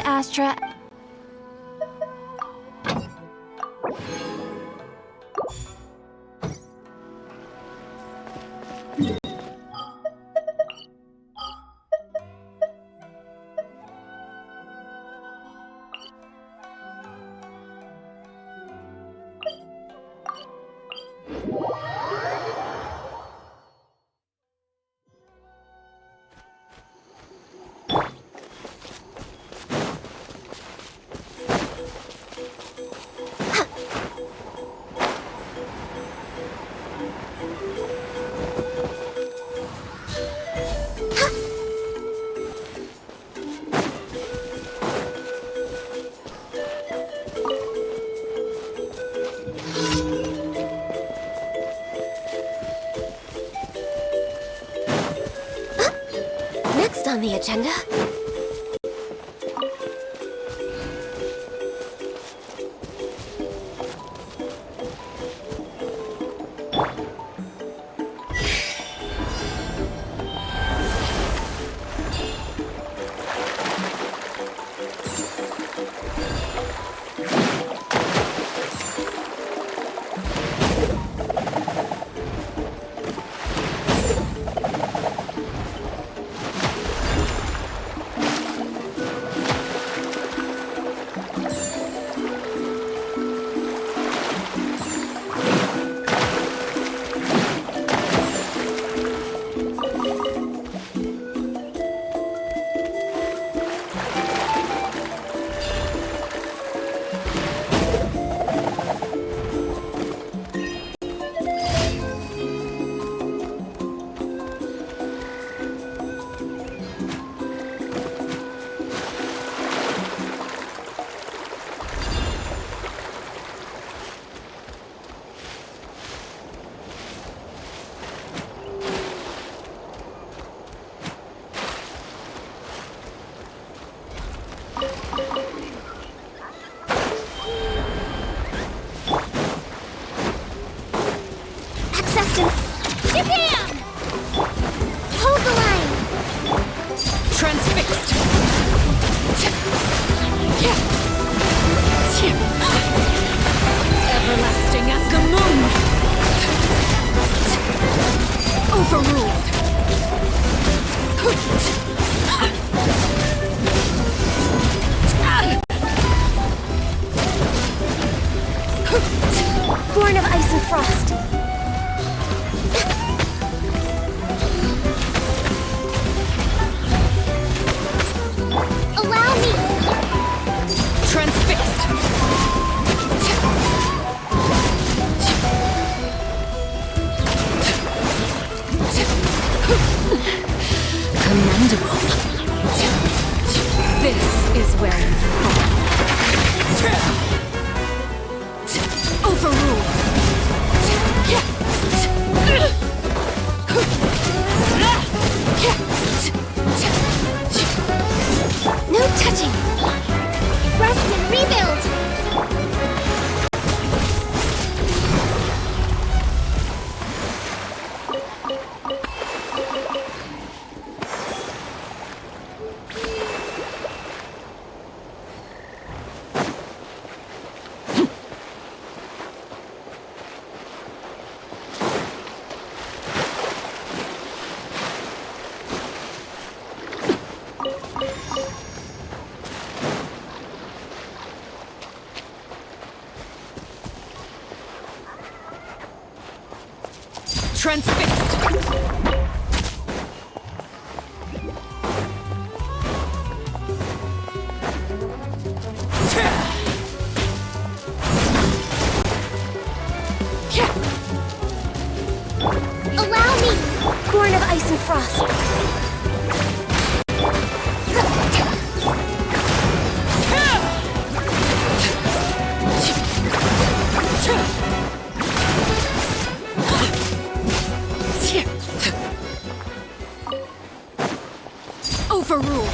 Astra. Next on the agenda. Born of ice and frost. Allow me! Transfixed! Commendable. This is where you fall. Overruled. No touching. Rest and rebuild. Transfixed! Allow me! Born of ice and frost. Overruled.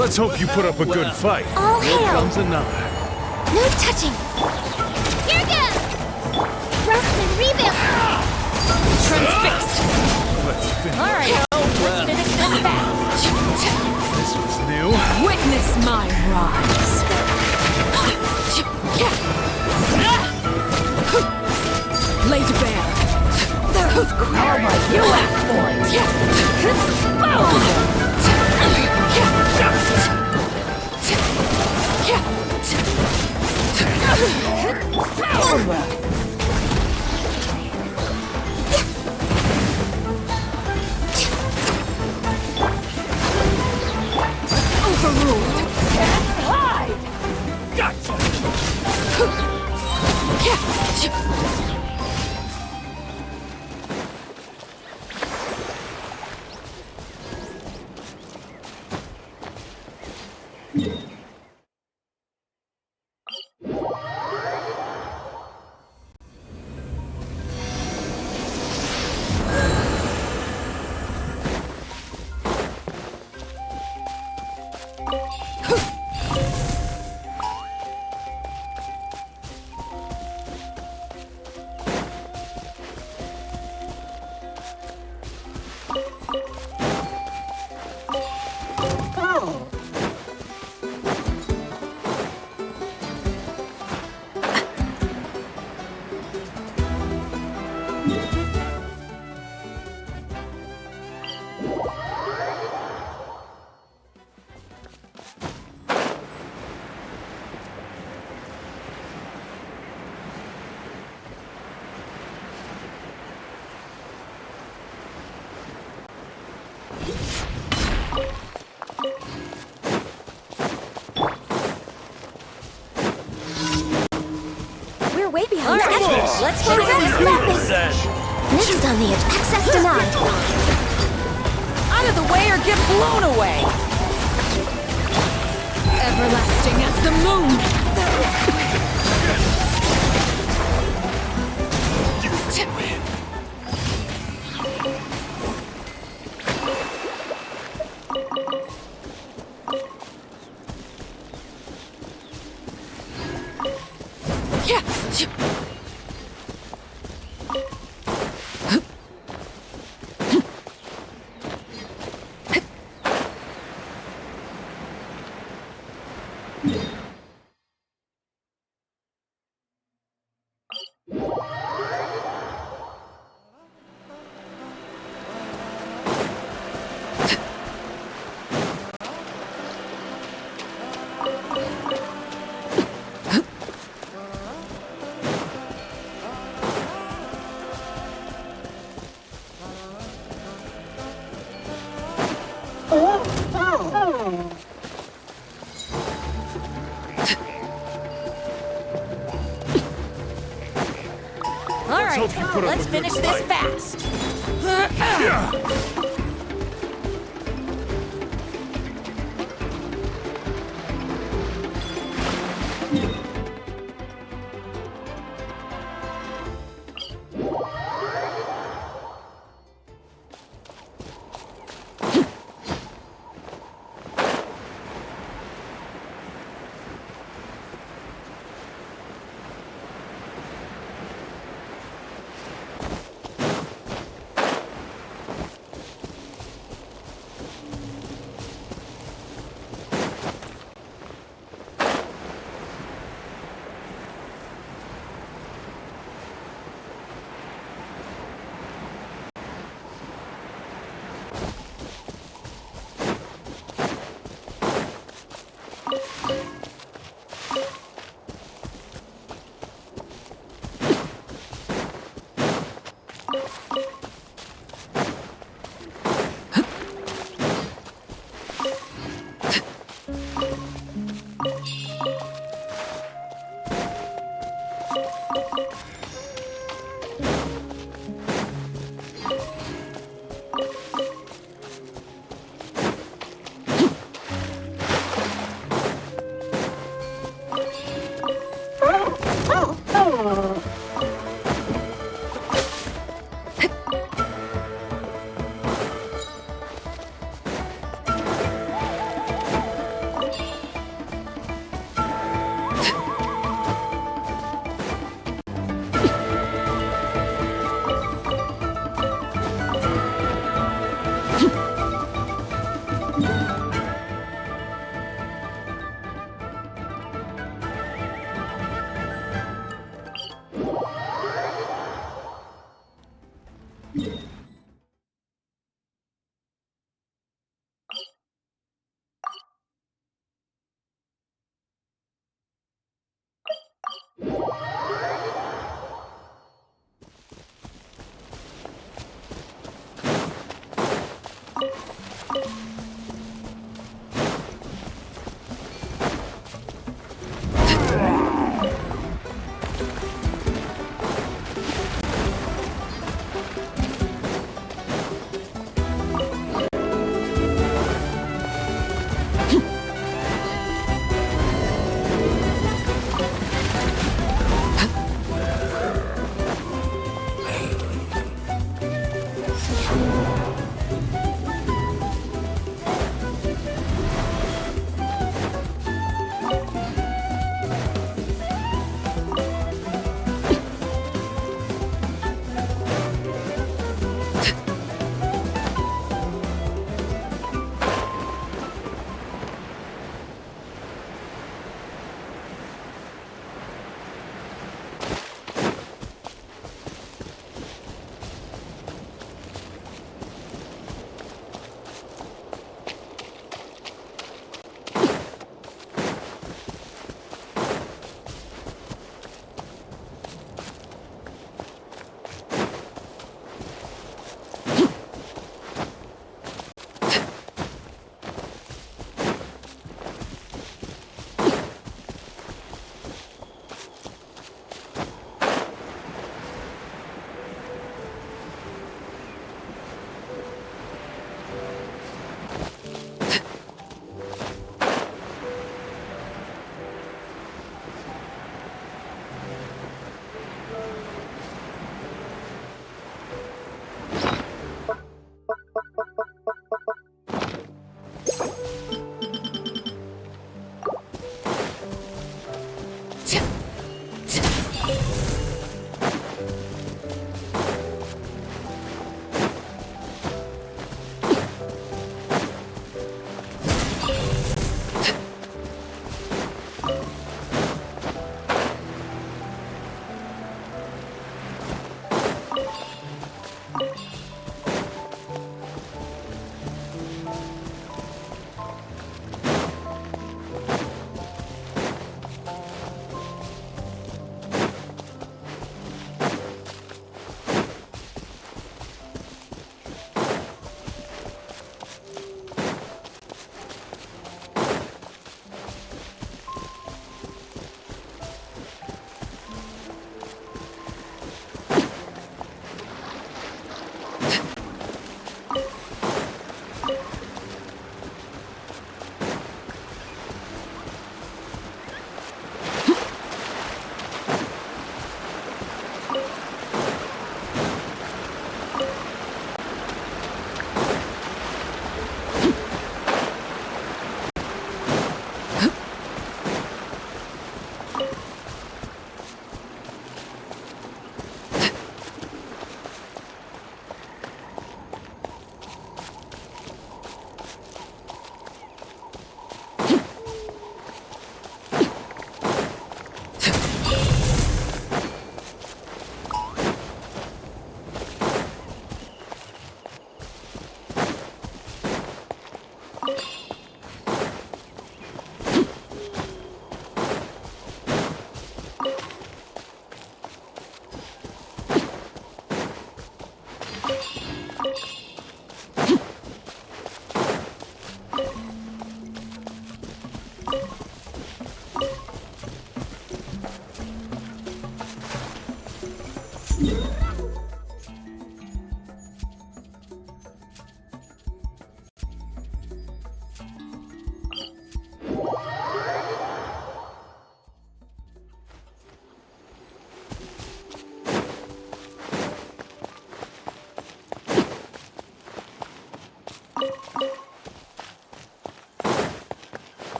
Let's hope you put up a good fight. All Here hail! comes another. No touching! Here goes! Resplendent revamp! Transfixed! Let's finish. Alright, let's finish this battle. This was new. Witness my rise. Lay to bear. How about you act for it? Overruled. Can't hide. Gotcha. We're way behind Alright, schedule. let's We're get ready this for madness. Next on the access denied. Out of the way or get blown away! Everlasting as the moon! Alright, hope you put up let's a good finish this fight. fast! Yeah.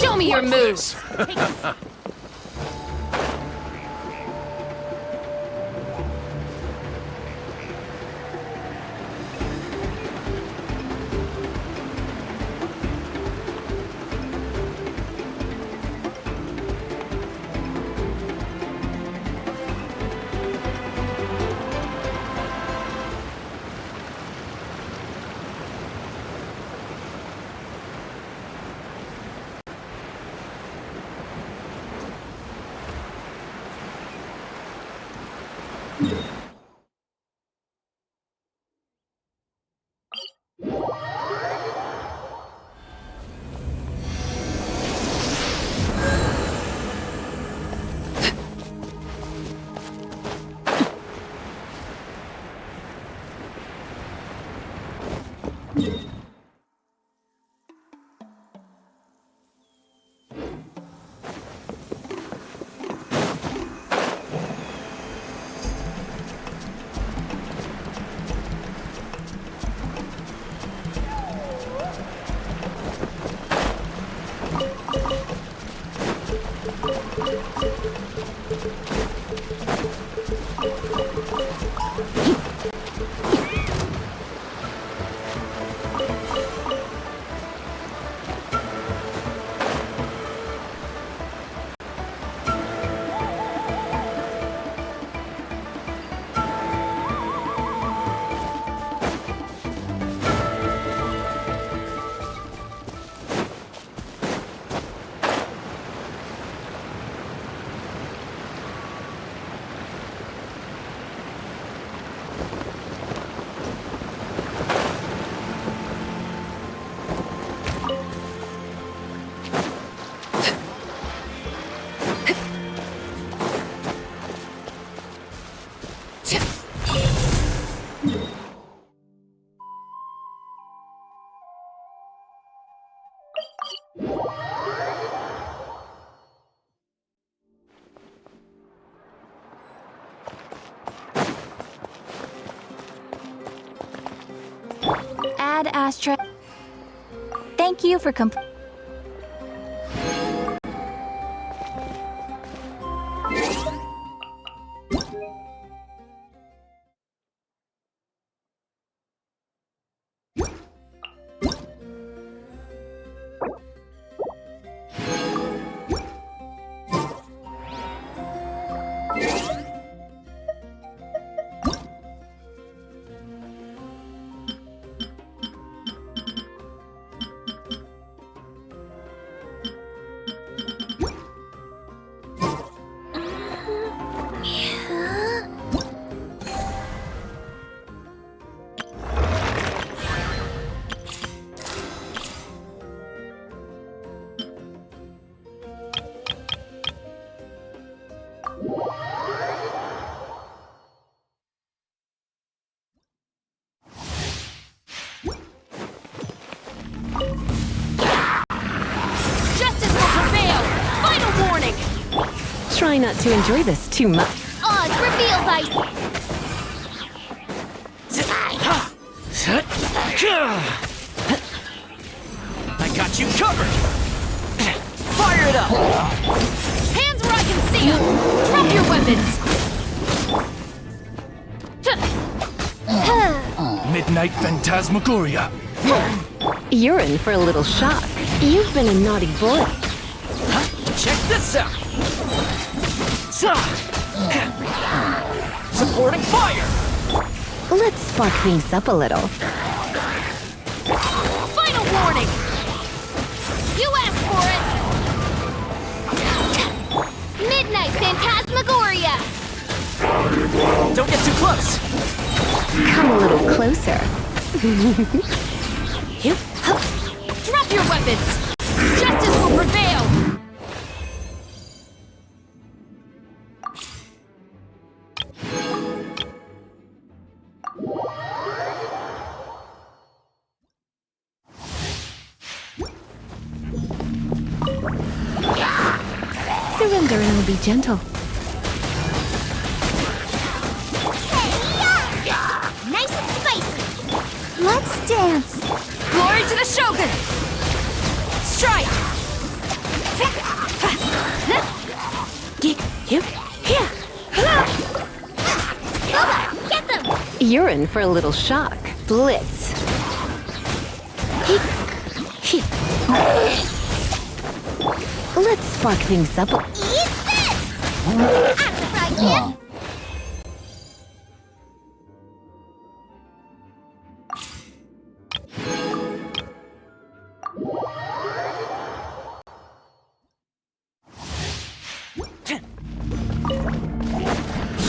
Show me your moves! Ad Astra. Thank you for Justice will prevail! Final warning! Try not to enjoy this too much. Oz reveal thy. I got you covered! Fire it up! Hands where I can see them! Drop your weapons! Midnight Phantasmagoria. You're in for a little shock. You've been a naughty boy. Check this out! Supporting fire! Let's spark things up a little. Final warning. You asked for it. Midnight Phantasmagoria. Don't get too close! Come a little closer. Drop your weapons! Justice will prevail! Surrender and I'll be gentle. Nice and spicy! Let's dance! Glory to the Shogun! Strike! Boba, get them! You're in for a little shock. Blitz. Let's spark things up. Eat this! At the fry pan!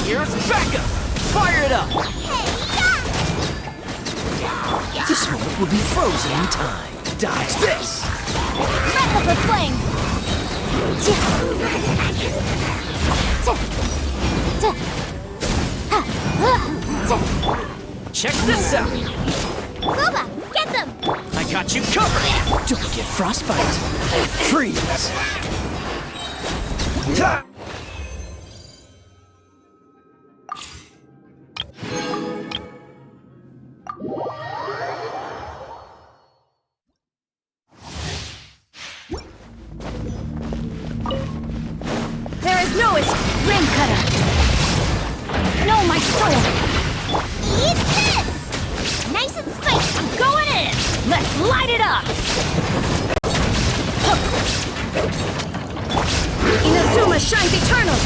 Here's backup! Fire it up! This moment will be frozen in time. Dodge this! Wrap up the flame! Check this out! Boba, get them! I got you covered! Don't get frostbite! Freeze! Ha! There is no escape! Ring cutter! No, my soul! Eat this! Nice and spicy! Going in! Let's light it up! Inazuma shines eternal!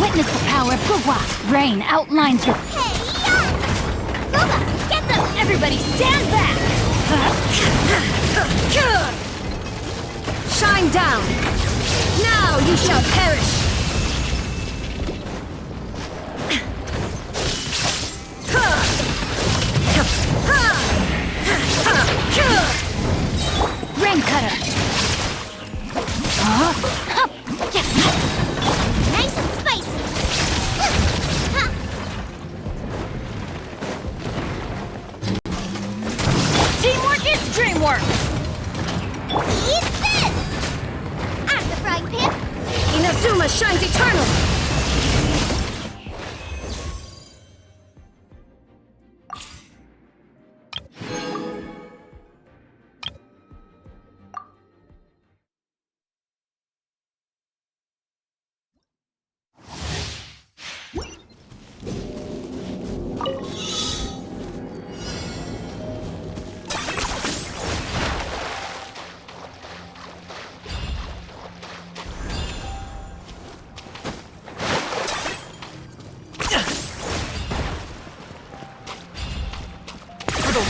Witness the power of Gugwa! Rain outlines your... Boba, get them! Everybody stand back! Shine down! Now you shall perish! Rain cutter! Nice and spicy! Teamwork is dreamwork! Eat this! At the frying pan! Inazuma shines eternal!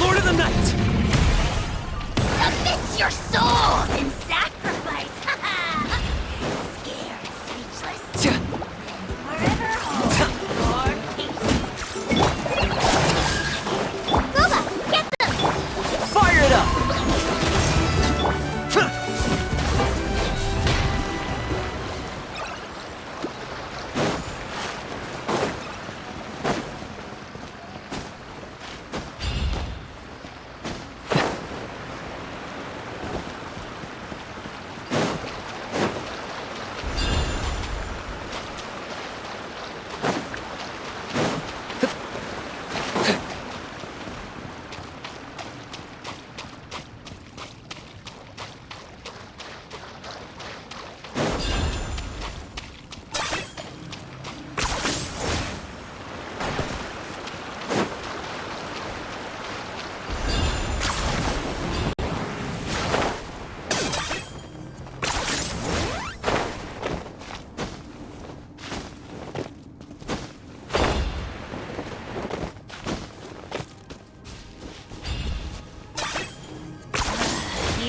Lord of the Night! Submit your souls in sacrifice! Scared, speechless. Forever hold your peace. Boba, get them! Fire it up!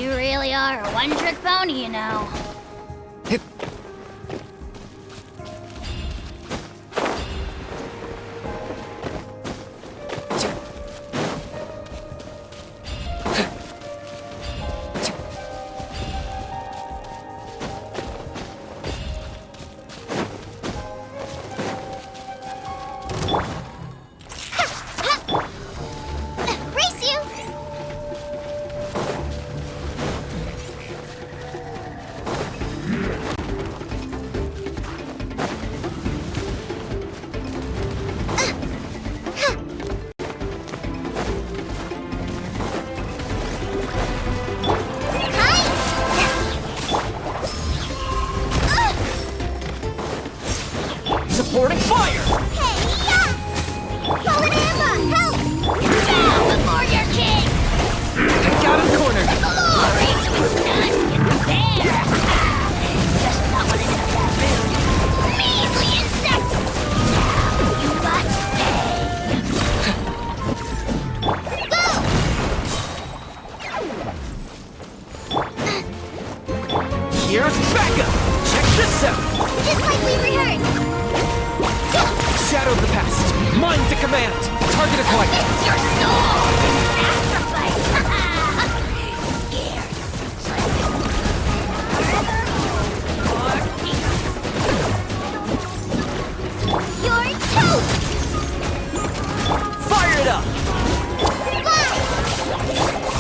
You really are a one-trick pony, you know. Race you! Supporting fire! Hey-ya! Fallen Emma, help! Bow before your king! I got him cornered! Glory to its none in there! Just not one enough that rude. Measly insect! Now you must pay! Here's backup! Check this out! Just like we rehearsed! Shadow of the past! Mind to command! Target acquired! It's your soul! Sacrifice! Scared! You're toast! Fire it up! Fly!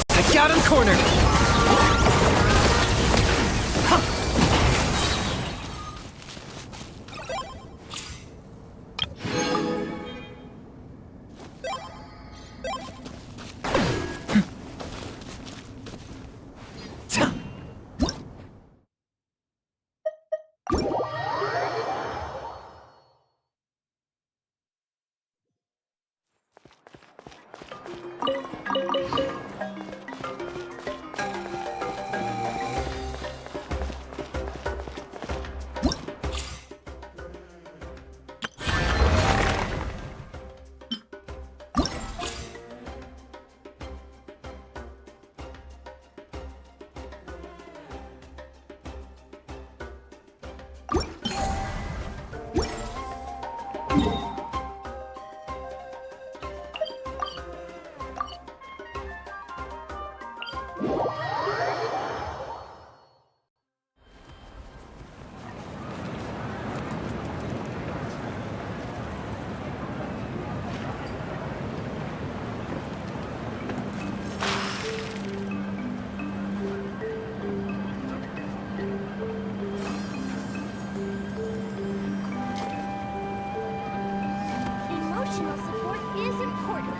I got him cornered! Emotional support is important.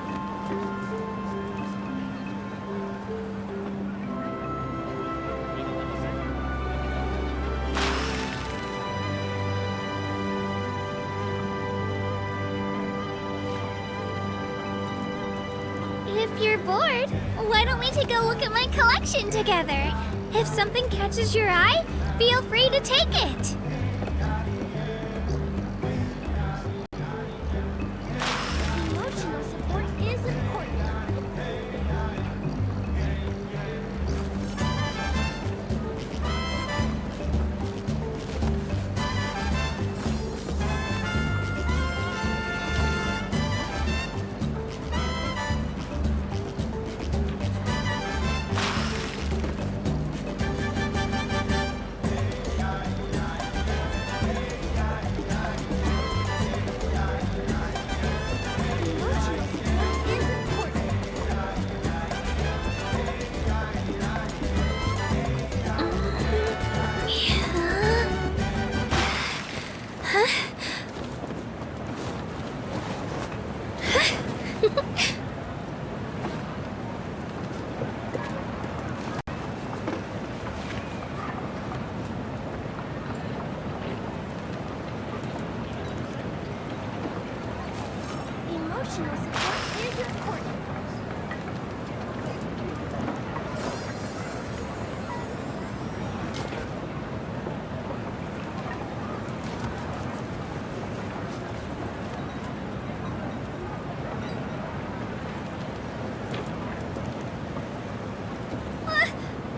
If you're bored, why don't we take a look at my collection together? If something catches your eye, feel free to take it. Emotional support is important. Emotional support is important. Emotional support is important.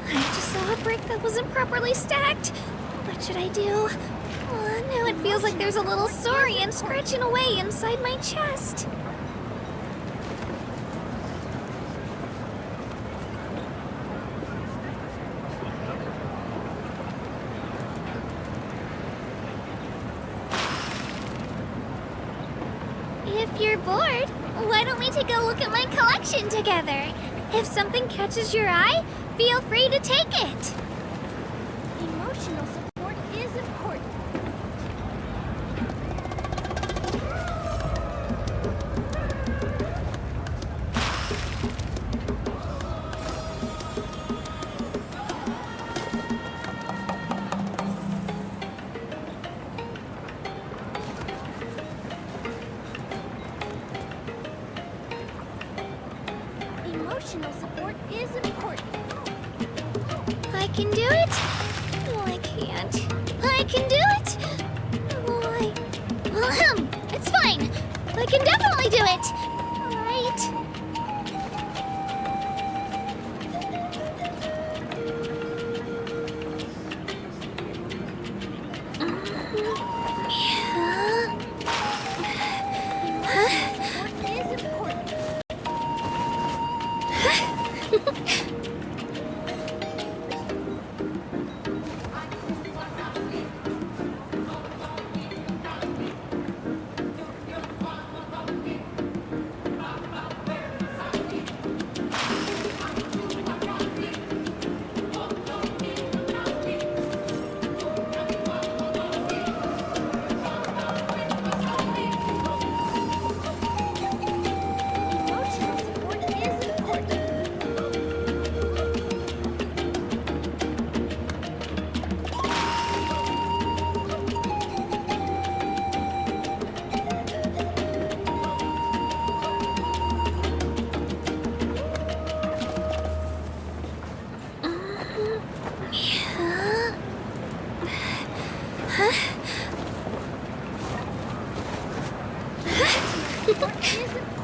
I saw a brick that wasn't properly stacked. What should I do? Now it feels like there's a little saurian scratching away inside my chest. If you're bored, why don't we take a look at my collection together? If something catches your eye, feel free to take it. Emotional support is important. Emotional support is important. I can do it. Oh, I can't. I can do it. It's fine. I can definitely do it. Right. Support is important. Emotional support is important. Support is important.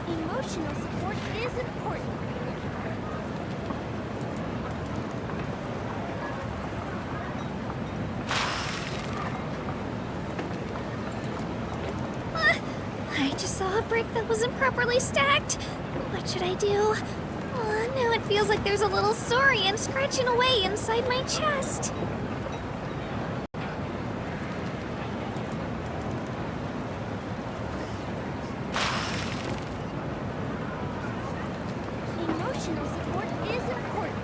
Emotional support is important. I just saw a brick that wasn't properly stacked. What should I do? Now it feels like there's a little saurian scratching away inside my chest. Emotional support is important.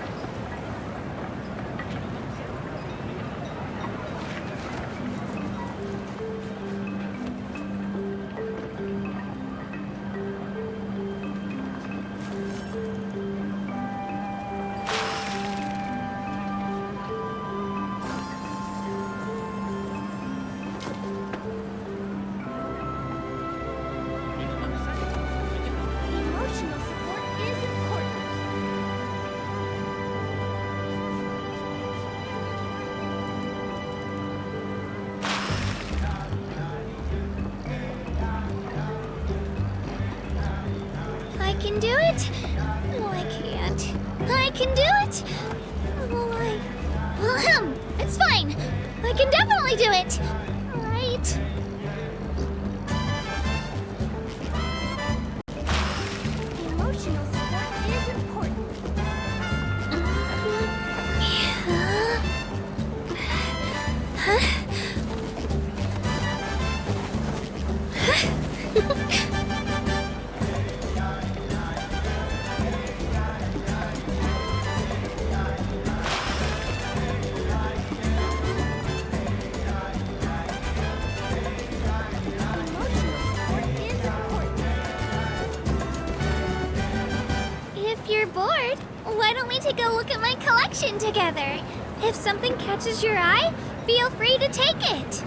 Emotional support is important. I can do it. Oh, I can't. I can do it. It's fine. I can definitely do it. Right. Emotional support is important. me take a look at my collection together? If something catches your eye, feel free to take it.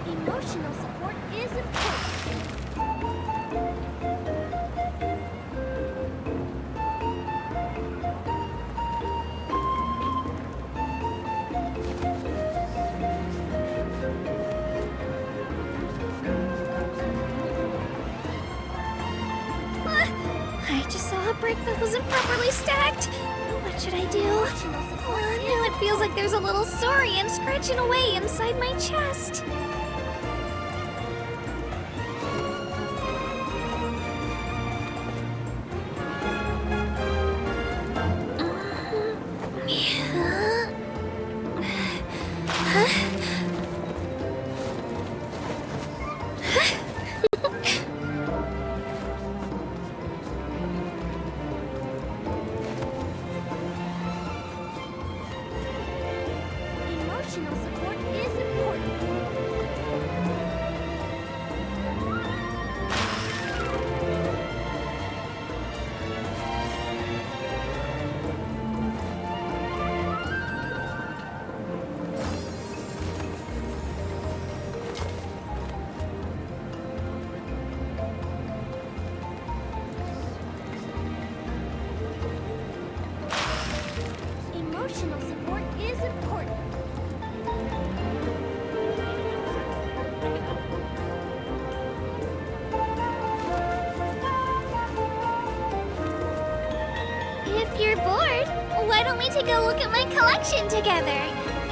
Emotional support is important. I just saw a brick that wasn't properly stacked. What should I do? Now it feels like there's a little saurian scratching away inside my chest. Emotional support is important. Emotional support is important. If you're bored, why don't we take a look at my collection together?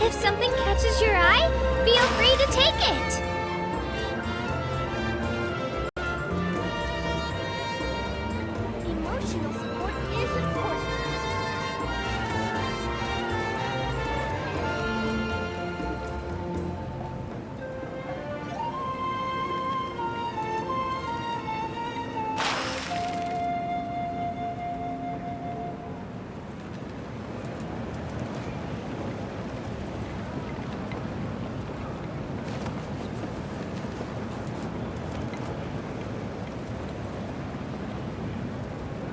If something catches your eye, feel free to take it. Emotional support is important.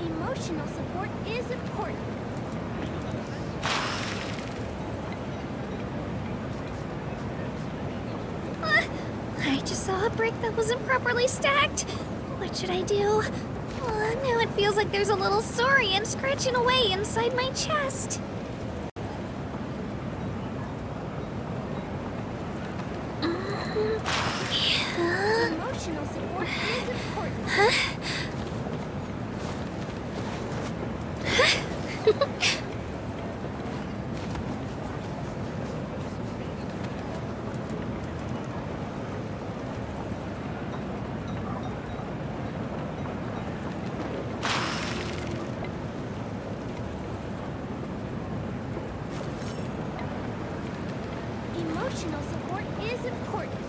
Emotional support is important. I just saw a brick that wasn't properly stacked. What should I do? Now it feels like there's a little saurian scratching away inside my chest. Emotional support is important. Emotional support is important.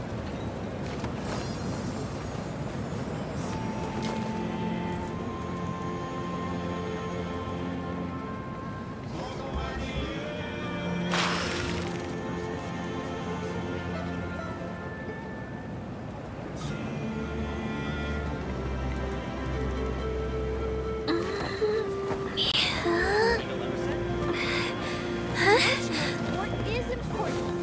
Emotional support is important.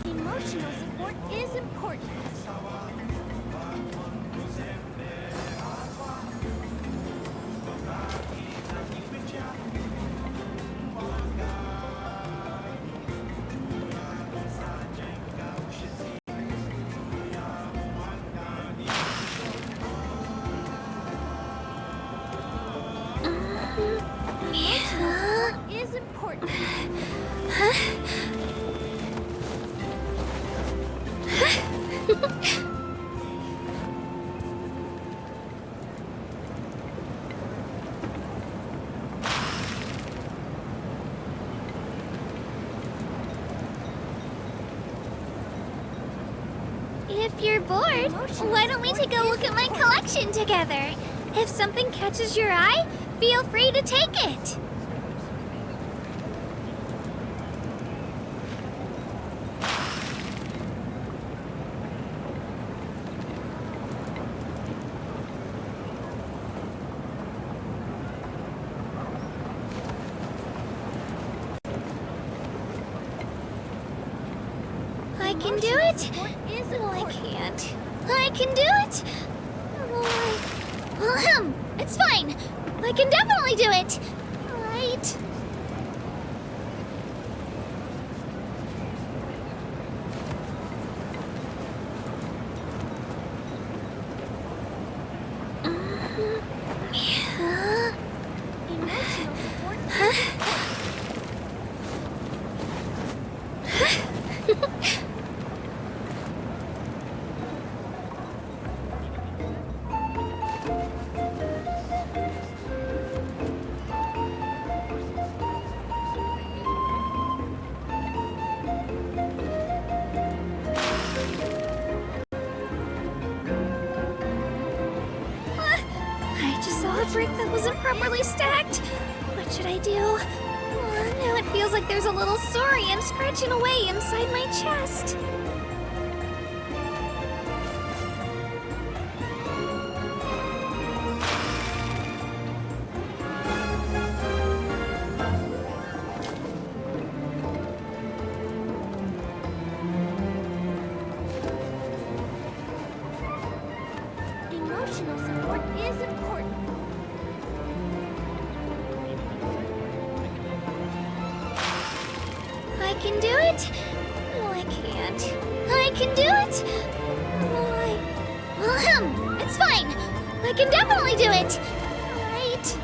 Emotional support is important. Emotional support is important. important. If you're bored, why don't we take a look at my collection together? If something catches your eye, feel free to take it. I can do it. Oh, I can't. I can do it. Oh, it's fine. I can definitely do it. Right. Emotional support. I just saw a brick that wasn't properly stacked. What should I do? Now it feels like there's a little saurian scratching away inside my chest. Emotional support is important. I can do it. Oh, I can't. I can do it. Oh, it's fine. I can definitely do it. Right.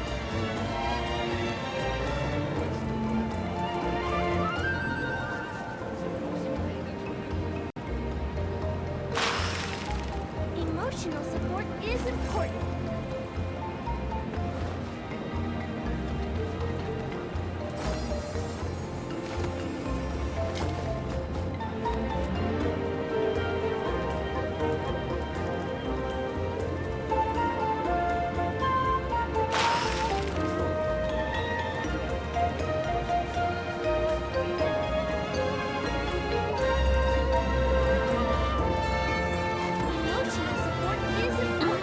Emotional support is important. Emotional support is important.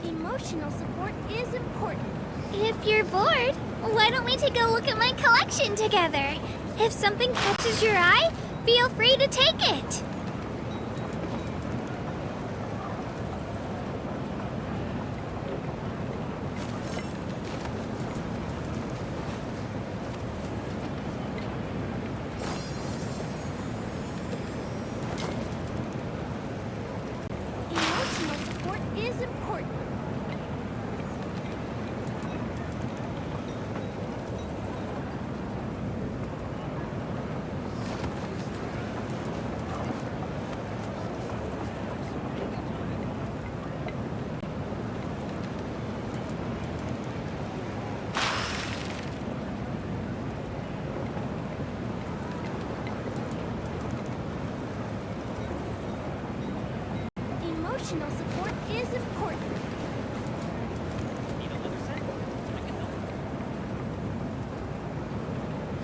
Emotional support is important. If you're bored, why don't we take a look at my collection together? If something catches your eye, feel free to take it. Emotional support is important. Emotional support is important.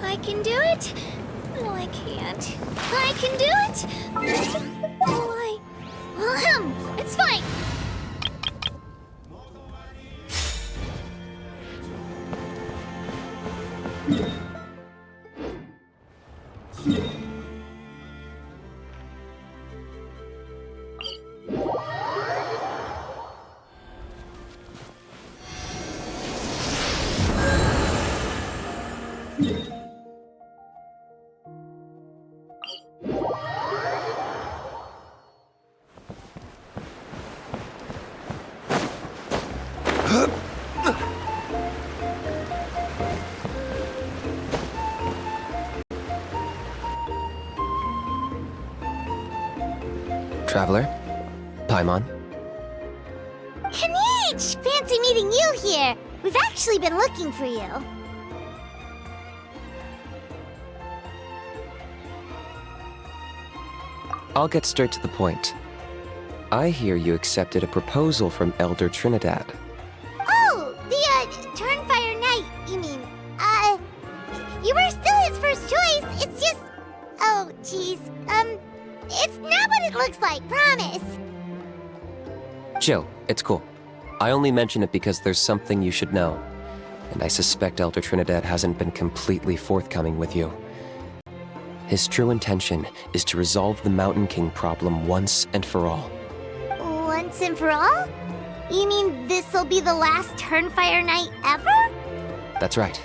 I can do it. Oh, I can't. I can do it. Oh, it's fine. Traveler? Paimon? Kanich! Fancy meeting you here. We've actually been looking for you. I'll get straight to the point. I hear you accepted a proposal from Elder Trinidad. Oh, the, Turnfire Knight, you mean. You were still his first choice. It's just... Oh, jeez. It's not what it looks like, promise. Chill, it's cool. I only mention it because there's something you should know. And I suspect Elder Trinidad hasn't been completely forthcoming with you. His true intention is to resolve the Mountain King problem once and for all. Once and for all? You mean this'll be the last Turnfire Knight ever? That's right.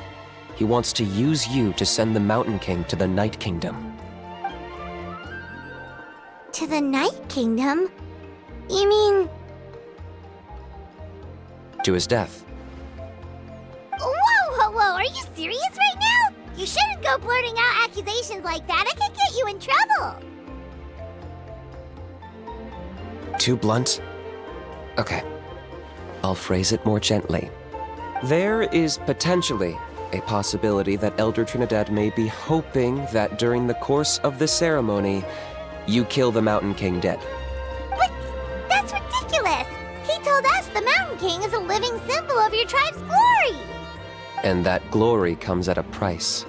He wants to use you to send the Mountain King to the Night Kingdom. To the Night Kingdom? You mean... To his death. Whoa! Are you serious right now? You shouldn't go blurting out accusations like that. It could get you in trouble. Too blunt? Okay. I'll phrase it more gently. There is potentially a possibility that Elder Trinidad may be hoping that during the course of the ceremony, you kill the Mountain King dead. But that's ridiculous. He told us the Mountain King is a living symbol of your tribe's glory. And that glory comes at a price.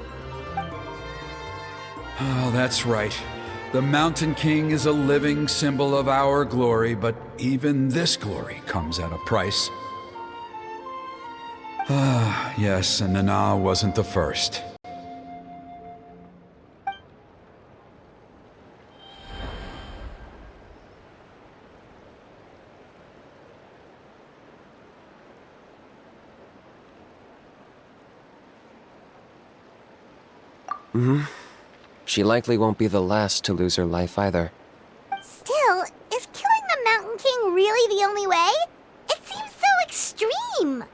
Oh, that's right. The Mountain King is a living symbol of our glory, but even this glory comes at a price. Ah, yes, and Nana wasn't the first. She likely won't be the last to lose her life either. Still, is killing the Mountain King really the only way? It seems so extreme.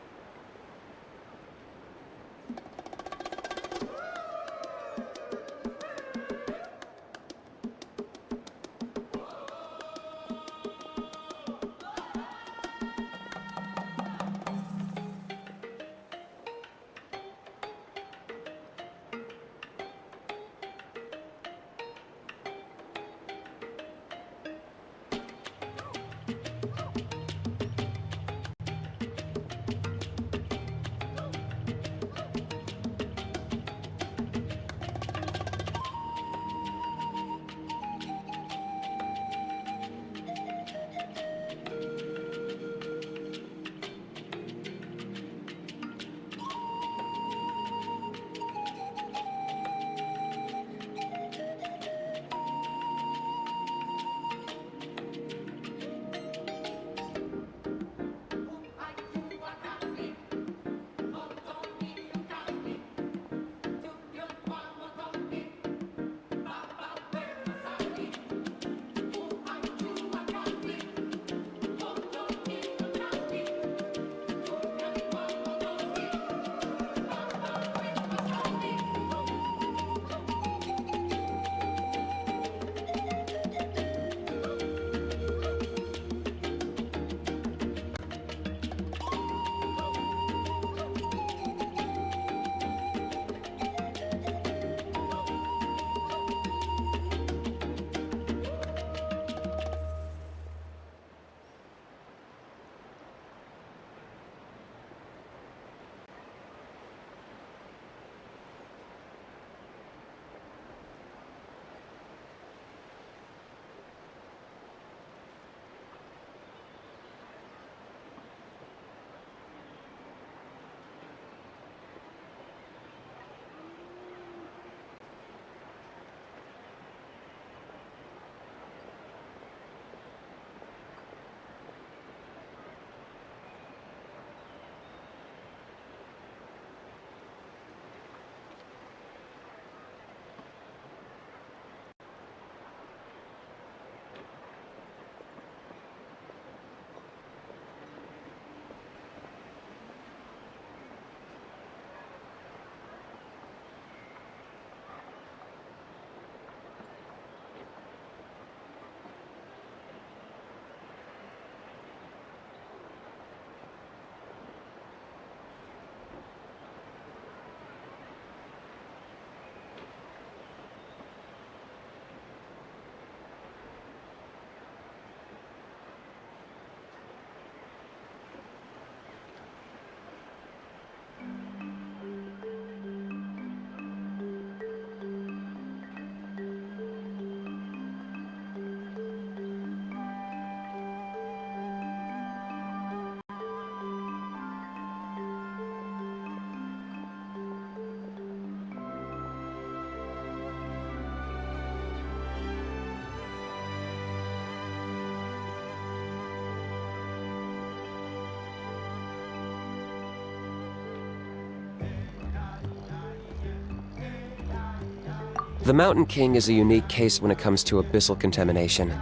The Mountain King is a unique case when it comes to abyssal contamination.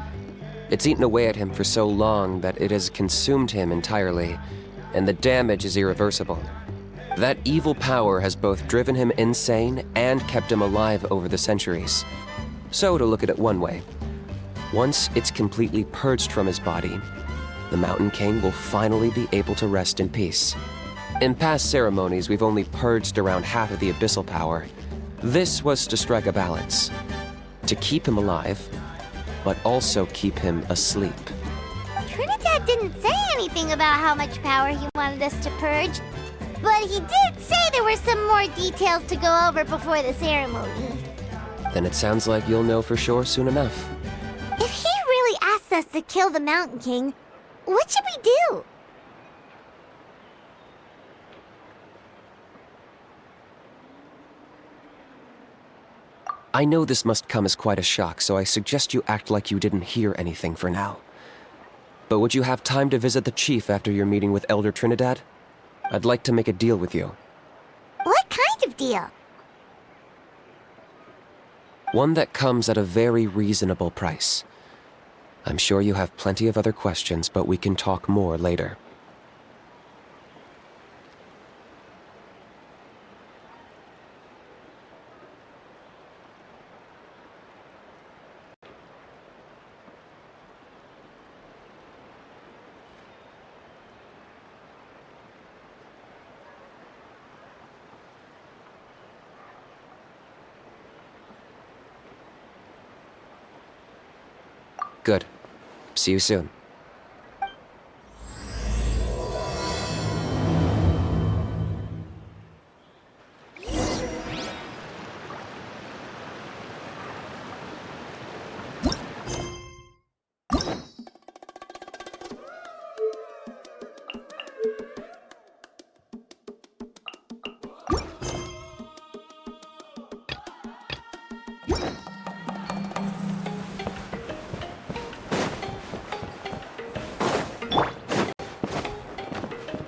It's eaten away at him for so long that it has consumed him entirely, and the damage is irreversible. That evil power has both driven him insane and kept him alive over the centuries. So, to look at it one way, once it's completely purged from his body, the Mountain King will finally be able to rest in peace. In past ceremonies, we've only purged around half of the abyssal power. This was to strike a balance, to keep him alive, but also keep him asleep. Trinidad didn't say anything about how much power he wanted us to purge, but he did say there were some more details to go over before the ceremony. Then it sounds like you'll know for sure soon enough. If he really asks us to kill the Mountain King, what should we do? I know this must come as quite a shock, so I suggest you act like you didn't hear anything for now. But would you have time to visit the chief after your meeting with Elder Trinidad? I'd like to make a deal with you. What kind of deal? One that comes at a very reasonable price. I'm sure you have plenty of other questions, but we can talk more later. Good. See you soon.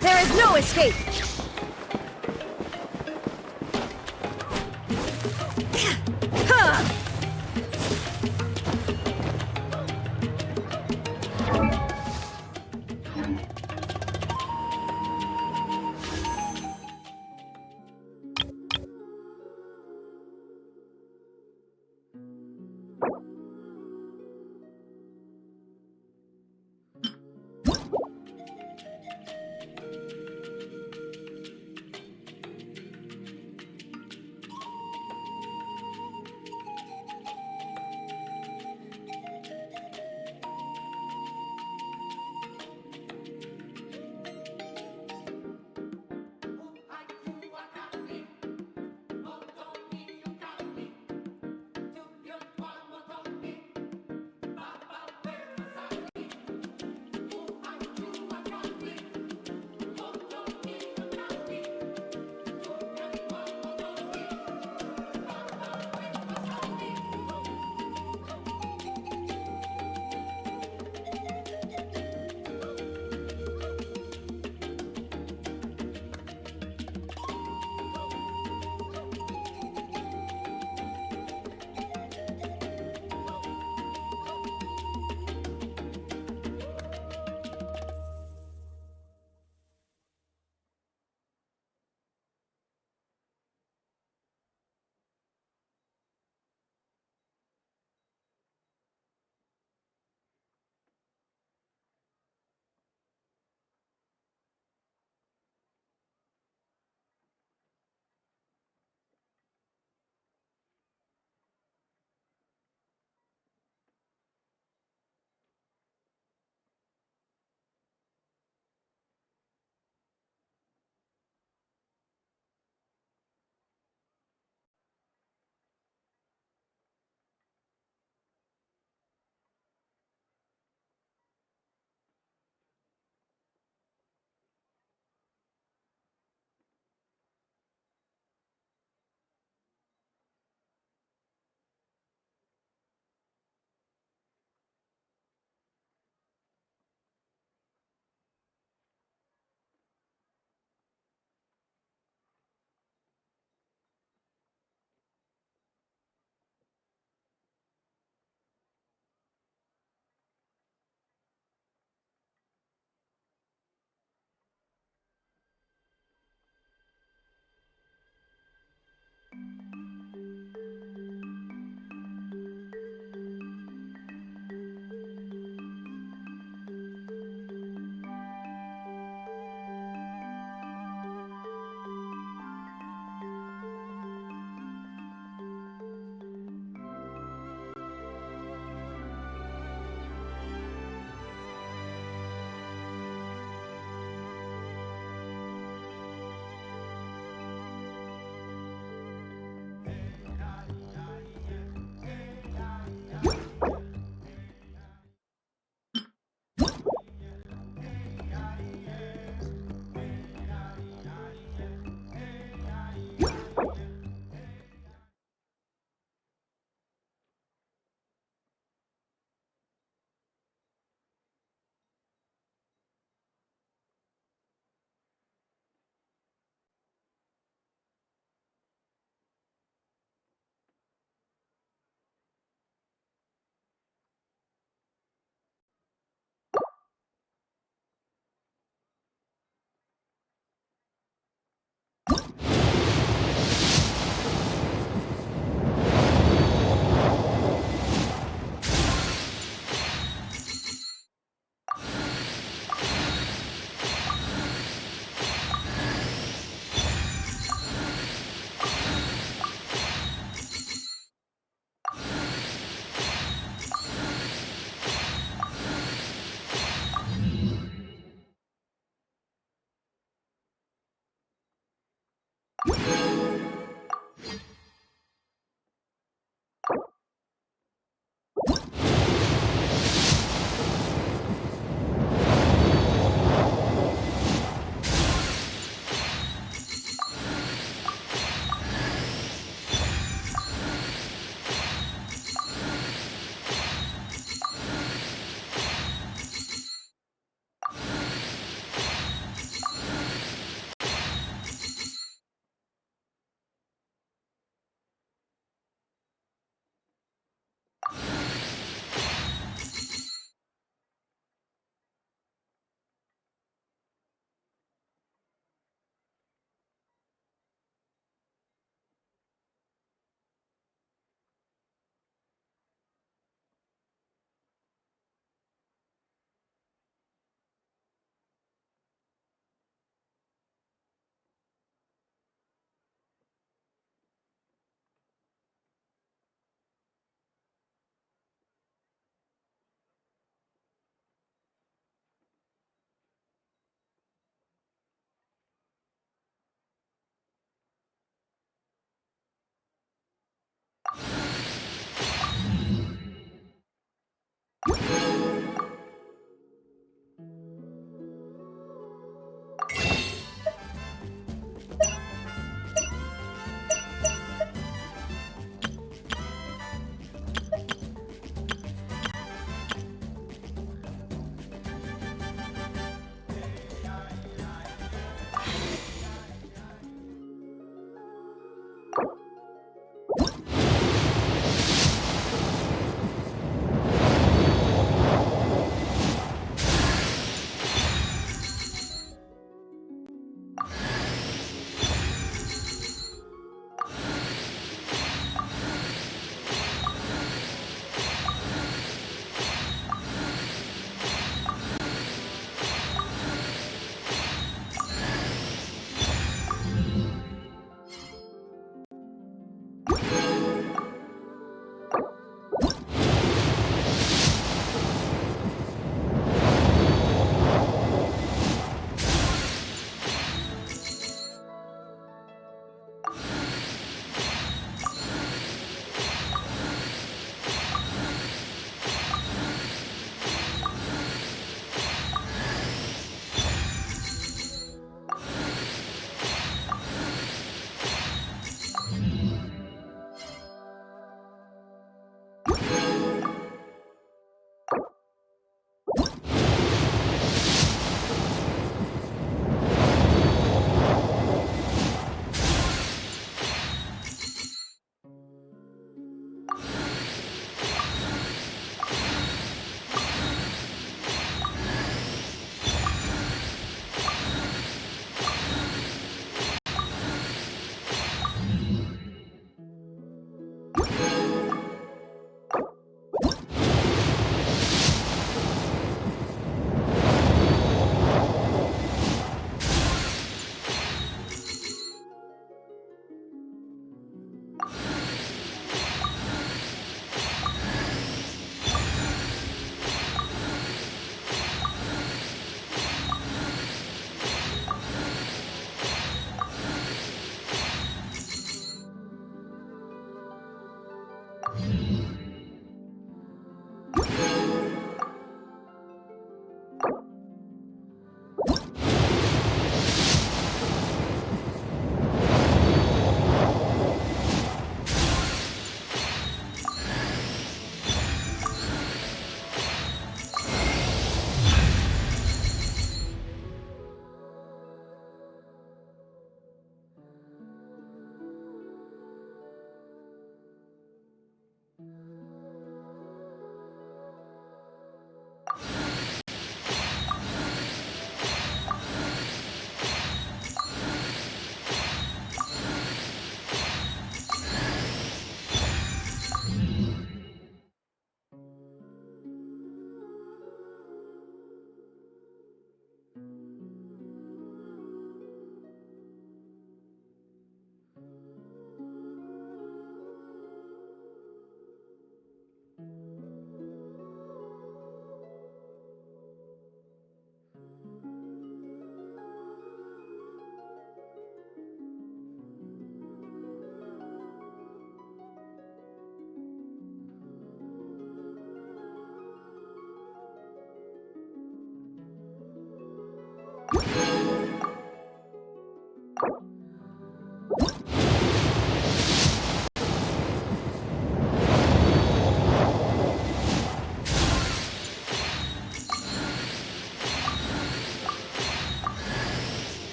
There is no escape!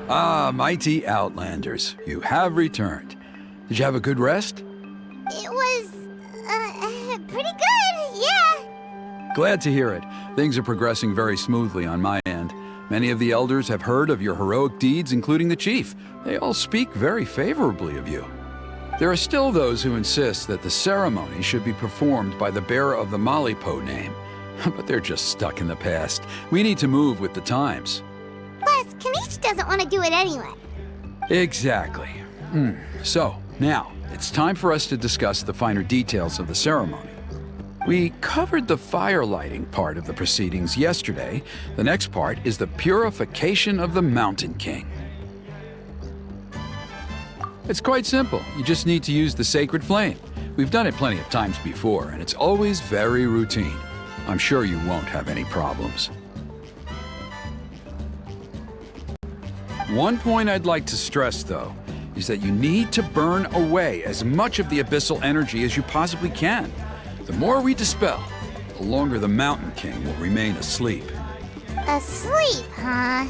Ah, mighty Outlanders, you have returned. Did you have a good rest? It was, pretty good, yeah. Glad to hear it. Things are progressing very smoothly on my end. Many of the elders have heard of your heroic deeds, including the chief. They all speak very favorably of you. There are still those who insist that the ceremony should be performed by the bearer of the Malipo name. But they're just stuck in the past. We need to move with the times. Plus, Kanish doesn't want to do it anyway. Exactly. So, now, it's time for us to discuss the finer details of the ceremony. We covered the fire lighting part of the proceedings yesterday. The next part is the purification of the Mountain King. It's quite simple. You just need to use the sacred flame. We've done it plenty of times before, and it's always very routine. I'm sure you won't have any problems. One point I'd like to stress, though, is that you need to burn away as much of the abyssal energy as you possibly can. The more we dispel, the longer the Mountain King will remain asleep. Asleep, huh?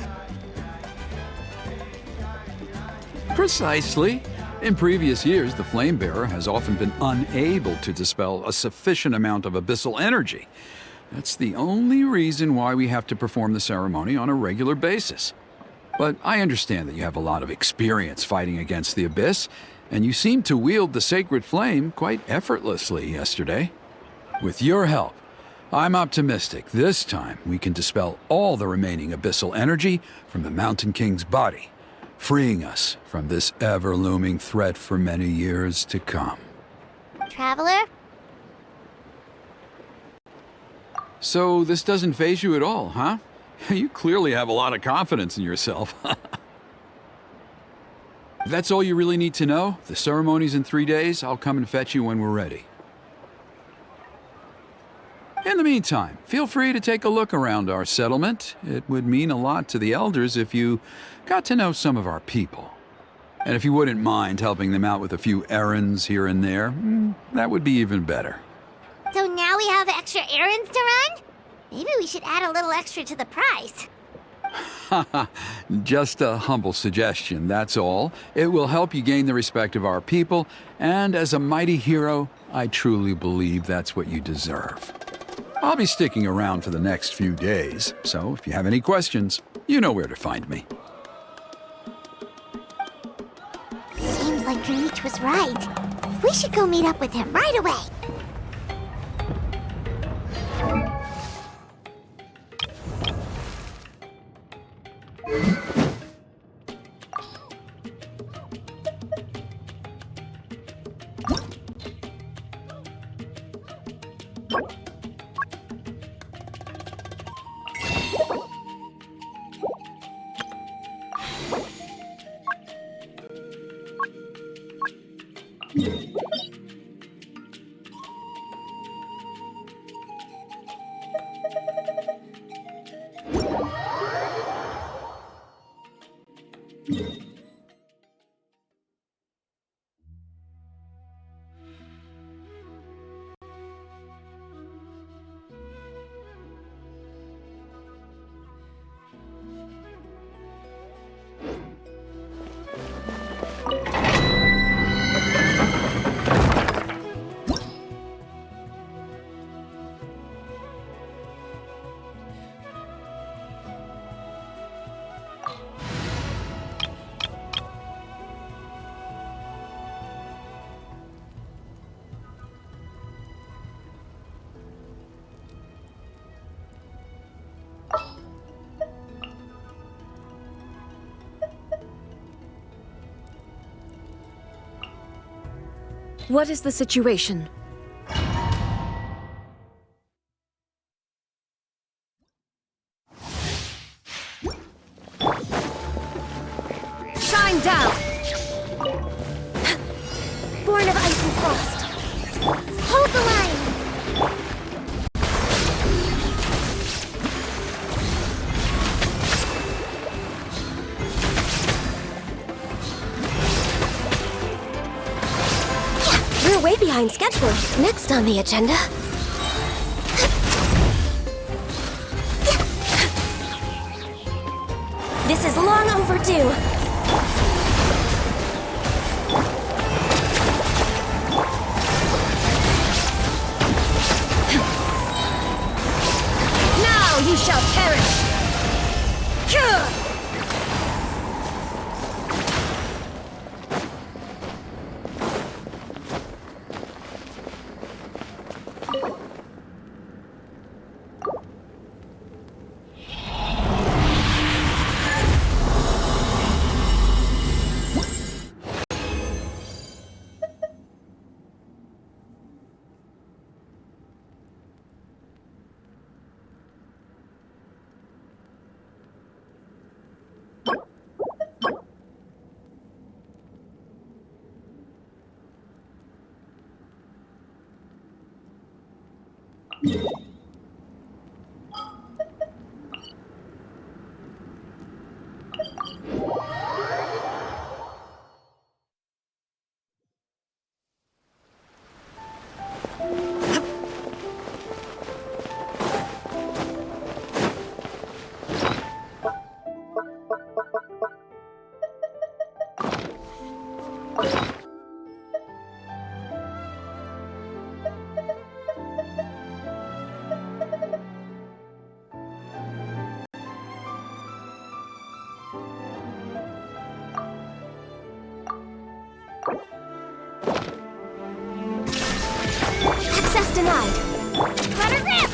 Precisely. In previous years, the Flame Bearer has often been unable to dispel a sufficient amount of abyssal energy. That's the only reason why we have to perform the ceremony on a regular basis. But I understand that you have a lot of experience fighting against the Abyss, and you seem to wield the sacred flame quite effortlessly yesterday. With your help, I'm optimistic this time we can dispel all the remaining abyssal energy from the Mountain King's body, freeing us from this ever-looming threat for many years to come. Traveler? So this doesn't faze you at all, huh? You clearly have a lot of confidence in yourself. If that's all you really need to know, the ceremony's in 3 days. I'll come and fetch you when we're ready. In the meantime, feel free to take a look around our settlement. It would mean a lot to the elders if you got to know some of our people. And if you wouldn't mind helping them out with a few errands here and there, that would be even better. So now we have extra errands to run? Maybe we should add a little extra to the price. Just a humble suggestion, that's all. It will help you gain the respect of our people, and as a mighty hero, I truly believe that's what you deserve. I'll be sticking around for the next few days, so if you have any questions, you know where to find me. Seems like Kanich was right. We should go meet up with him right away. What is the situation? Shine down! Born of ice and frost. Hold the line! We're way behind schedule. Next on the agenda. This is long overdue. Now you shall perish! Access denied. Let her rip!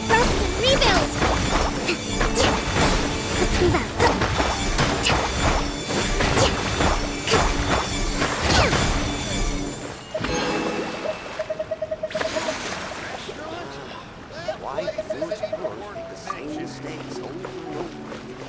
Rest and rebuild! Let's move out. Why do those heroes make the same mistakes over and over again?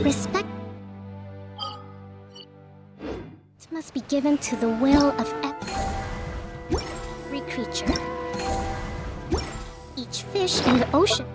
Respect must be given to the will of every creature. Each fish in the ocean.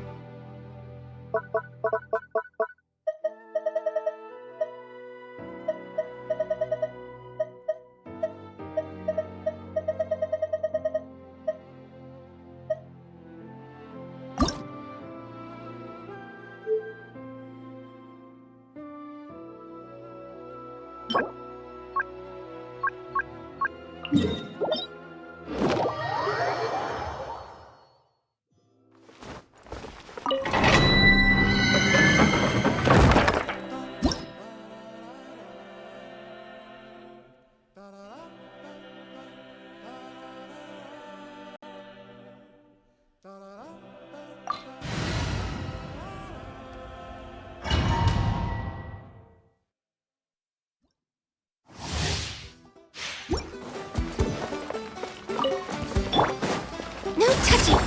No touching!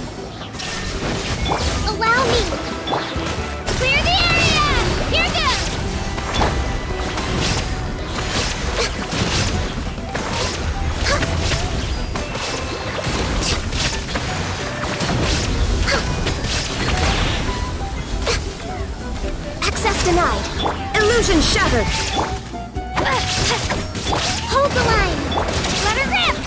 Allow me! Clear the area! Here goes! Access denied! Illusion shattered! Hold the line! Let her rip!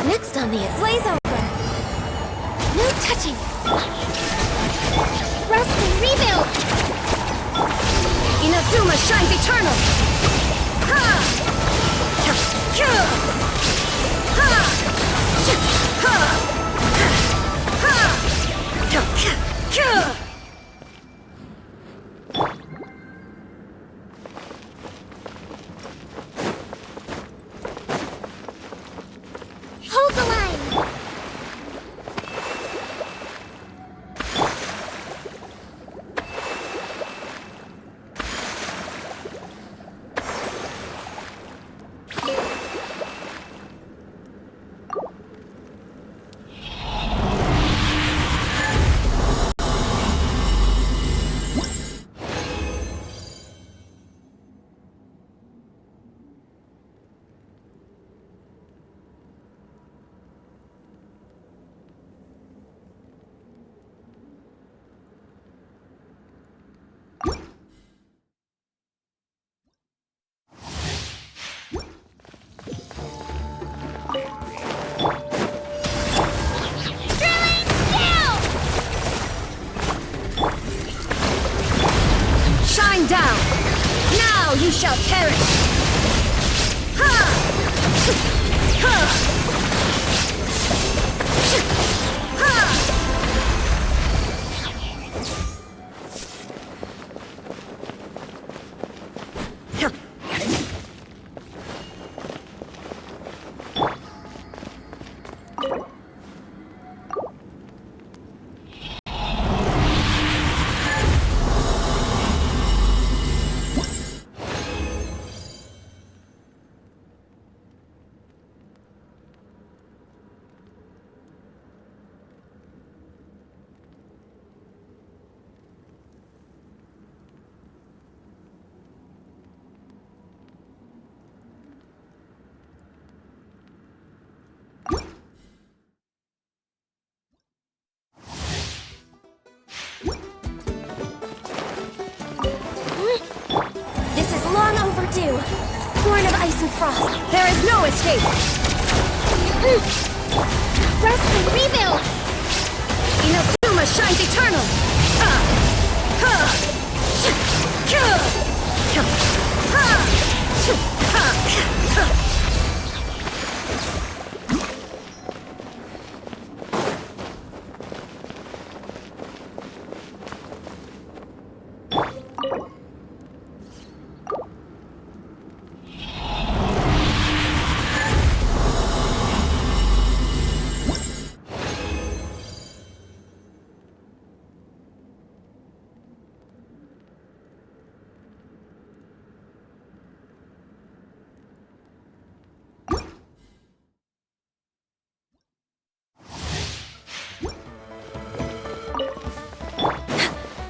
Next on the blaze over. No touching. Rest and rebuild. Inazuma shines eternal. Ha! Ha! Ha! Ha! Ha! Hold the line! Shine down! Now you shall perish! Ha! This is long overdue. Born of ice and frost, there is no escape. Rest and rebuild. Inazuma shines eternal.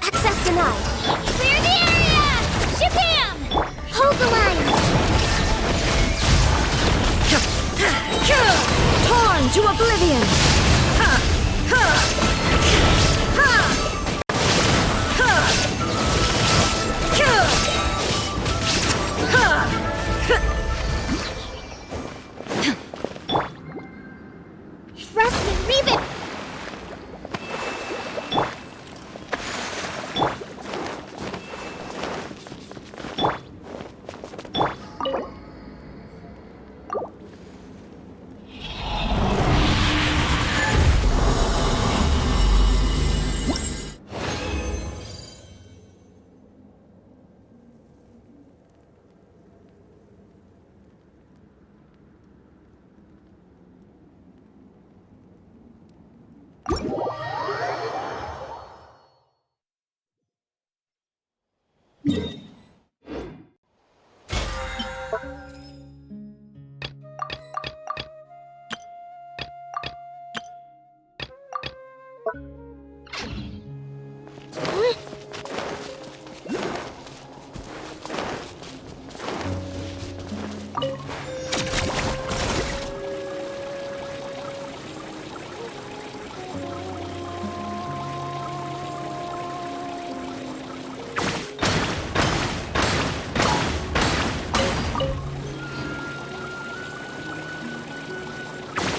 Access denied. Clear the area! Shabam! Hold the line! Torn to oblivion! Rest and rebuild!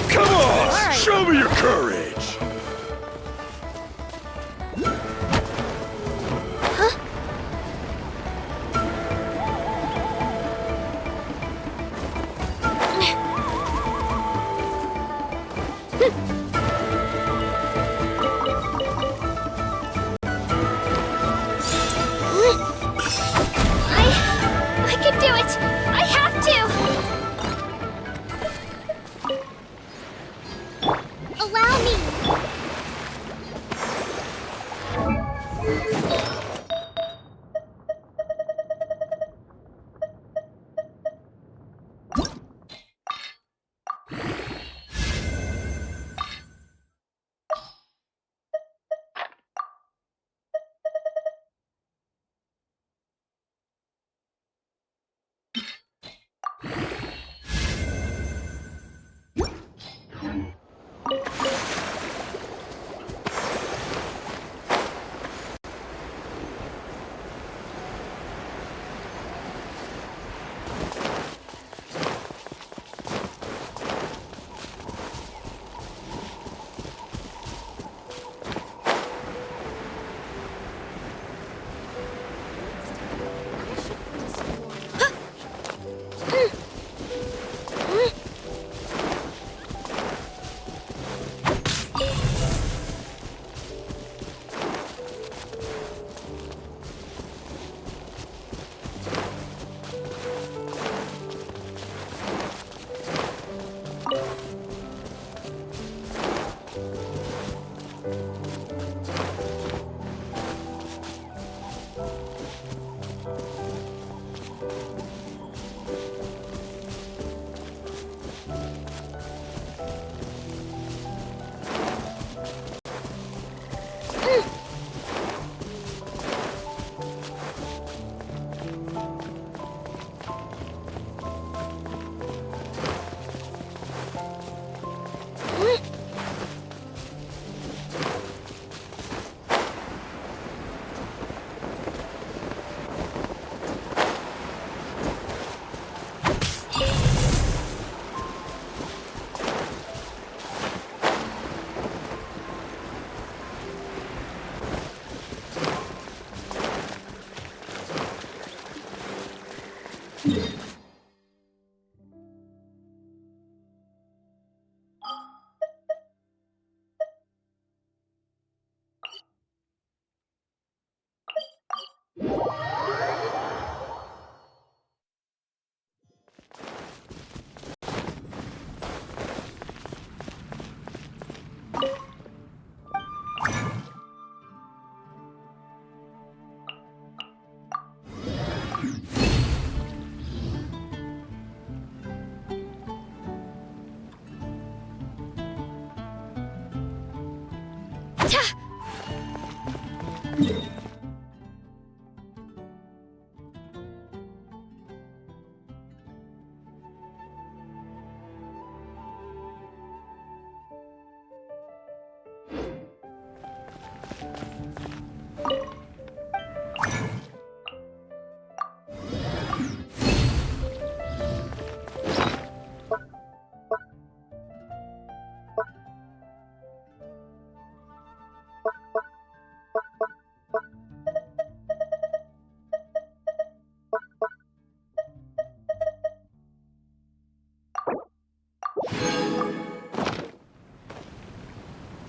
Come on! Show me your courage! I can do it! I have to! Allow me!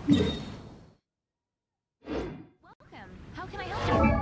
Welcome. How can I help you?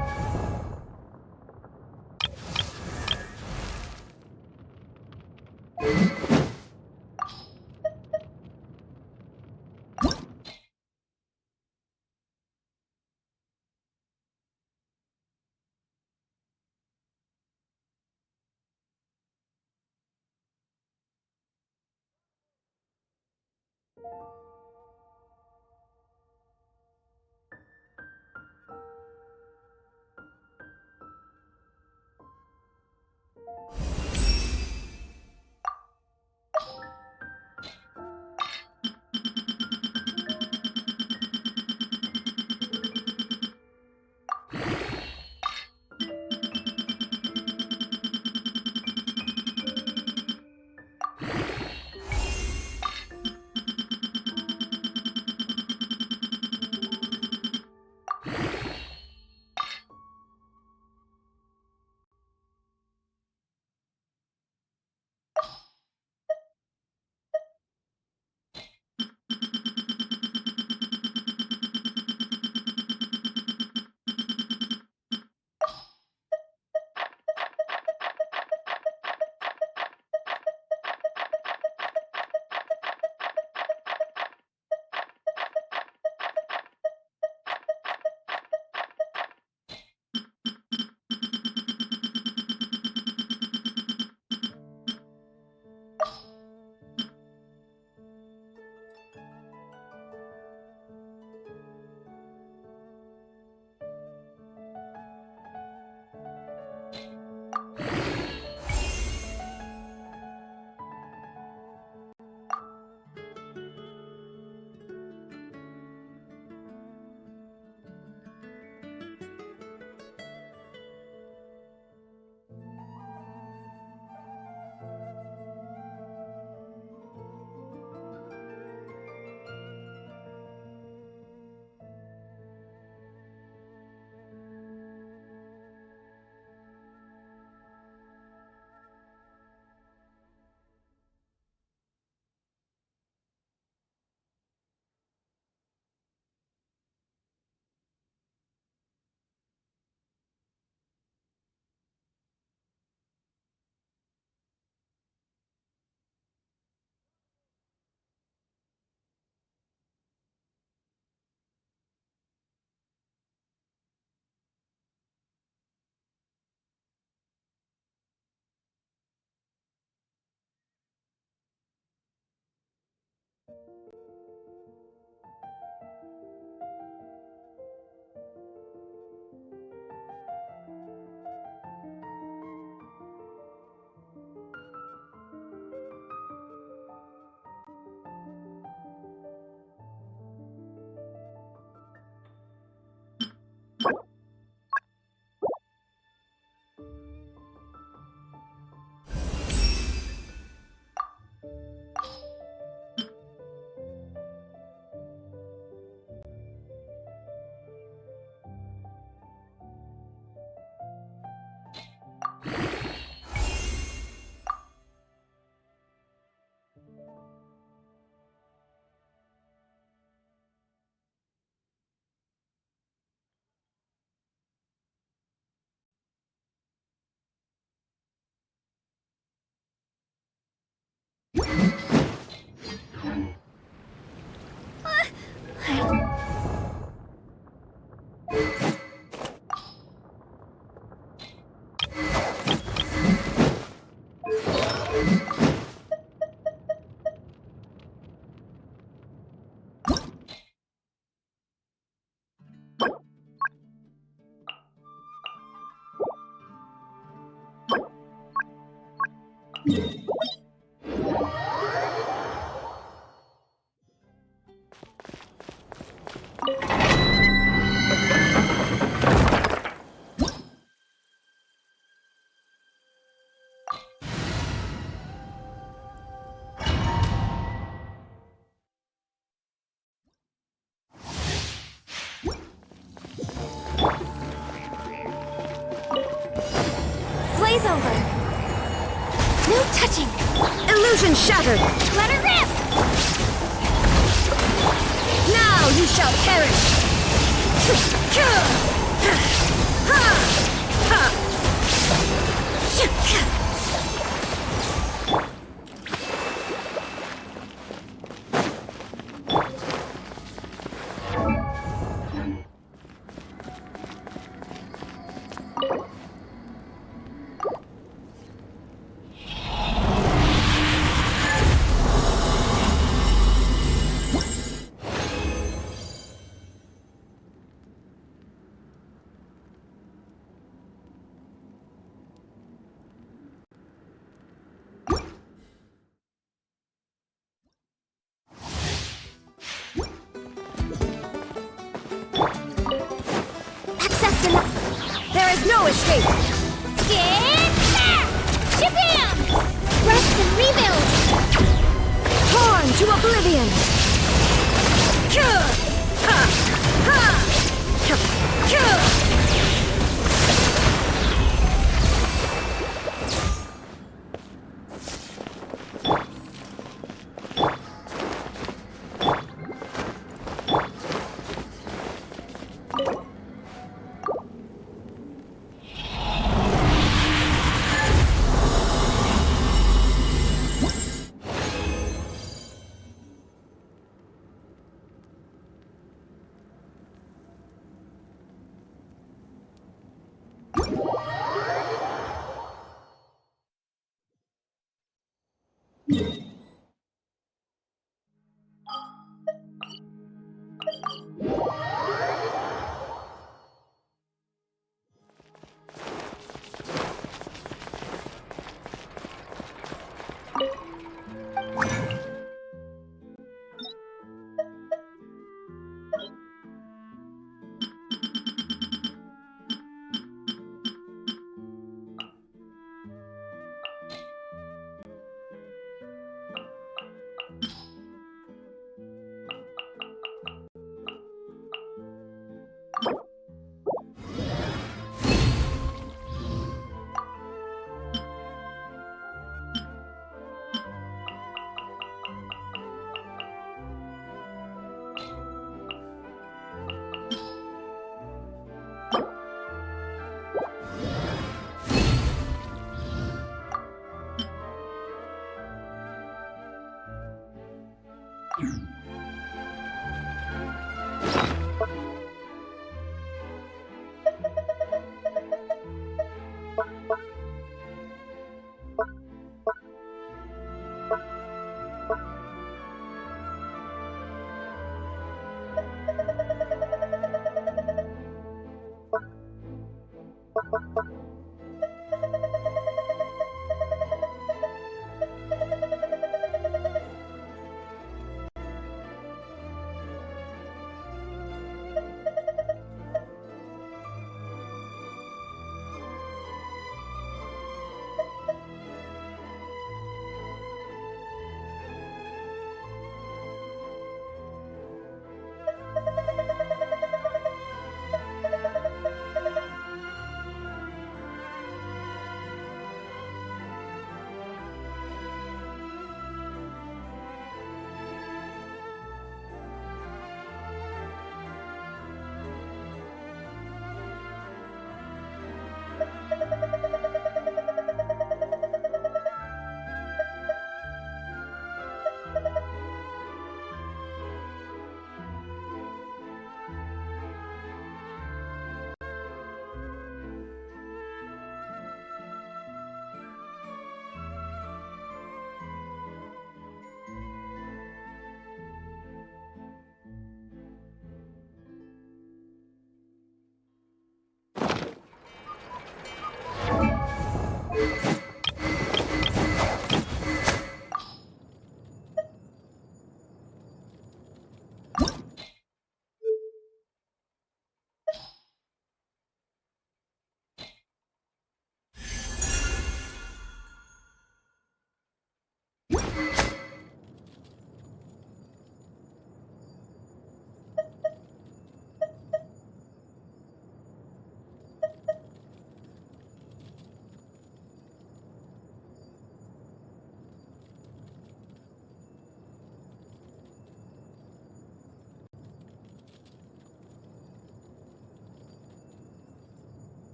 Blaze over. No touching. Illusion shattered! Let her rip! Now you shall perish! There is no escape! Get back! Shabam! Rest and rebuild! Torn to oblivion!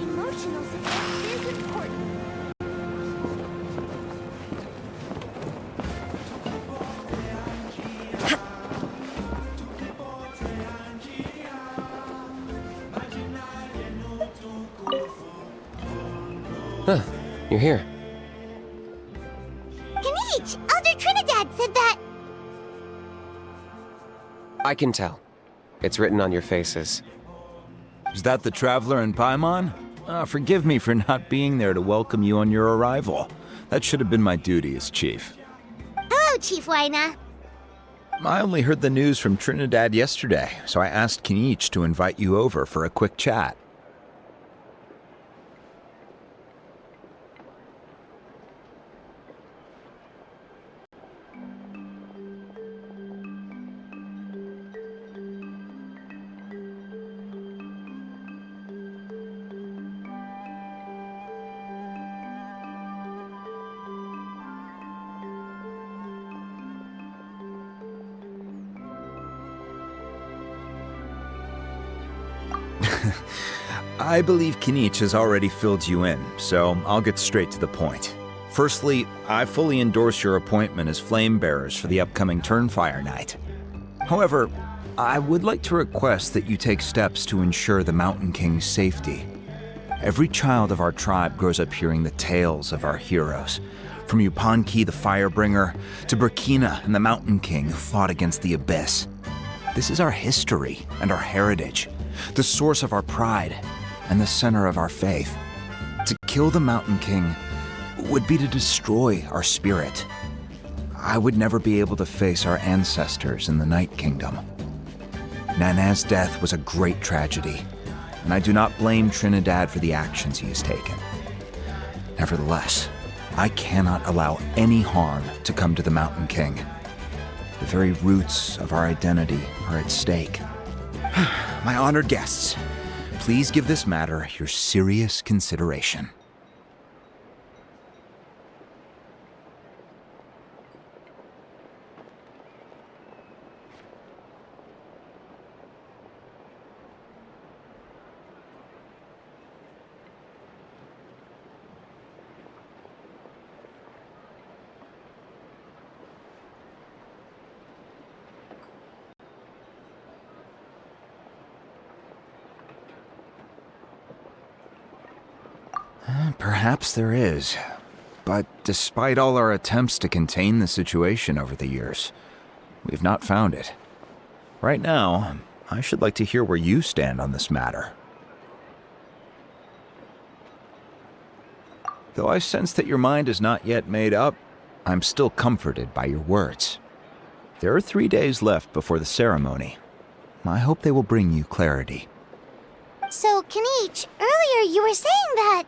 Emotional support is important. Huh, you're here. Kanich, Elder Trinidad said that. I can tell. It's written on your faces. Is that the Traveler in Paimon? Forgive me for not being there to welcome you on your arrival. That should have been my duty as chief. Hello, Chief Wyna. I only heard the news from Trinidad yesterday, so I asked Kanich to invite you over for a quick chat. I believe Kanich has already filled you in, so I'll get straight to the point. Firstly, I fully endorse your appointment as flame bearers for the upcoming Turnfire Night. However, I would like to request that you take steps to ensure the Mountain King's safety. Every child of our tribe grows up hearing the tales of our heroes, from Yupanqui the Firebringer to Burkina and the Mountain King who fought against the Abyss. This is our history and our heritage, the source of our pride and the center of our faith. To kill the Mountain King would be to destroy our spirit. I would never be able to face our ancestors in the Night Kingdom. Nana's death was a great tragedy, and I do not blame Trinidad for the actions he has taken. Nevertheless, I cannot allow any harm to come to the Mountain King. The very roots of our identity are at stake. My honored guests, please give this matter your serious consideration. Perhaps there is. But despite all our attempts to contain the situation over the years, we've not found it. Right now, I should like to hear where you stand on this matter. Though I sense that your mind is not yet made up, I'm still comforted by your words. There are 3 days left before the ceremony. I hope they will bring you clarity. So, Kanich, earlier you were saying that...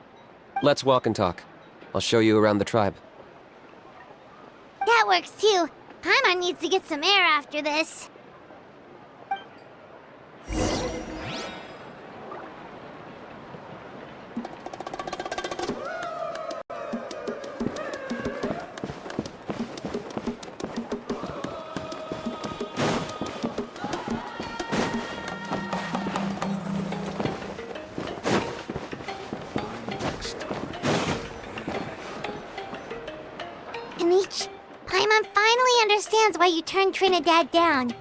Let's walk and talk. I'll show you around the tribe. That works too. Paimon needs to get some air after this. Kanich, Paimon finally understands why you turned Trinidad down.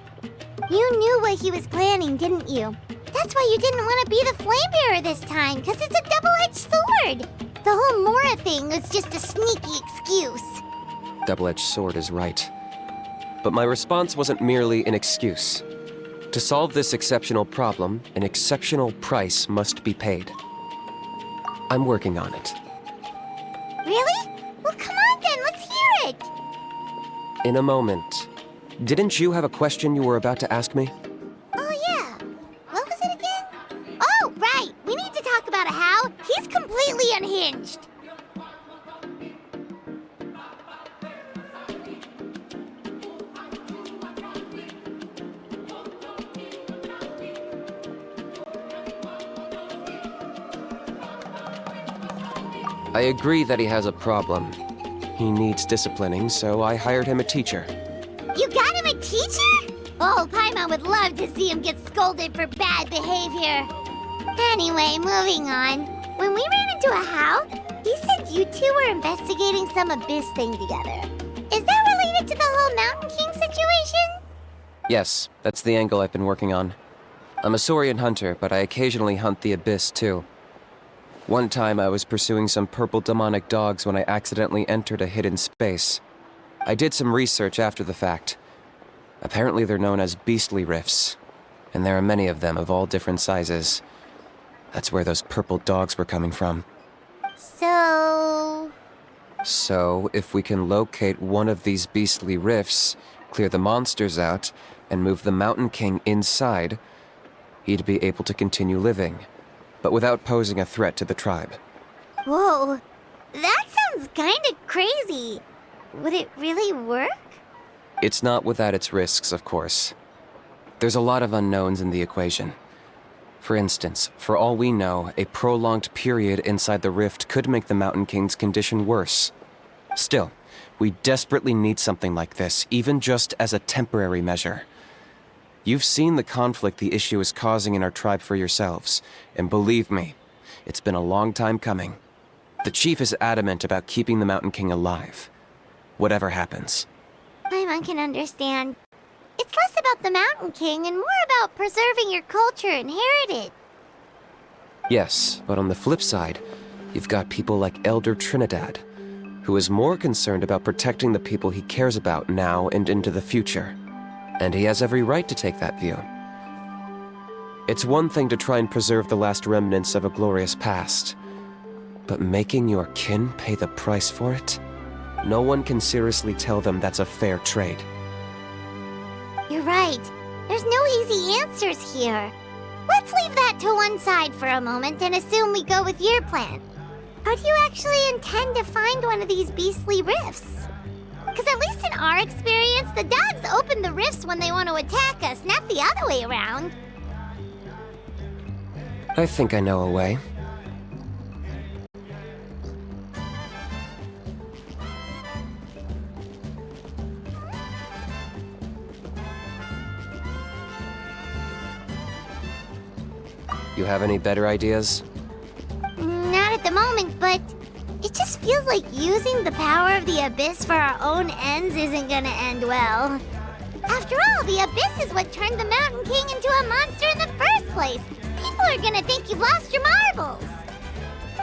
You knew what he was planning, didn't you? That's why you didn't want to be the flame bearer this time, because it's a double-edged sword. The whole Mora thing was just a sneaky excuse. Double-edged sword is right. But my response wasn't merely an excuse. To solve this exceptional problem, an exceptional price must be paid. I'm working on it. Really? Well, come on on then, let's hear it! In a moment. Didn't you have a question you were about to ask me? Oh yeah, what was it again? Oh, right, we need to talk about how he's completely unhinged. I agree that he has a problem. He needs disciplining, so I hired him a teacher. You got him a teacher? Oh, Paimon would love to see him get scolded for bad behavior. Anyway, moving on. When we ran into a How, he said you two were investigating some abyss thing together. Is that related to the whole Mountain King situation? Yes, that's the angle I've been working on. I'm a Saurian hunter, but I occasionally hunt the abyss too. One time I was pursuing some purple demonic dogs when I accidentally entered a hidden space. I did some research after the fact. Apparently they're known as beastly rifts, and there are many of them of all different sizes. That's where those purple dogs were coming from. So, if we can locate one of these beastly rifts, clear the monsters out, and move the Mountain King inside, he'd be able to continue living, but without posing a threat to the tribe. whoa, that sounds kinda crazy. Would it really work? It's not without its risks, of course. There's a lot of unknowns in the equation. For instance, for all we know, a prolonged period inside the rift could make the Mountain King's condition worse. Still, we desperately need something like this, even just as a temporary measure. You've seen the conflict the issue is causing in our tribe for yourselves, and believe me, it's been a long time coming. The chief is adamant about keeping the Mountain King alive, whatever happens. Paimon can understand. It's less about the Mountain King and more about preserving your culture and heritage. Yes, but on the flip side, you've got people like Elder Trinidad, who is more concerned about protecting the people he cares about now and into the future. And he has every right to take that view. It's one thing to try and preserve the last remnants of a glorious past, but making your kin pay the price for it? No one can seriously tell them that's a fair trade. You're right. There's no easy answers here. Let's leave that to one side for a moment and assume we go with your plan. How do you actually intend to find one of these beastly rifts? Because at least in our experience, the dogs open the rifts when they want to attack us, not the other way around. I think I know a way. You have any better ideas? Not at the moment, but it just feels like using the power of the Abyss for our own ends isn't gonna end well. After all, the Abyss is what turned the Mountain King into a monster in the first place. People are gonna think you've lost your marbles.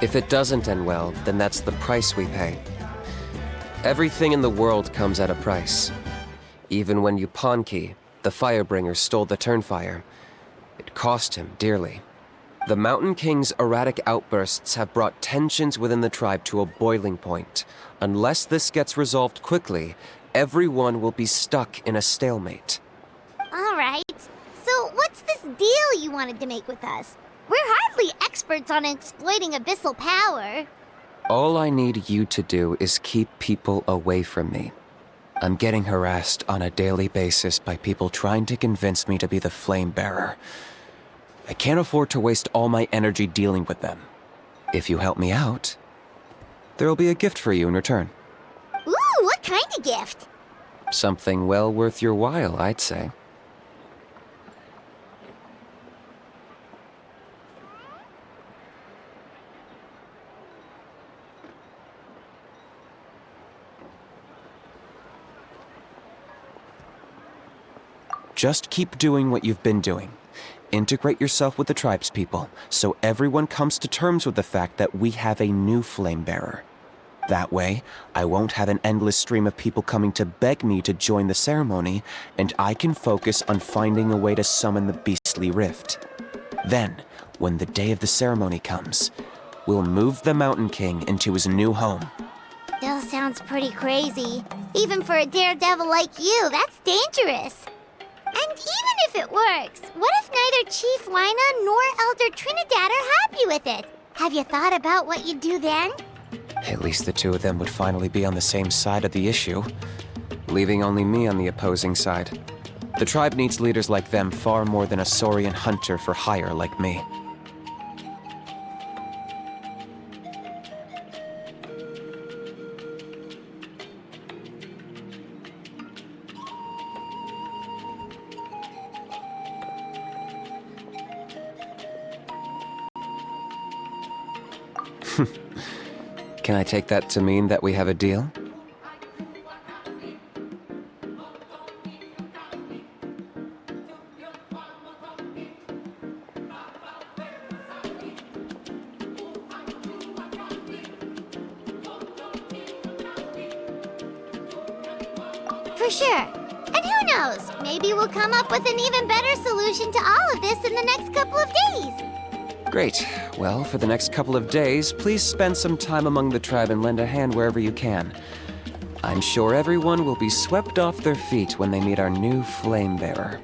If it doesn't end well, then that's the price we pay. Everything in the world comes at a price. Even when Yupanqui, the Firebringer, stole the Turnfire, it cost him dearly. The Mountain King's erratic outbursts have brought tensions within the tribe to a boiling point. Unless this gets resolved quickly, everyone will be stuck in a stalemate. All right. So what's this deal you wanted to make with us? We're hardly experts on exploiting abyssal power. All I need you to do is keep people away from me. I'm getting harassed on a daily basis by people trying to convince me to be the flame bearer. I can't afford to waste all my energy dealing with them. If you help me out, there'll be a gift for you in return. Ooh, what kind of gift? Something well worth your while, I'd say. Just keep doing what you've been doing. Integrate yourself with the tribespeople, so everyone comes to terms with the fact that we have a new flame bearer. That way, I won't have an endless stream of people coming to beg me to join the ceremony, and I can focus on finding a way to summon the beastly rift. Then, when the day of the ceremony comes, we'll move the Mountain King into his new home. still sounds pretty crazy. Even for a daredevil like you, that's dangerous. And even if it works, what if neither Chief Lina nor Elder Trinidad are happy with it? Have you thought about what you'd do then? At least the two of them would finally be on the same side of the issue, leaving only me on the opposing side. The tribe needs leaders like them far more than a Saurian hunter for hire like me. Can I take that to mean that we have a deal? For sure. And who knows? Maybe we'll come up with an even better solution to all of this in the next couple of days. Great. Well, for the next couple of days, please spend some time among the tribe and lend a hand wherever you can. I'm sure everyone will be swept off their feet when they meet our new flame bearer.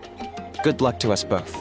Good luck to us both.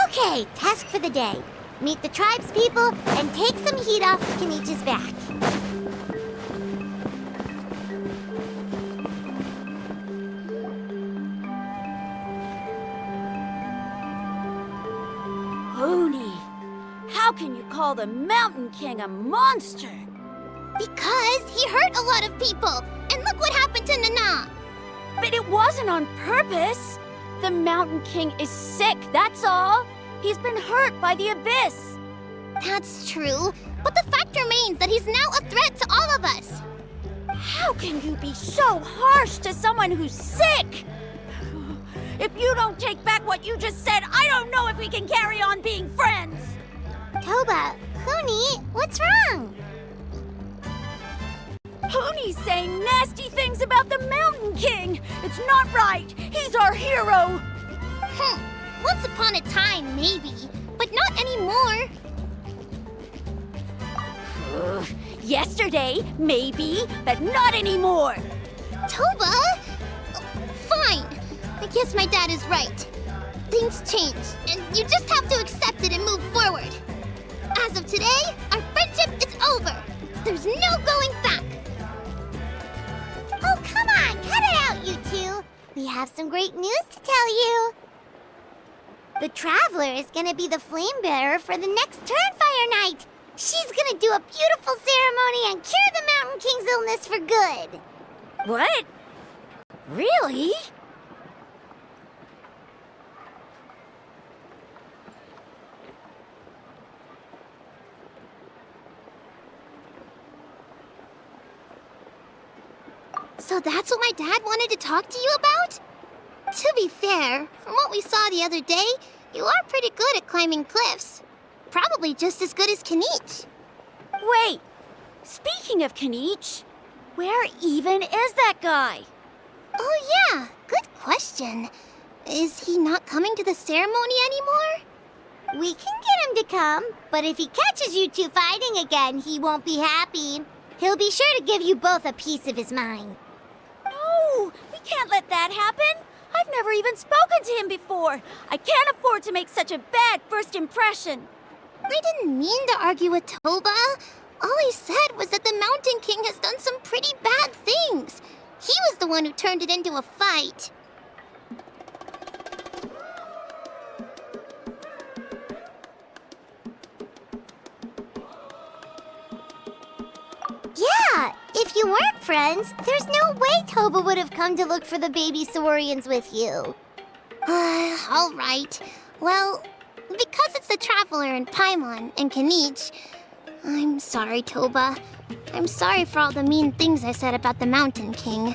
Okay, task for the day. Meet the tribe's people and take some heat off Kenichi's back. Hoonie, how can you call the Mountain King a monster? Because he hurt a lot of people. And look what happened to Nana. But it wasn't on purpose. The Mountain King is sick, that's all. He's been hurt by the Abyss. That's true, but the fact remains that he's now a threat to all of us. How can you be so harsh to someone who's sick? If you don't take back what you just said, I don't know if we can carry on being friends. Toba, Hoonie, what's wrong? Hoonie's saying nasty things about the Mountain King. It's not right. He's our hero. Once upon a time, maybe, but not anymore. Yesterday, maybe, but not anymore. Toba? Fine. I guess my dad is right. Things change, and you just have to accept it and move forward. As of today, our friendship is over. There's no going back. Oh, come on, cut it out, you two. We have some great news to tell you. The Traveler is gonna be the flame bearer for the next Turnfire night. She's gonna do a beautiful ceremony and cure the Mountain King's illness for good. What? Really? So that's what my dad wanted to talk to you about? To be fair, from what we saw the other day, you are pretty good at climbing cliffs. Probably just as good as Kenich. Wait, speaking of Kenich, where even is that guy? Oh yeah, good question. Is he not coming to the ceremony anymore? We can get him to come, but if he catches you two fighting again, he won't be happy. He'll be sure to give you both a piece of his mind. No, we can't let that happen. I've never even spoken to him before. I can't afford to make such a bad first impression. I didn't mean to argue with Toba. All I said was that the Mountain King has done some pretty bad things. He was the one who turned it into a fight. Yeah, if you weren't friends, there's no way Toba would have come to look for the baby Saurians with you. All right. Well, because it's the Traveler and Paimon and Kanich, I'm sorry, Toba. I'm sorry for all the mean things I said about the Mountain King.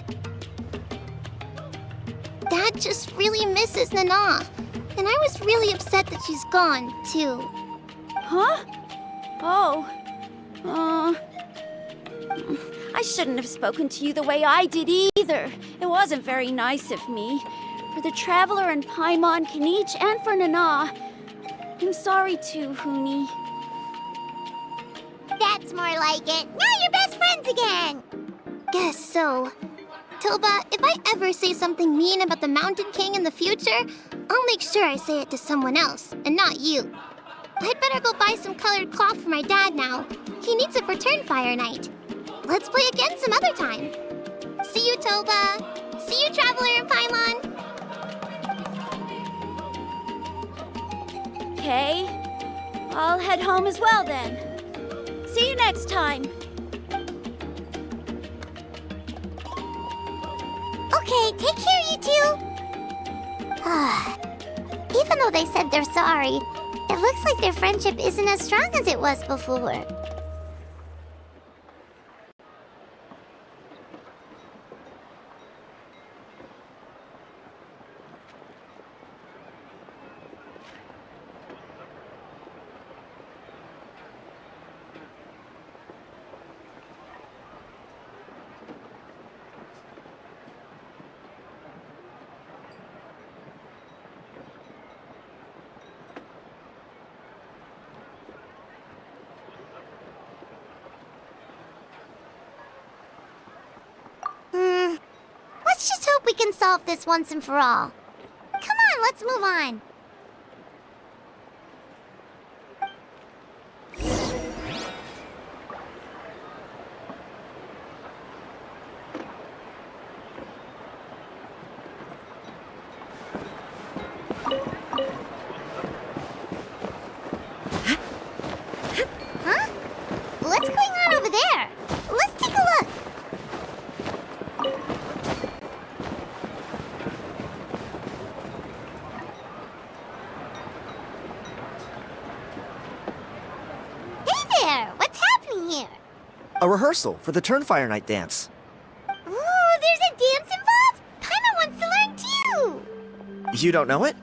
Dad just really misses Nana, and I was really upset that she's gone, too. Huh? Oh. I shouldn't have spoken to you the way I did either. It wasn't very nice of me. For the Traveler and Paimon, Kanich, and for Nana. I'm sorry too, Huni. That's more like it. Now you're best friends again! Guess so. Toba, if I ever say something mean about the Mountain King in the future, I'll make sure I say it to someone else, and not you. I'd better go buy some colored cloth for my dad now. He needs it for Turnfire Night. Let's play again some other time. See you, Toba. See you, Traveler and Paimon. Okay. I'll head home as well then. See you next time. Okay, take care, you two. Even though they said they're sorry, it looks like their friendship isn't as strong as it was before. Let's just hope we can solve this once and for all. Come on, let's move on. Huh? What's going on over there? Let's take a look. What's happening here? A rehearsal for the Turnfire Night dance. Ooh, there's a dance involved? Paimon wants to learn too! You don't know it?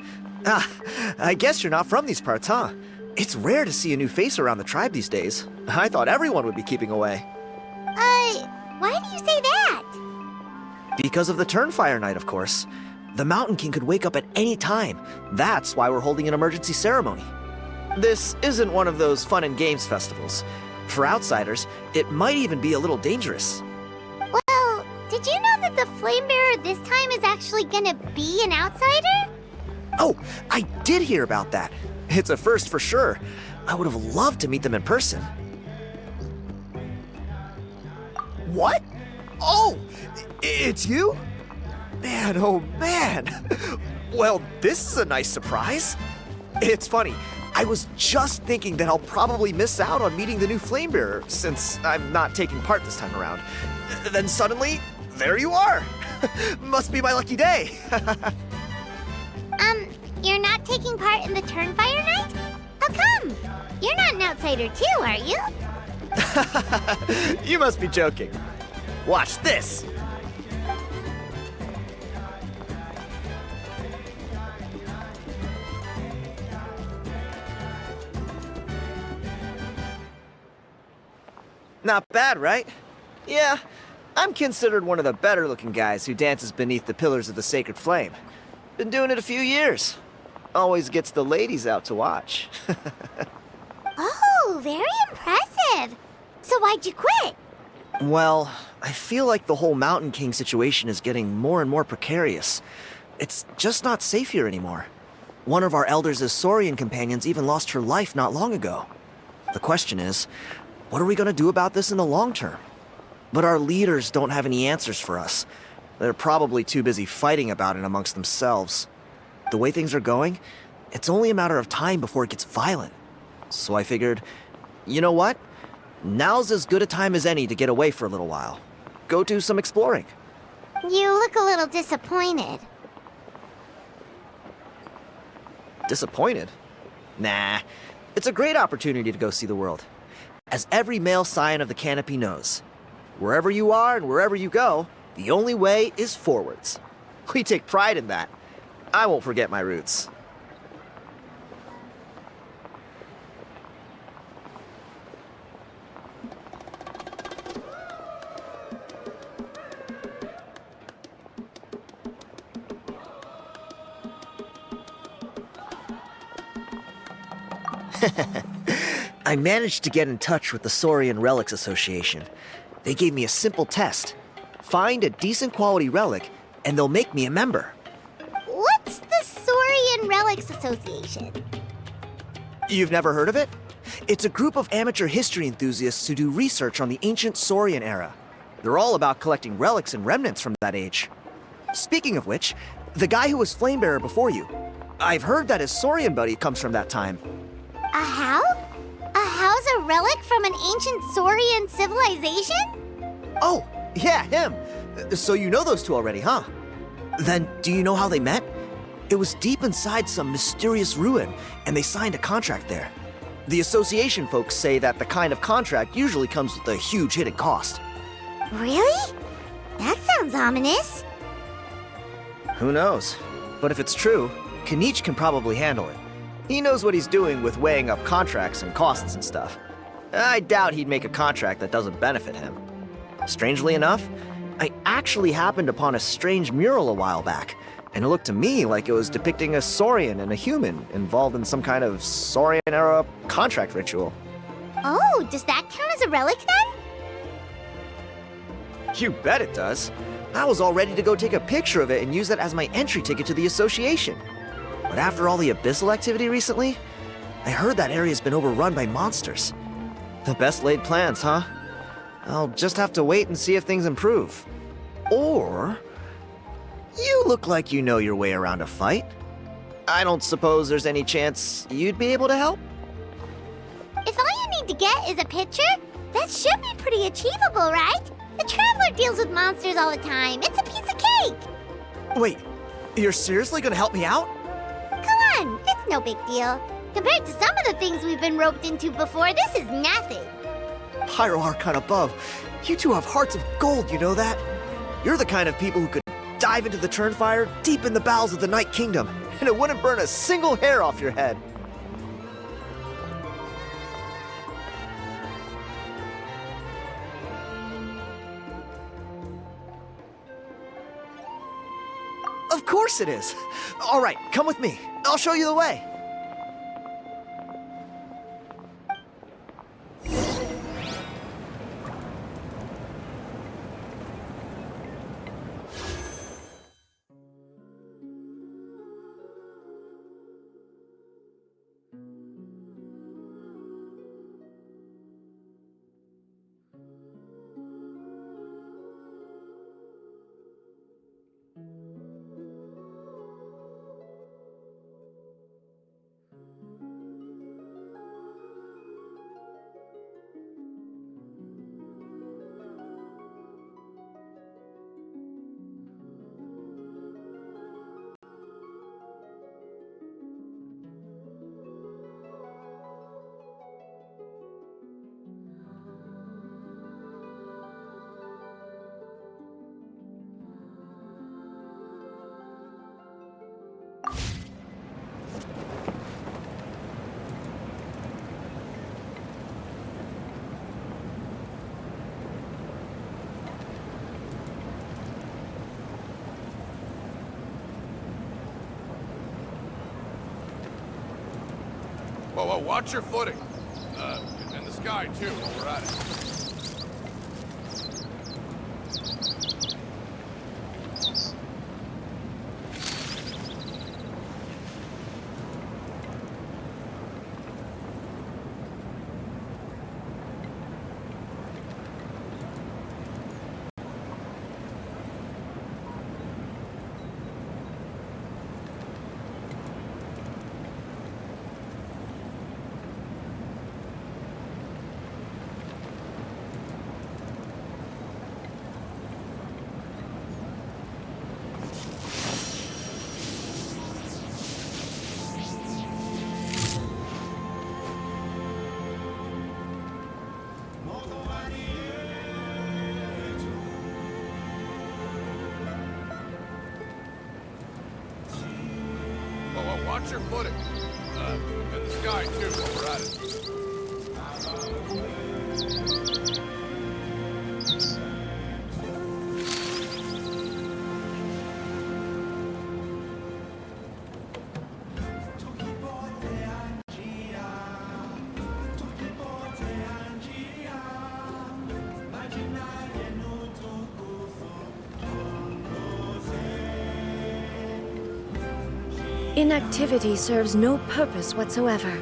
Ah, I guess you're not from these parts, huh? It's rare to see a new face around the tribe these days. I thought everyone would be keeping away. Why do you say that? Because of the Turnfire Night, of course. The Mountain King could wake up at any time. That's why we're holding an emergency ceremony. This isn't one of those fun and games festivals. For outsiders, it might even be a little dangerous. Well, did you know that the Flame Bearer this time is actually gonna be an outsider? Oh, I did hear about that. It's a first for sure. I would have loved to meet them in person. What? Oh, it's you? Man, oh man. Well, this is a nice surprise. It's funny. I was just thinking that I'll probably miss out on meeting the new Flamebearer since I'm not taking part this time around. Then suddenly, there you are. Must be my lucky day. You're not taking part in the Turnfire Night? How come? You're not an outsider too, are you? You must be joking. Watch this. Not bad, right? Yeah, I'm considered one of the better-looking guys who dances beneath the pillars of the Sacred Flame. Been doing it a few years. Always gets the ladies out to watch. Oh, very impressive. So why'd you quit? Well, I feel like the whole Mountain King situation is getting more and more precarious. It's just not safe here anymore. One of our elders' Saurian companions even lost her life not long ago. The question is, what are we going to do about this in the long term? But our leaders don't have any answers for us. They're probably too busy fighting about it amongst themselves. The way things are going, it's only a matter of time before it gets violent. So I figured, you know what? Now's as good a time as any to get away for a little while. Go do some exploring. You look a little disappointed. Disappointed? Nah, it's a great opportunity to go see the world. As every male scion of the canopy knows, wherever you are and wherever you go, the only way is forwards. We take pride in that. I won't forget my roots. I managed to get in touch with the Saurian Relics Association. They gave me a simple test. Find a decent quality relic, and they'll make me a member. What's the Saurian Relics Association? You've never heard of it? It's a group of amateur history enthusiasts who do research on the ancient Saurian era. They're all about collecting relics and remnants from that age. Speaking of which, the guy who was Flamebearer before you, I've heard that his Saurian buddy comes from that time. A how? A how's a relic from an ancient Saurian civilization? Oh, yeah, him. So you know those two already, huh? Then do you know how they met? It was deep inside some mysterious ruin, and they signed a contract there. The association folks say that the kind of contract usually comes with a huge hidden cost. Really? That sounds ominous. Who knows? But if it's true, Kinich can probably handle it. He knows what he's doing with weighing up contracts and costs and stuff. I doubt he'd make a contract that doesn't benefit him. Strangely enough, I actually happened upon a strange mural a while back, and it looked to me like it was depicting a Saurian and a human involved in some kind of Saurian-era contract ritual. Oh, does that count as a relic then? You bet it does. I was all ready to go take a picture of it and use that as my entry ticket to the association. But after all the abyssal activity recently, I heard that area's been overrun by monsters. The best laid plans, huh? I'll just have to wait and see if things improve. Or... you look like you know your way around a fight. I don't suppose there's any chance you'd be able to help? If all you need to get is a picture, that should be pretty achievable, right? The Traveler deals with monsters all the time. It's a piece of cake. Wait, you're seriously gonna help me out? Come on, it's no big deal. Compared to some of the things we've been roped into before, this is nothing. Pyro Archon above, you two have hearts of gold, you know that? You're the kind of people who could dive into the Turnfire deep in the bowels of the Night Kingdom, and it wouldn't burn a single hair off your head. Of course it is. All right, come with me. I'll show you the way. Whoa, watch your footing. And the sky, too, while we're at it. Watch your footing. And the sky, too, while we're at it. Inactivity serves no purpose whatsoever.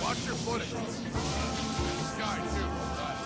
Watch your footing. And the sky, too, while we're at it.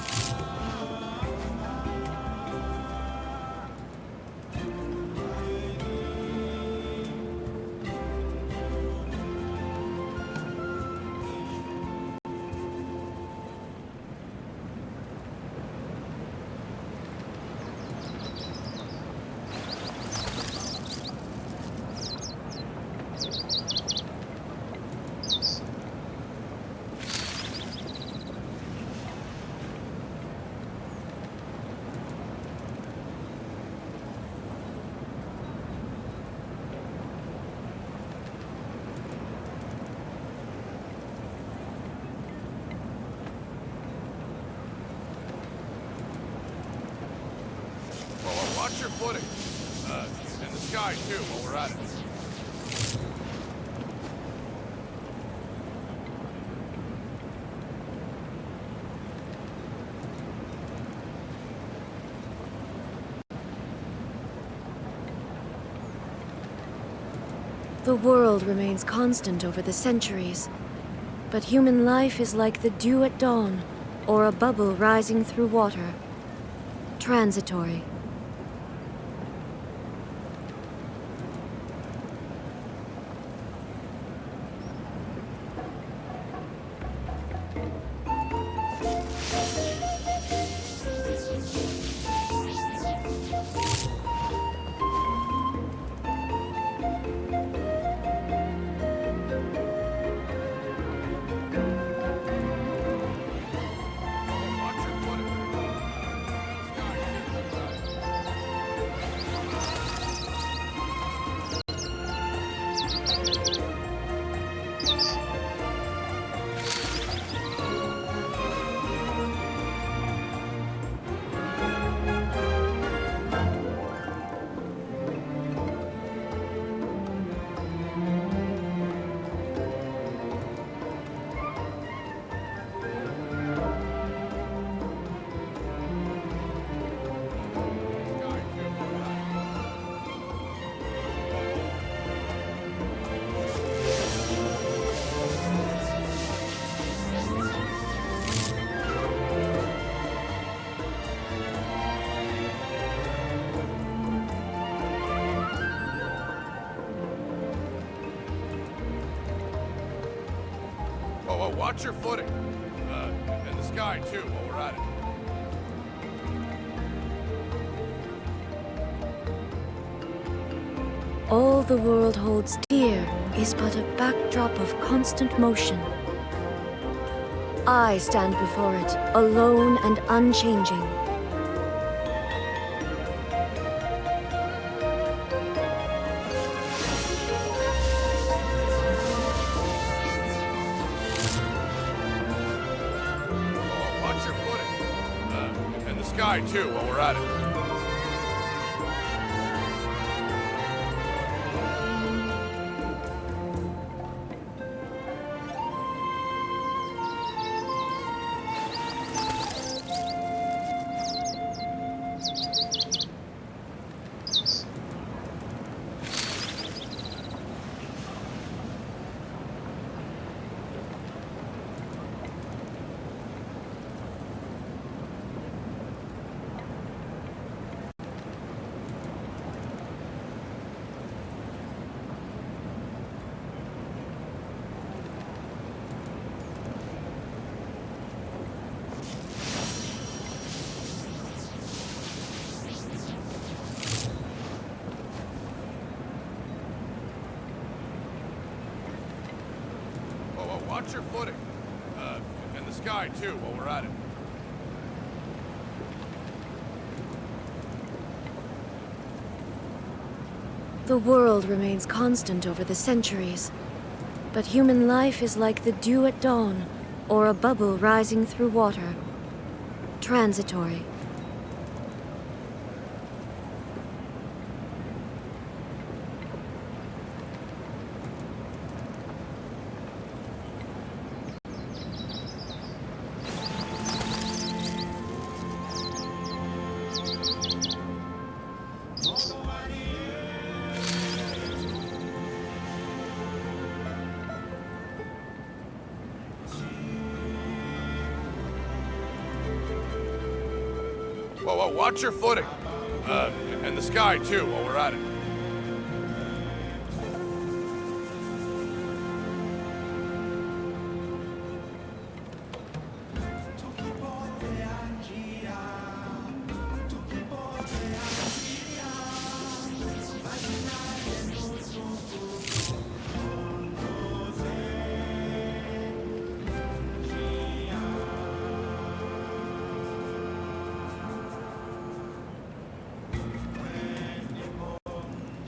Watch your footing. And the sky, too, while we're at it. The world remains constant over the centuries, but human life is like the dew at dawn, or a bubble rising through water. Transitory. Watch your footing. And the sky, too, while we're at it. All the world holds dear is but a backdrop of constant motion. I stand before it, alone and unchanging. sky, too, while we're at it. Watch your footing. And the sky, too, while we're at it. The world remains constant over the centuries, but human life is like the dew at dawn, or a bubble rising through water. Transitory. Whoa, watch your footing. And the sky, too, while we're at it.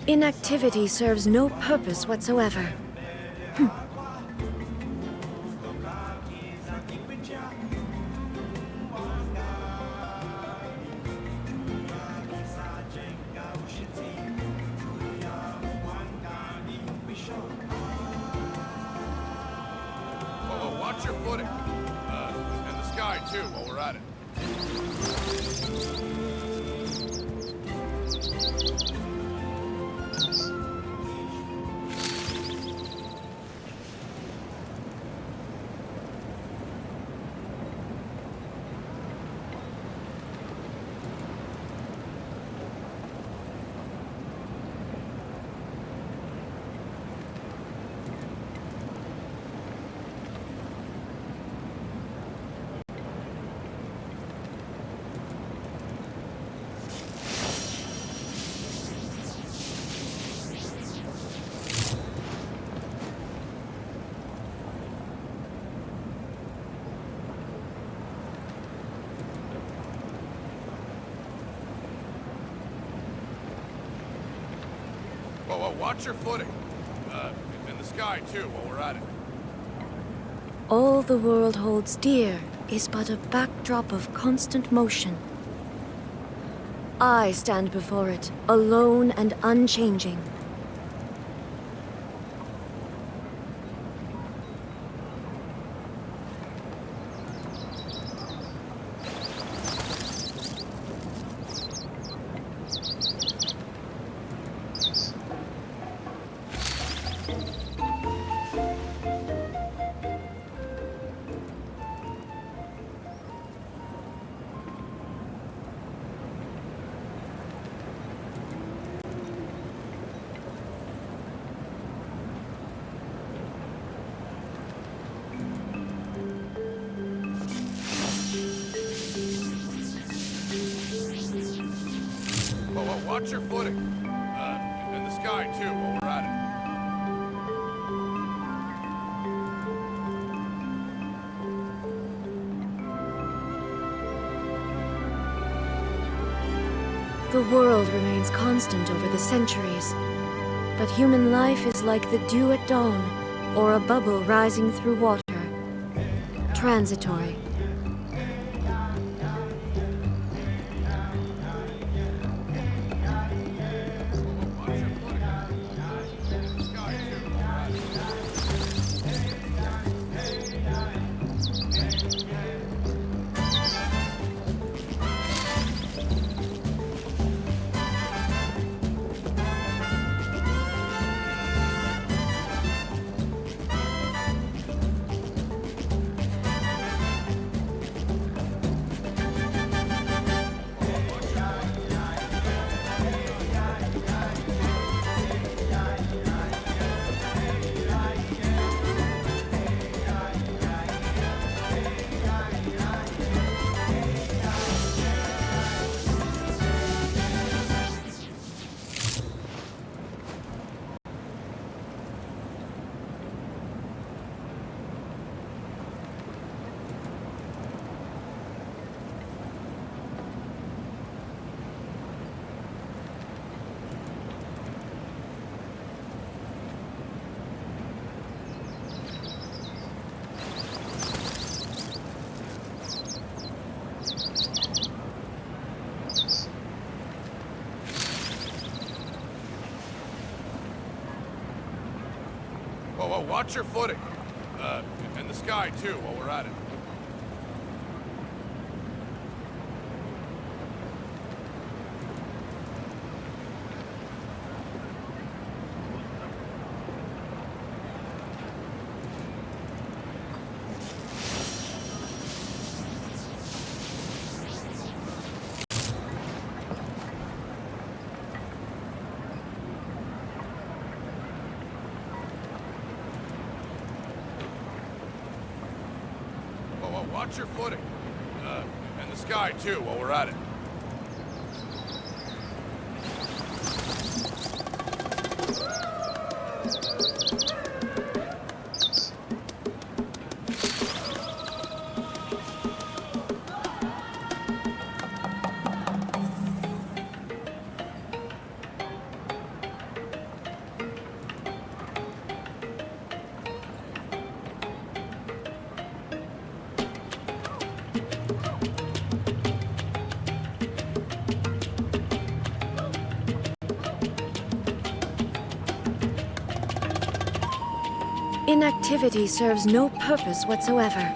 Inactivity serves no purpose whatsoever. Whoa, watch your footing. And the sky, too, while we're at it. Whoa, watch your footing. And the sky, too, while we're at it. All the world holds dear is but a backdrop of constant motion. I stand before it, alone and unchanging. Whoa, watch your footing. And the sky, too, while we're at it. The world remains constant over the centuries, but human life is like the dew at dawn, or a bubble rising through water. Transitory. Whoa, watch your footing. And the sky, too, while we're at it. Watch your footing. And the sky, too, while we're at it. Inactivity serves no purpose whatsoever.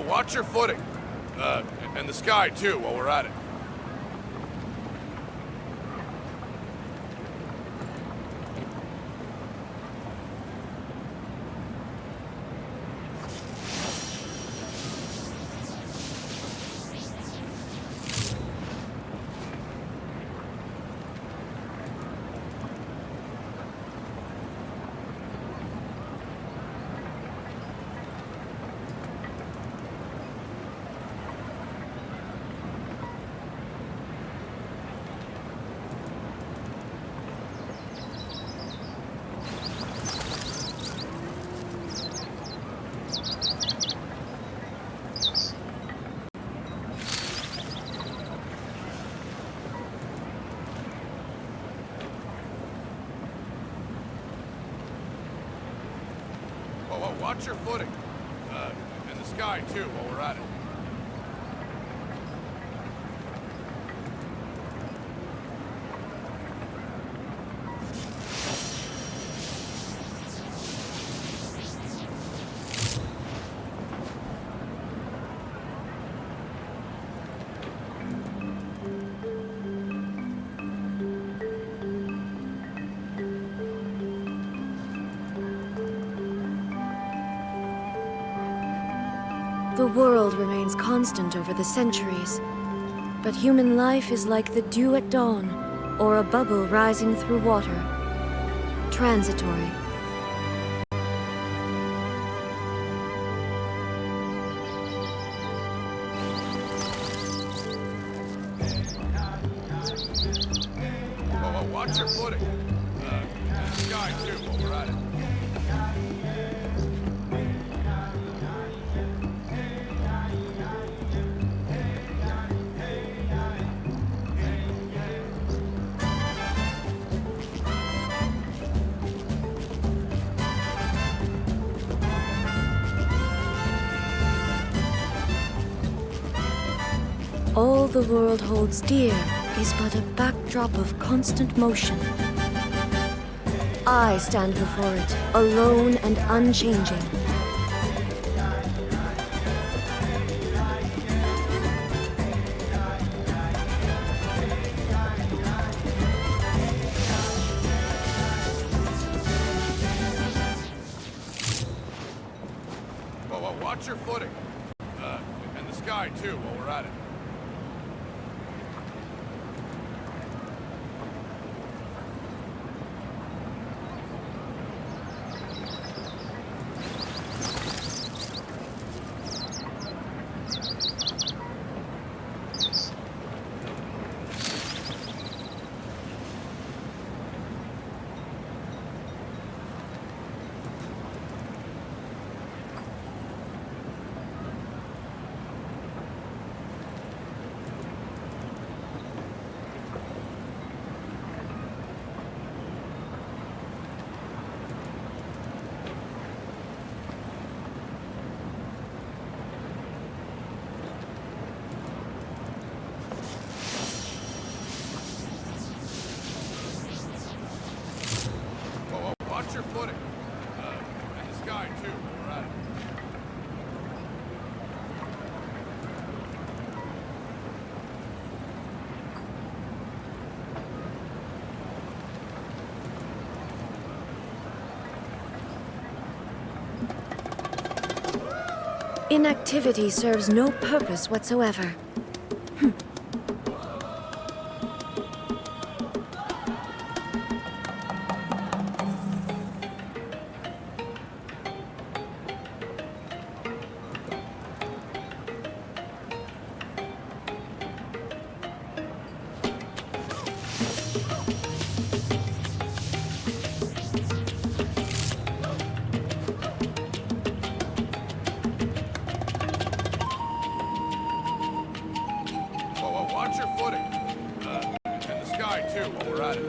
Watch your footing. And the sky, too, while we're at it. Watch your footing. And the sky, too, while we're at it. Watch your footing. And the sky, too, while we're at it. The world remains constant over the centuries, but human life is like the dew at dawn, or a bubble rising through water. Transitory. Watch your footing. And the sky, too, while we're at it. All the world holds dear is but a backdrop of constant motion. I stand before it, alone and unchanging. Inactivity serves no purpose whatsoever. Watch your footing. And the sky, too, while we're at it.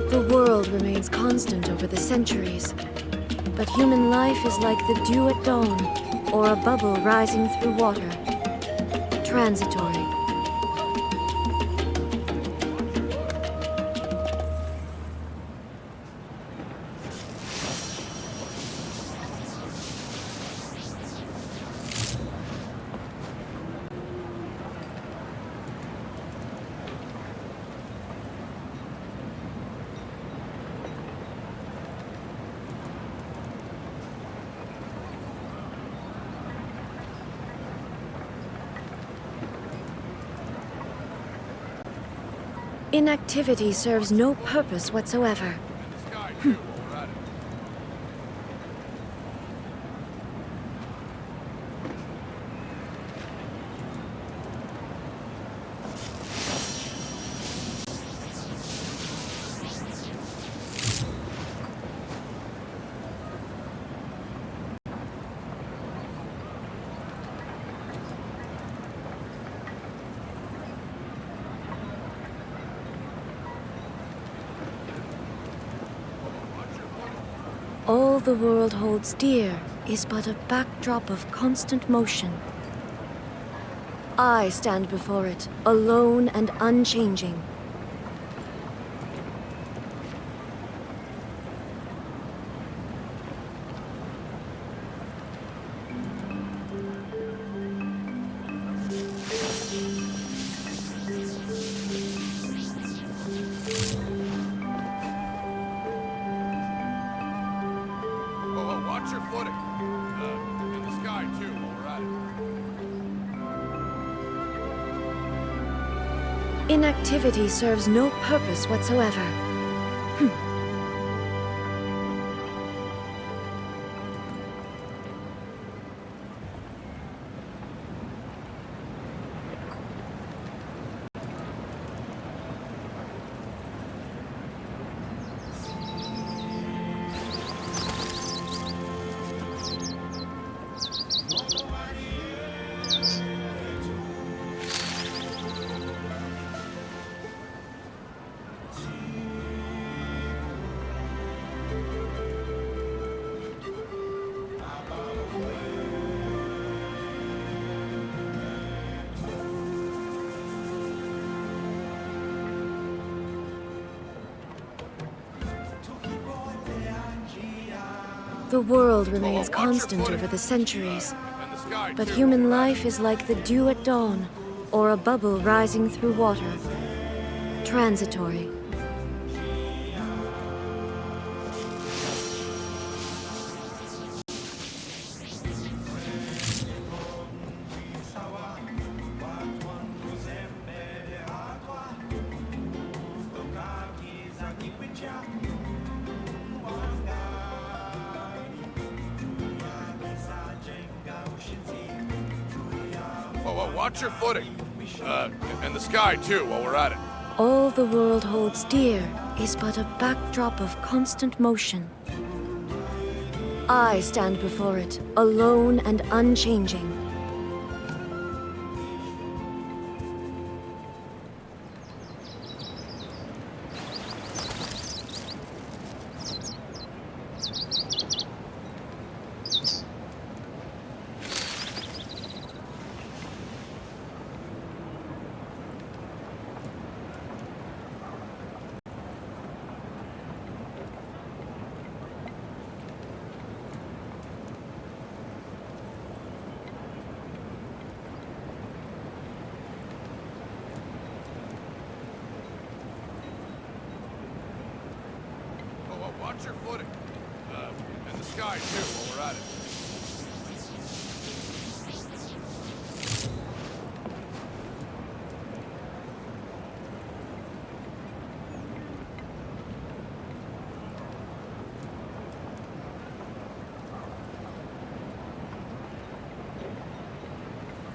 The world remains constant over the centuries, but human life is like the dew at dawn, or a bubble rising through water. Transitory. Inactivity serves no purpose whatsoever. The sky, too, while we're at it. All the world holds dear is but a backdrop of constant motion. I stand before it, alone and unchanging. Watch your footing. And the sky, too, while we're at it. Inactivity serves no purpose whatsoever. The world remains constant over the centuries, And the sky, but too, human while we're at life is like the dew at dawn, or a bubble rising through water. Transitory. Watch your footing. And the sky, too, while we're at it. All the world holds dear is but a backdrop of constant motion. I stand before it, alone and unchanging. watch your footing. And the sky, too, while we're at it.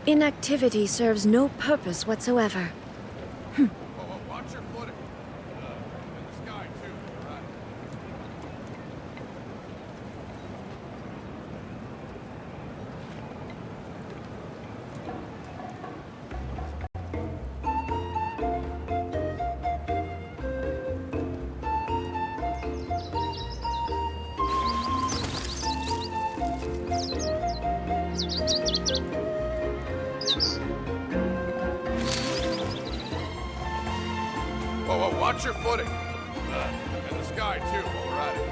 Inactivity serves no purpose whatsoever. Watch your footing. And the sky, too, while we're at it. Watch your footing. And the sky, too, while we're at it.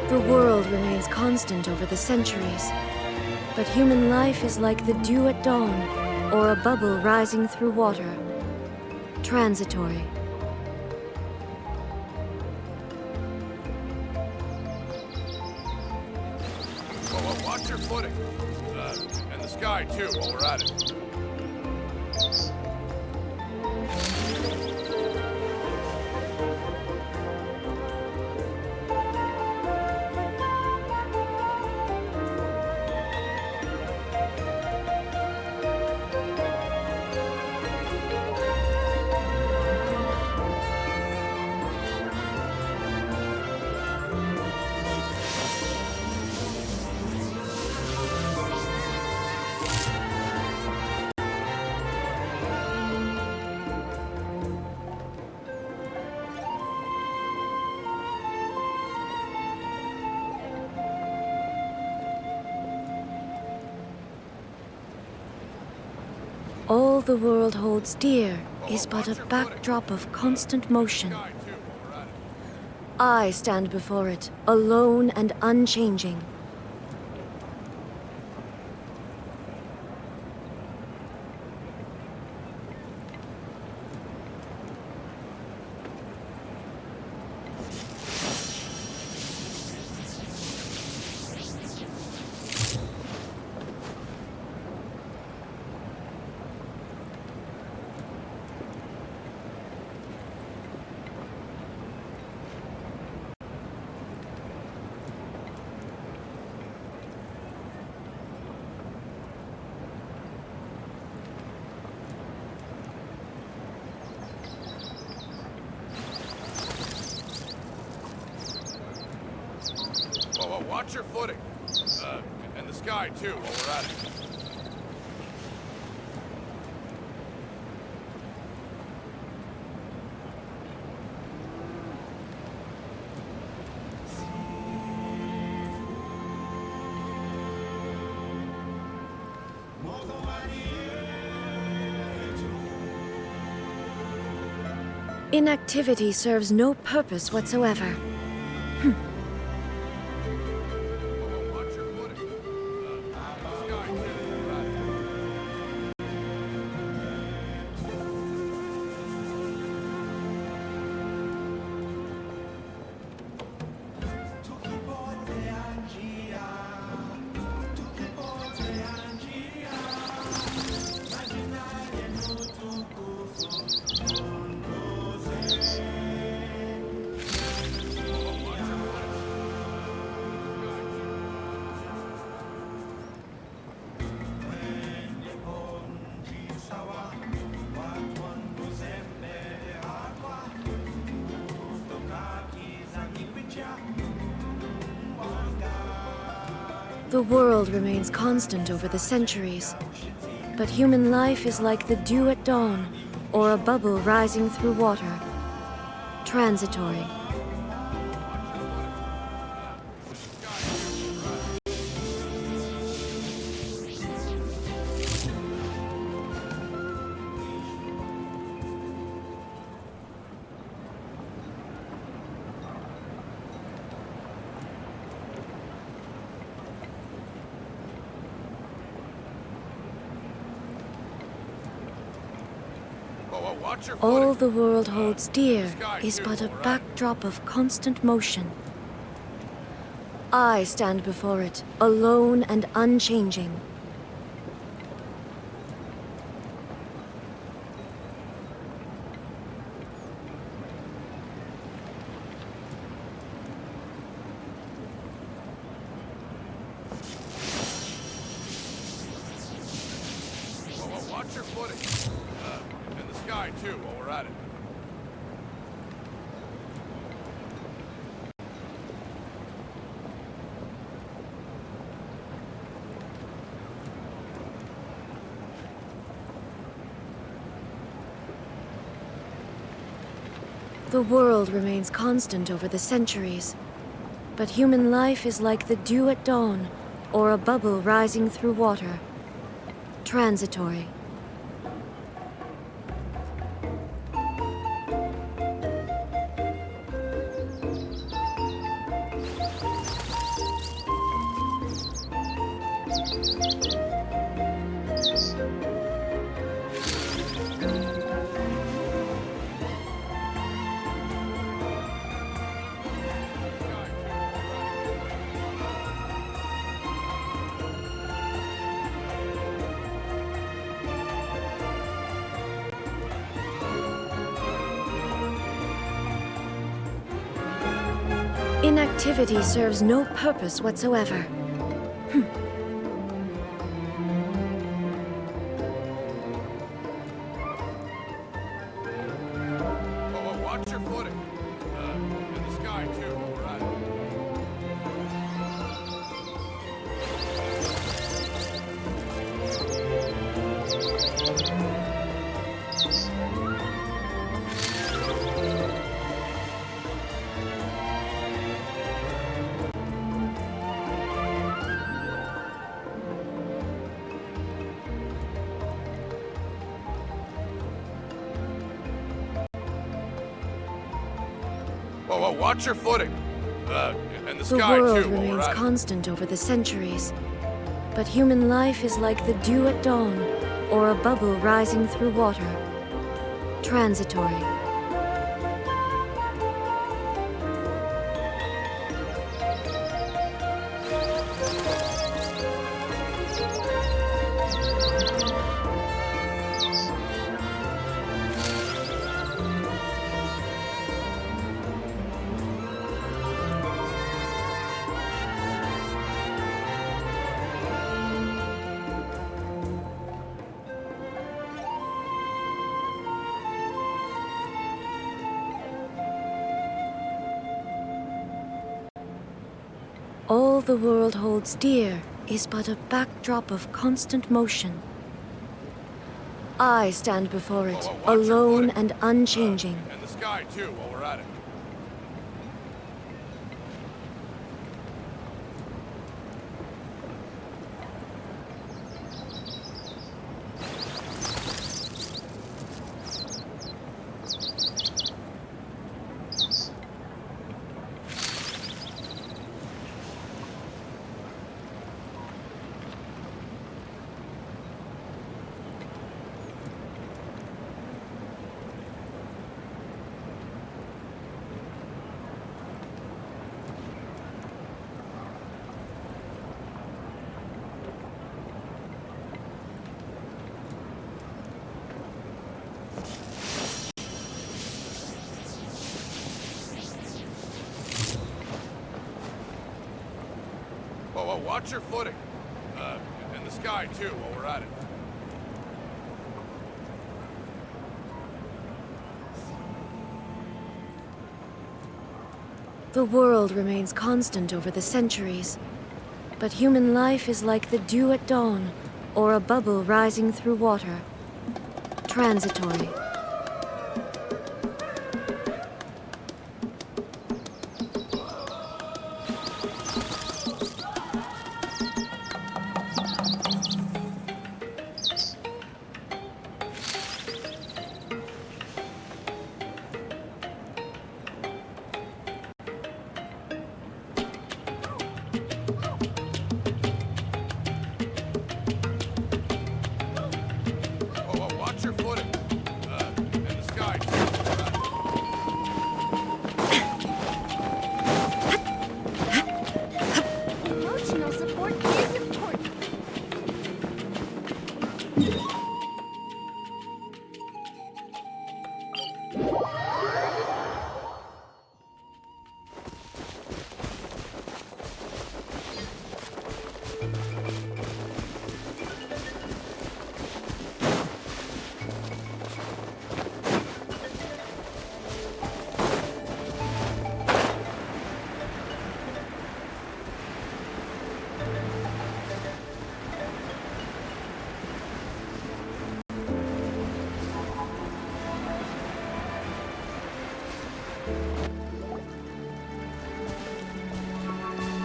The world remains constant over the centuries, but human life is like the dew at dawn, or a bubble rising through water. Transitory. Watch your footing. And the sky, too, while we're at it. All the world holds dear is but a backdrop of constant motion. Sky, too, while we're at it. I stand before it, alone and unchanging. Watch your footing. And the sky, too, while we're at it. Inactivity serves no purpose whatsoever. Watch your footing. And the sky, too, while we're at it. The world remains constant over the centuries, but human life is like the dew at dawn, or a bubble rising through water. Transitory. Watch your All footing. the world holds dear is but a backdrop of constant motion. I stand before it, alone and unchanging. Watch your footing. And the sky, too, while we're at it. The world remains constant over the centuries, but human life is like the dew at dawn, or a bubble rising through water. Transitory. Inactivity serves no purpose whatsoever. Watch your footing. And the sky, too, while we're at it. Watch your footing. And the The sky, world too, while we're remains at it. constant over the centuries, but human life is like the dew at dawn, or a bubble rising through water. Transitory. All the world holds dear is but a backdrop of constant motion. I stand before it, Watch your alone footing. and unchanging. And the sky, too, while we're at it. Watch your footing. And the sky, too, while we're at it. The world remains constant over the centuries, But human life is like the dew at dawn, or a bubble rising through water. Transitory. Oh, watch your footing. In the sky, too. Emotional support is important.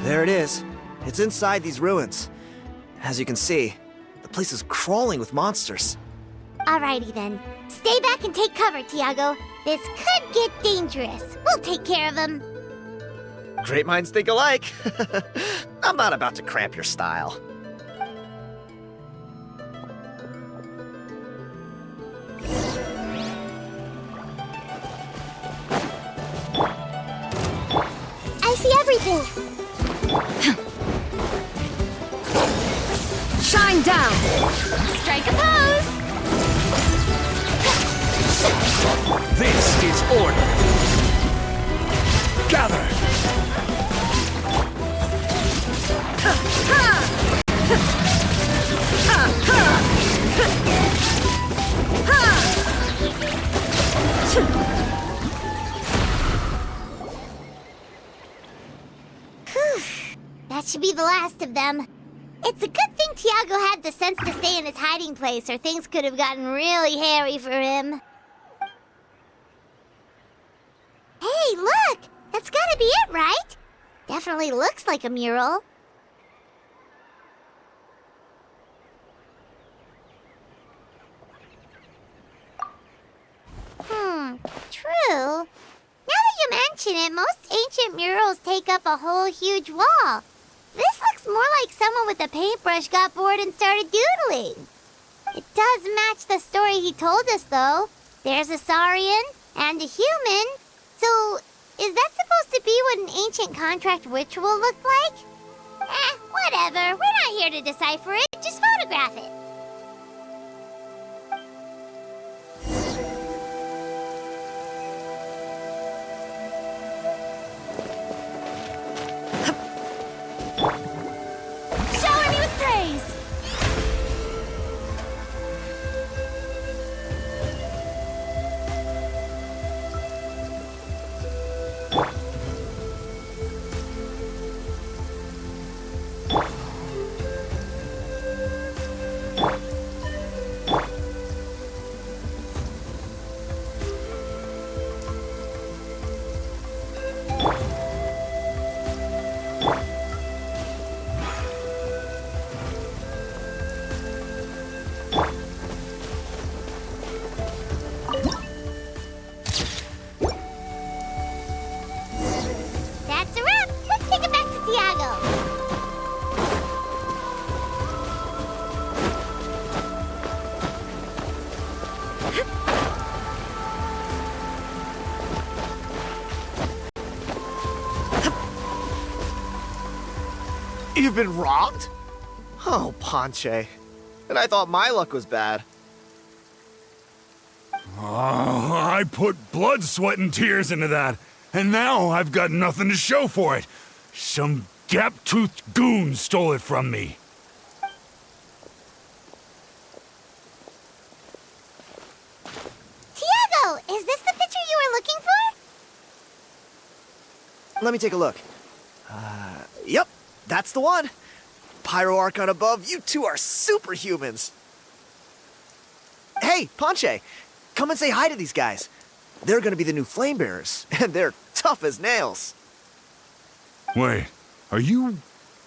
There it is. It's inside these ruins. As you can see, the place is crawling with monsters. Alrighty then. Stay back and take cover, Tiago. This could get dangerous. We'll take care of him. Great minds think alike. I'm not about to cramp your style. I see everything. Shine down! Strike a pose. This is order. Gather. That should be the last of them. It's a good thing Tiago had the sense to stay in his hiding place, or things could have gotten really hairy for him. Hey, look! That's gotta be it, right? Definitely looks like a mural. True. Now that you mention it, most ancient murals take up a whole huge wall. This looks more like someone with a paintbrush got bored and started doodling. It does match the story he told us, though. There's a Saurian and a human. So, is that supposed to be what an ancient contract ritual looked like? Whatever. We're not here to decipher it. Just photograph it. Shower me with praise! That's a wrap. Let's take it back to Tiago. You've been robbed? Oh, Ponche. And I thought my luck was bad. Oh, I put blood, sweat, and tears into that, and now I've got nothing to show for it. Some gap-toothed goon stole it from me. Tiago, is this the picture you were looking for? Let me take a look. Yep, that's the one. Pyro Archon above, you two are superhumans. Hey, Ponche, come and say hi to these guys. They're gonna be the new flame bearers, and they're tough as nails. Wait, are you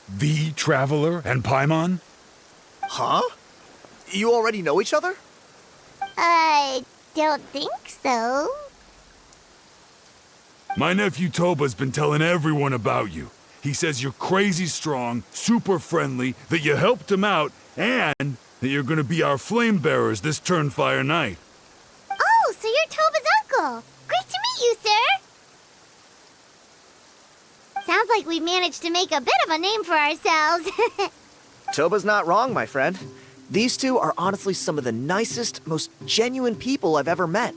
the Traveler and Paimon? Huh? You already know each other? I don't think so. My nephew Toba's been telling everyone about you. He says you're crazy strong, super friendly, that you helped him out, and that you're gonna be our flame bearers this Turnfire night. Oh, so you're Toba's uncle. Great to meet you, sir. Sounds like we managed to make a bit of a name for ourselves. Toba's not wrong, my friend. These two are honestly some of the nicest, most genuine people I've ever met.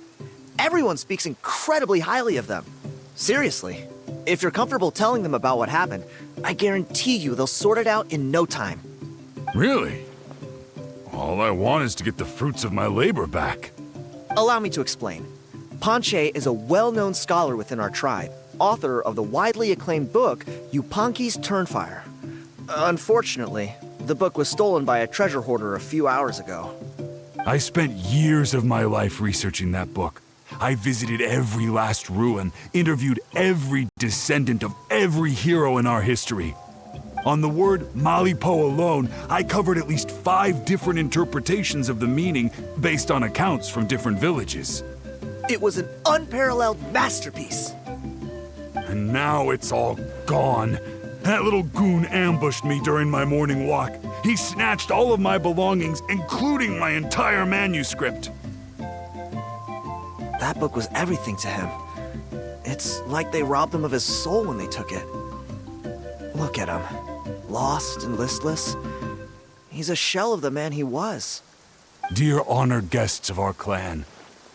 Everyone speaks incredibly highly of them. Seriously, if you're comfortable telling them about what happened, I guarantee you they'll sort it out in no time. Really? All I want is to get the fruits of my labor back. Allow me to explain. Ponche is a well-known scholar within our tribe, author of the widely acclaimed book, Yupanqui's Turnfire. Unfortunately, the book was stolen by a treasure hoarder a few hours ago. I spent years of my life researching that book. I visited every last ruin, interviewed every descendant of every hero in our history. On the word Malipo alone, I covered at least 5 different interpretations of the meaning based on accounts from different villages. It was an unparalleled masterpiece. And now it's all gone. That little goon ambushed me during my morning walk. He snatched all of my belongings, including my entire manuscript. That book was everything to him. It's like they robbed him of his soul when they took it. Look at him. Lost and listless. He's a shell of the man he was. Dear honored guests of our clan,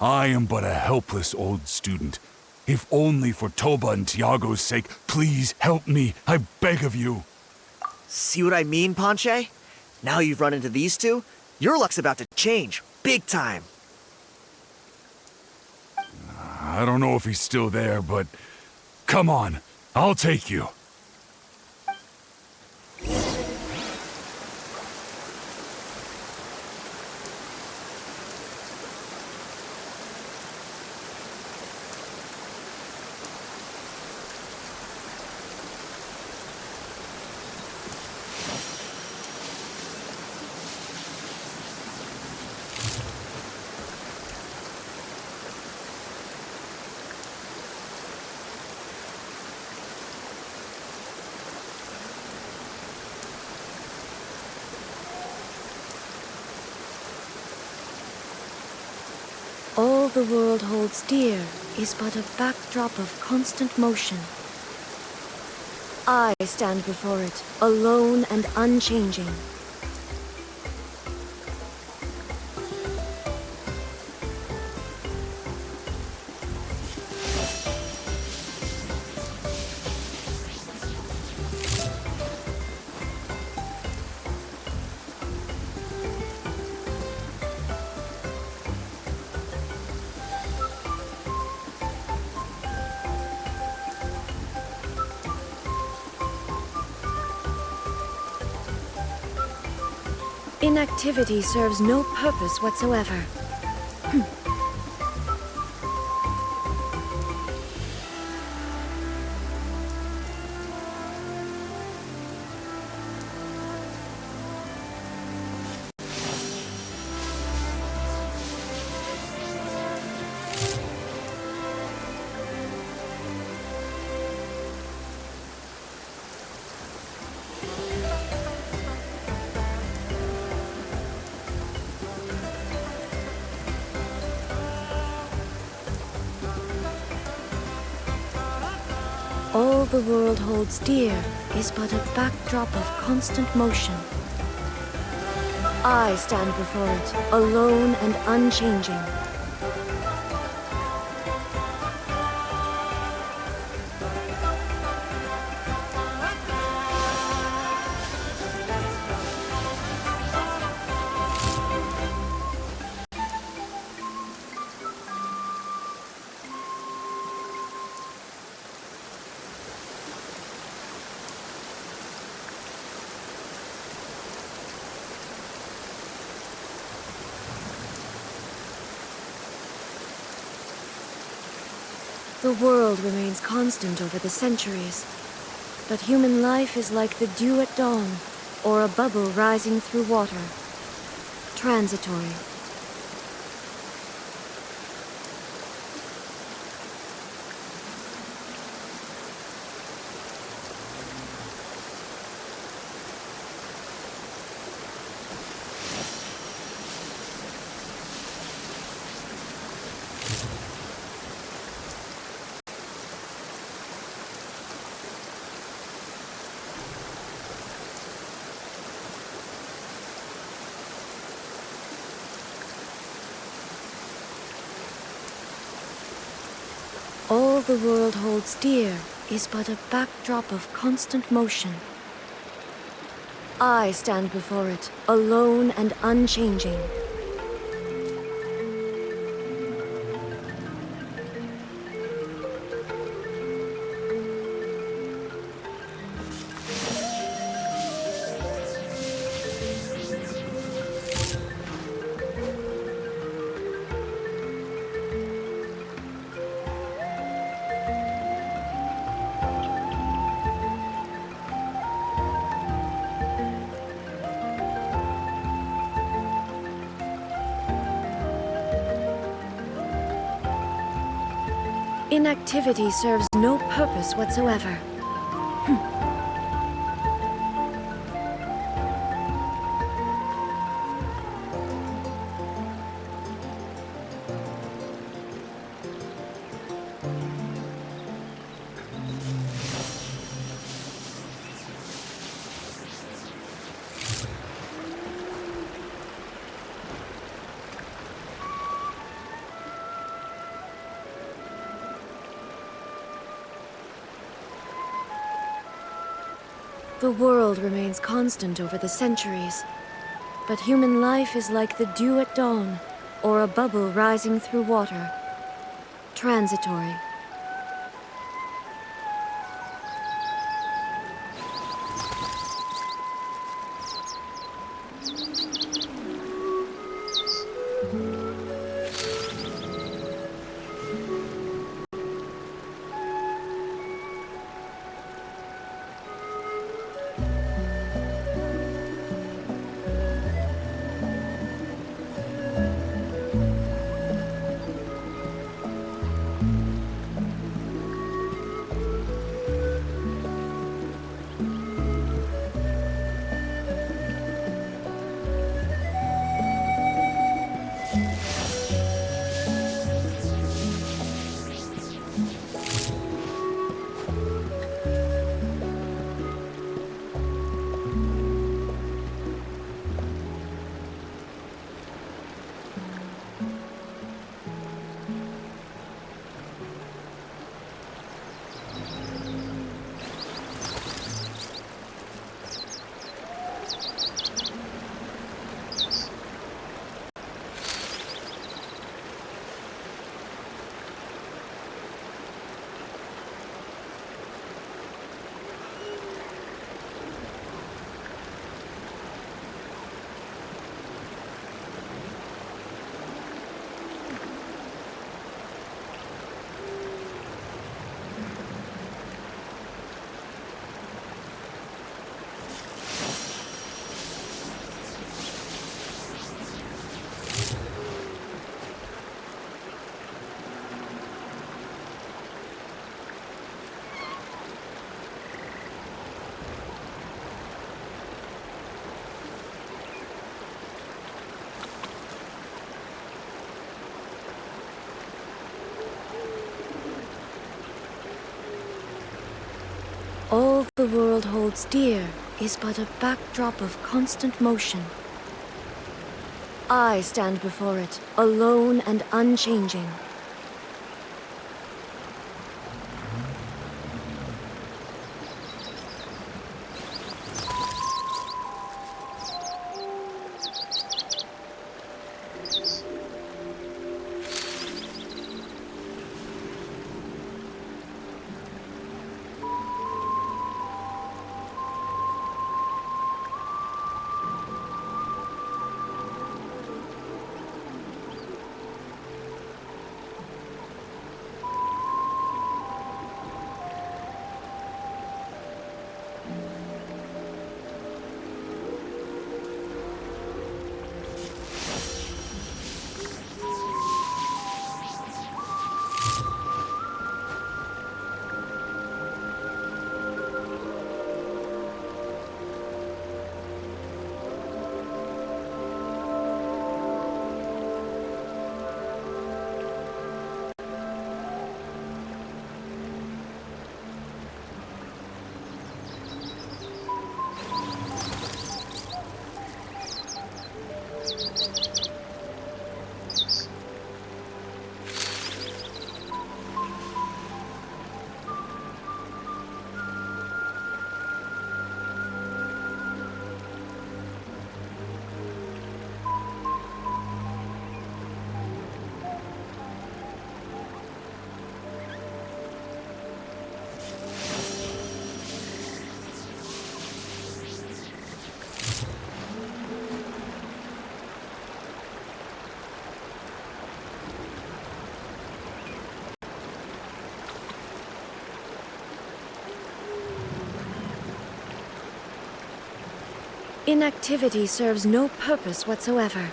I am but a helpless old student. If only for Toba and Tiago's sake, please help me, I beg of you. See what I mean, Ponche? Now you've run into these two, your luck's about to change, big time. I don't know if he's still there, but come on, I'll take you. All the world holds dear is but a backdrop of constant motion. I stand before it, alone and unchanging. Inactivity serves no purpose whatsoever. All the world holds dear is but a backdrop of constant motion. I stand before it, alone and unchanging. The world remains constant over the centuries, but human life is like the dew at dawn, or a bubble rising through water. Transitory. All the world holds dear is but a backdrop of constant motion. I stand before it, alone and unchanging. Inactivity serves no purpose whatsoever. The world remains constant over the centuries, but human life is like the dew at dawn, or a bubble rising through water. Transitory. All the world holds dear is but a backdrop of constant motion. I stand before it, alone and unchanging. Inactivity serves no purpose whatsoever.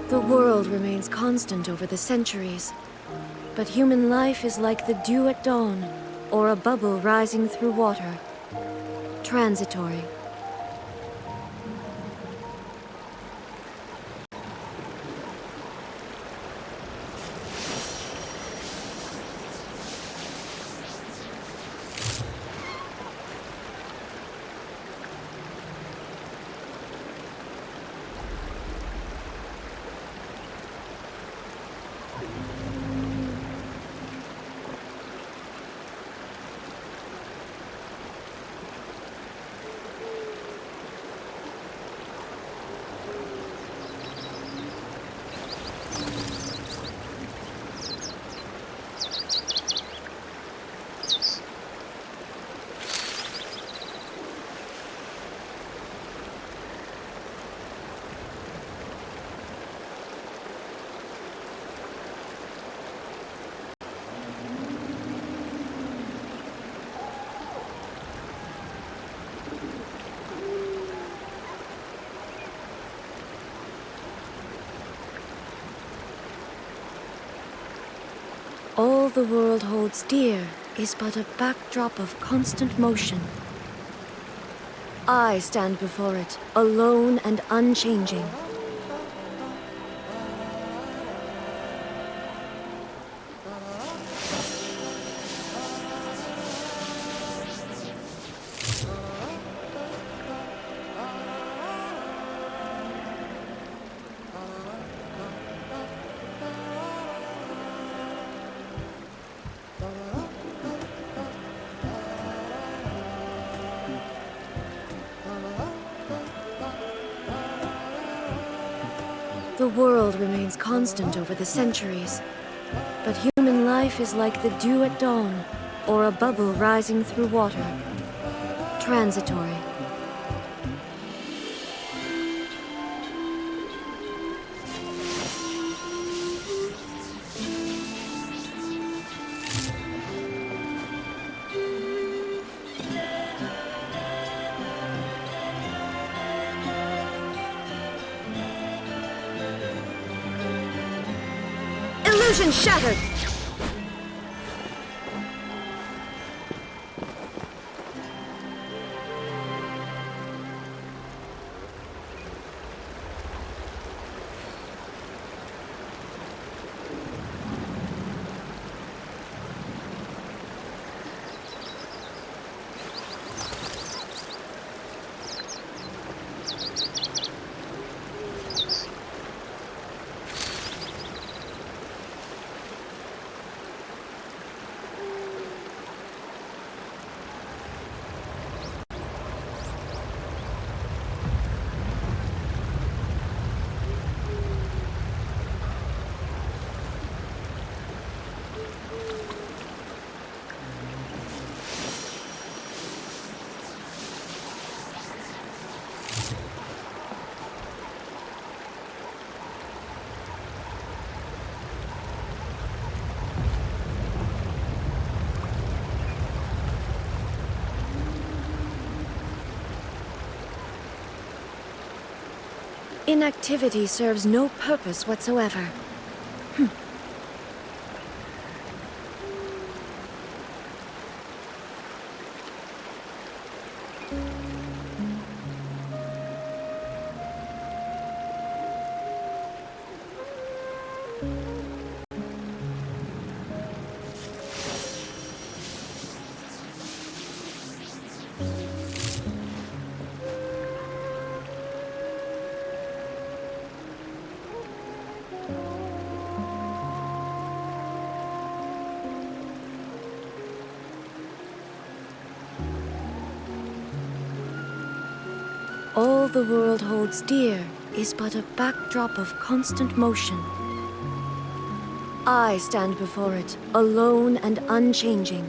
The world remains constant over the centuries, but human life is like the dew at dawn, or a bubble rising through water. Transitory. All the world holds dear is but a backdrop of constant motion. I stand before it, alone and unchanging. The world remains constant over the centuries, but human life is like the dew at dawn, or a bubble rising through water. Transitory. Illusion shattered! Inactivity serves no purpose whatsoever. All the world holds dear is but a backdrop of constant motion. I stand before it, alone and unchanging.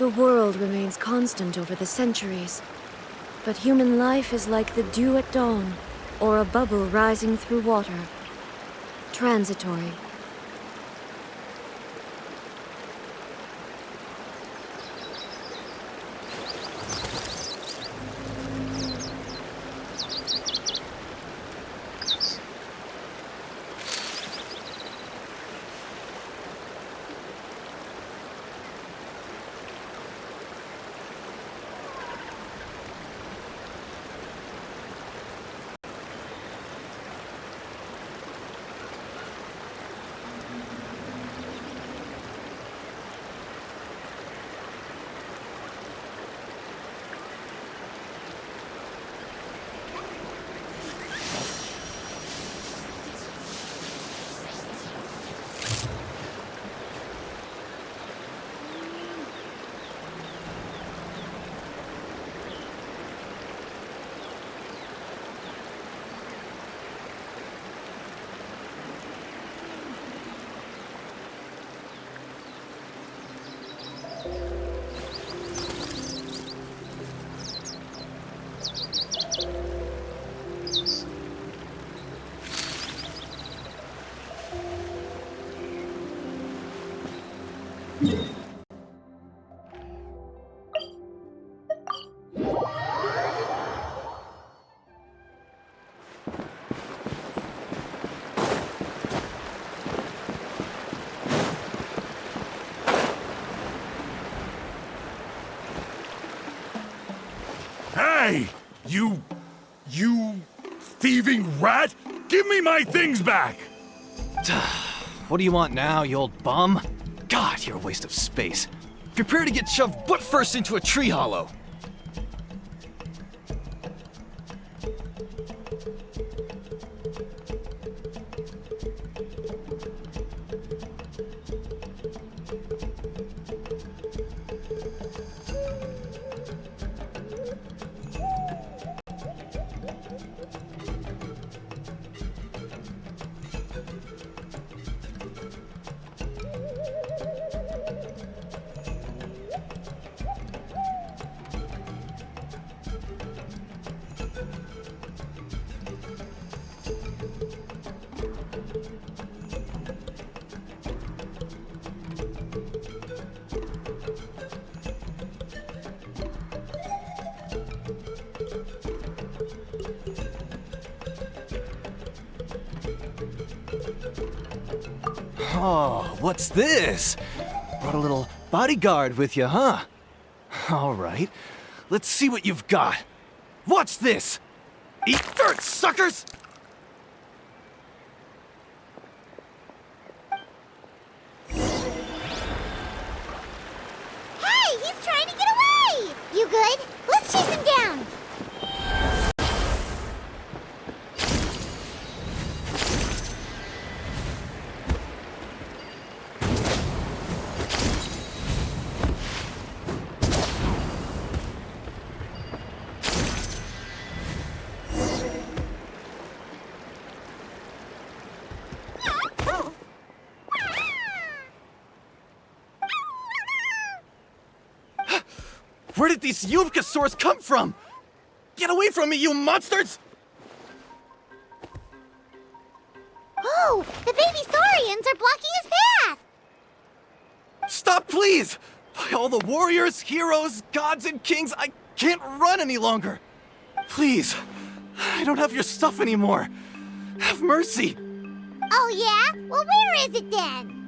The world remains constant over the centuries, but human life is like the dew at dawn, or a bubble rising through water. Transitory. You thieving rat! Give me my things back! What do you want now, you old bum? God, you're a waste of space. Prepare to get shoved butt first into a tree hollow. Oh, what's this? Brought a little bodyguard with you, huh? All right, let's see what you've got. Watch this! Eat dirt, suckers! Hey, he's trying to get away! You good? Let's chase him down! Where did these Yubkasaurs come from? Get away from me, you monsters! Oh, the baby saurians are blocking his path! Stop, please! By all the warriors, heroes, gods, and kings, I can't run any longer! Please, I don't have your stuff anymore. Have mercy! Oh yeah? Well, where is it then?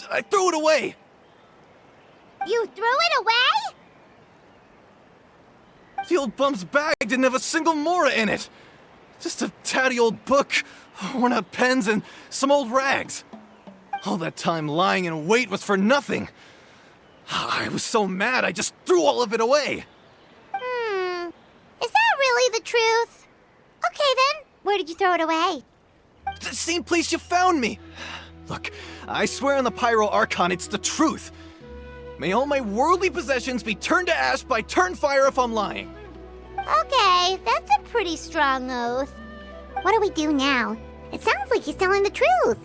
I threw it away! You threw it away? The old bum's bag didn't have a single mora in it. Just a tatty old book, worn out pens, and some old rags. All that time lying in wait was for nothing. I was so mad I just threw all of it away. Is that really the truth? Okay then, where did you throw it away? The same place you found me. Look, I swear on the Pyro Archon it's the truth. May all my worldly possessions be turned to ash by Turnfire if I'm lying. Okay, that's a pretty strong oath. What do we do now? It sounds like he's telling the truth.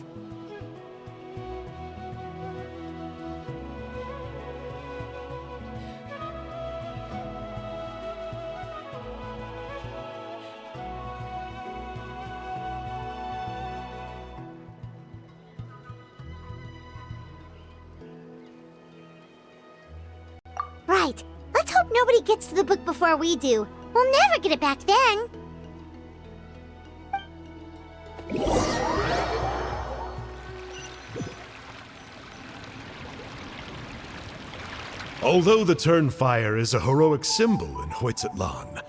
Right. Let's hope nobody gets to the book before we do. We'll never get it back then. Although the Turnfire is a heroic symbol in Hoytzatlan,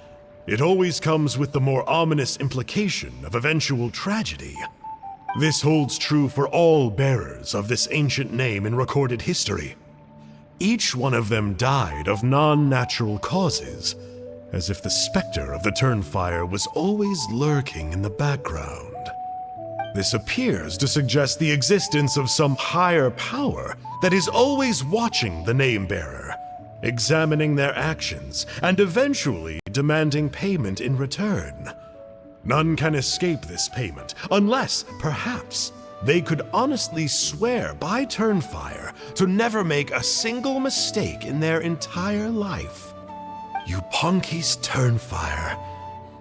it always comes with the more ominous implication of eventual tragedy. This holds true for all bearers of this ancient name in recorded history. Each one of them died of non-natural causes, as if the specter of the Turnfire was always lurking in the background. This appears to suggest the existence of some higher power that is always watching the name-bearer, examining their actions, and eventually demanding payment in return. None can escape this payment, unless, perhaps, they could honestly swear by Turnfire to never make a single mistake in their entire life. Yupanki's Turnfire.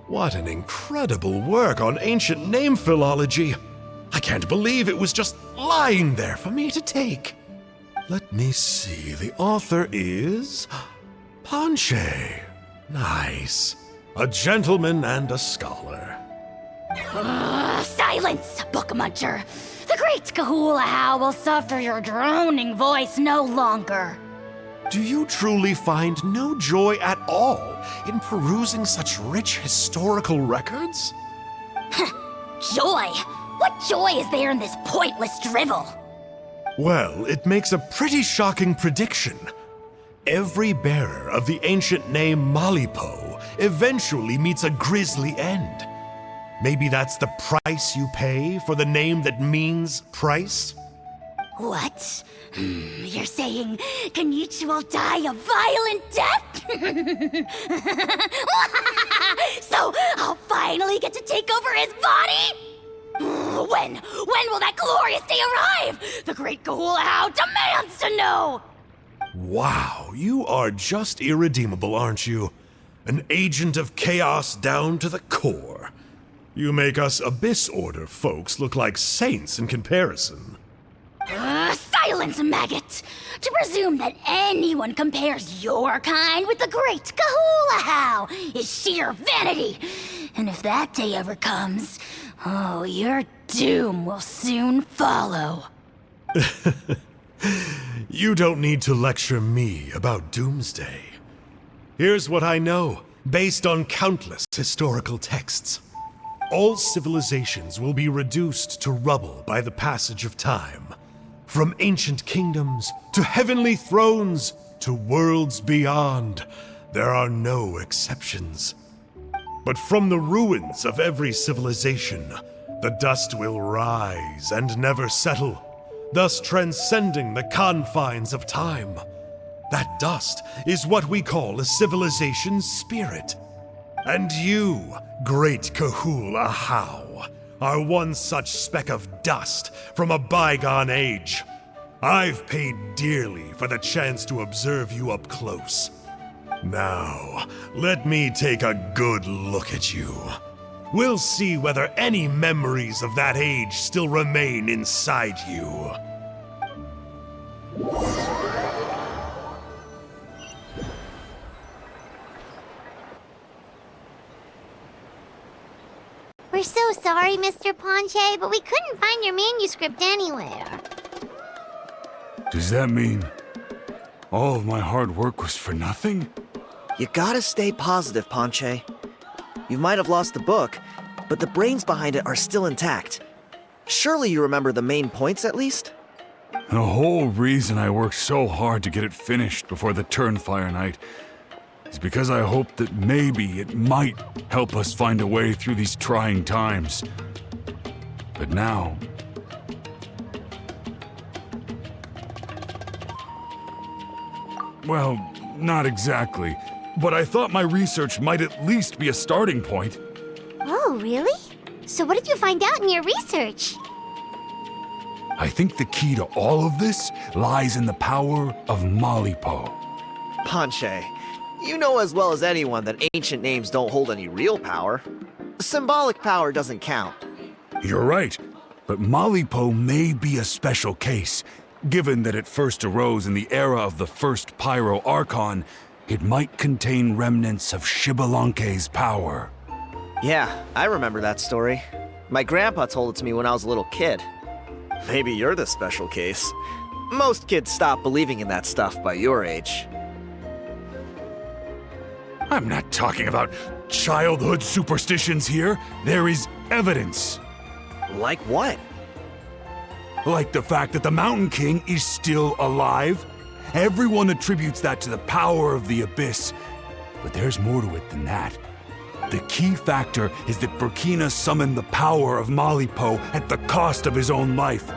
What an incredible work on ancient name philology. I can't believe it was just lying there for me to take. Let me see, the author is Panche. Nice. A gentleman and a scholar. Silence, book muncher! The great Kahulahow will suffer your droning voice no longer. Do you truly find no joy at all in perusing such rich historical records? Joy? What joy is there in this pointless drivel? Well, it makes a pretty shocking prediction. Every bearer of the ancient name Malipo eventually meets a grisly end. Maybe that's the price you pay for the name that means price? What? You're saying Kenichi will die a violent death? So I'll finally get to take over his body? When will that glorious day arrive? The great Kahula demands to know! Wow, you are just irredeemable, aren't you? An agent of chaos down to the core. You make us Abyss Order folks look like saints in comparison. Silence, maggot! To presume that anyone compares your kind with the great Kahula is sheer vanity. And if that day ever comes, oh, your doom will soon follow. You don't need to lecture me about Doomsday. Here's what I know, based on countless historical texts. All civilizations will be reduced to rubble by the passage of time. From ancient kingdoms, to heavenly thrones, to worlds beyond, there are no exceptions. But from the ruins of every civilization, the dust will rise and never settle, thus transcending the confines of time. That dust is what we call a civilization's spirit. And you, great Kahula How, are one such speck of dust from a bygone age. I've paid dearly for the chance to observe you up close. Now, let me take a good look at you. We'll see whether any memories of that age still remain inside you. We're so sorry, Mr. Ponche, but we couldn't find your manuscript anywhere. Does that mean all of my hard work was for nothing? You gotta stay positive, Ponche. You might have lost the book, but the brains behind it are still intact. Surely you remember the main points at least? The whole reason I worked so hard to get it finished before the Turnfire Night is because I hoped that maybe it might help us find a way through these trying times. But now... well, not exactly. But I thought my research might at least be a starting point. Oh, really? So what did you find out in your research? I think the key to all of this lies in the power of Malipo. Ponche, you know as well as anyone that ancient names don't hold any real power. Symbolic power doesn't count. You're right, but Malipo may be a special case. Given that it first arose in the era of the first Pyro Archon, it might contain remnants of Shibalanke's power. Yeah, I remember that story. My grandpa told it to me when I was a little kid. Maybe you're the special case. Most kids stop believing in that stuff by your age. I'm not talking about childhood superstitions here. There is evidence. Like what? Like the fact that the Mountain King is still alive. Everyone attributes that to the power of the Abyss. But there's more to it than that. The key factor is that Burkina summoned the power of Malipo at the cost of his own life.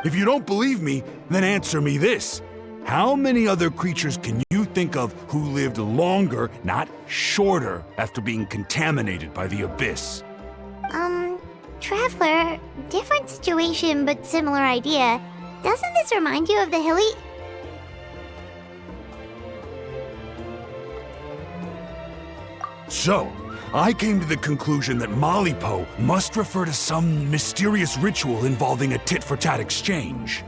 If you don't believe me, then answer me this. How many other creatures can you think of who lived longer, not shorter, after being contaminated by the Abyss? Traveler, different situation but similar idea. Doesn't this remind you of the hilly... So, I came to the conclusion that Malipo must refer to some mysterious ritual involving a tit-for-tat exchange.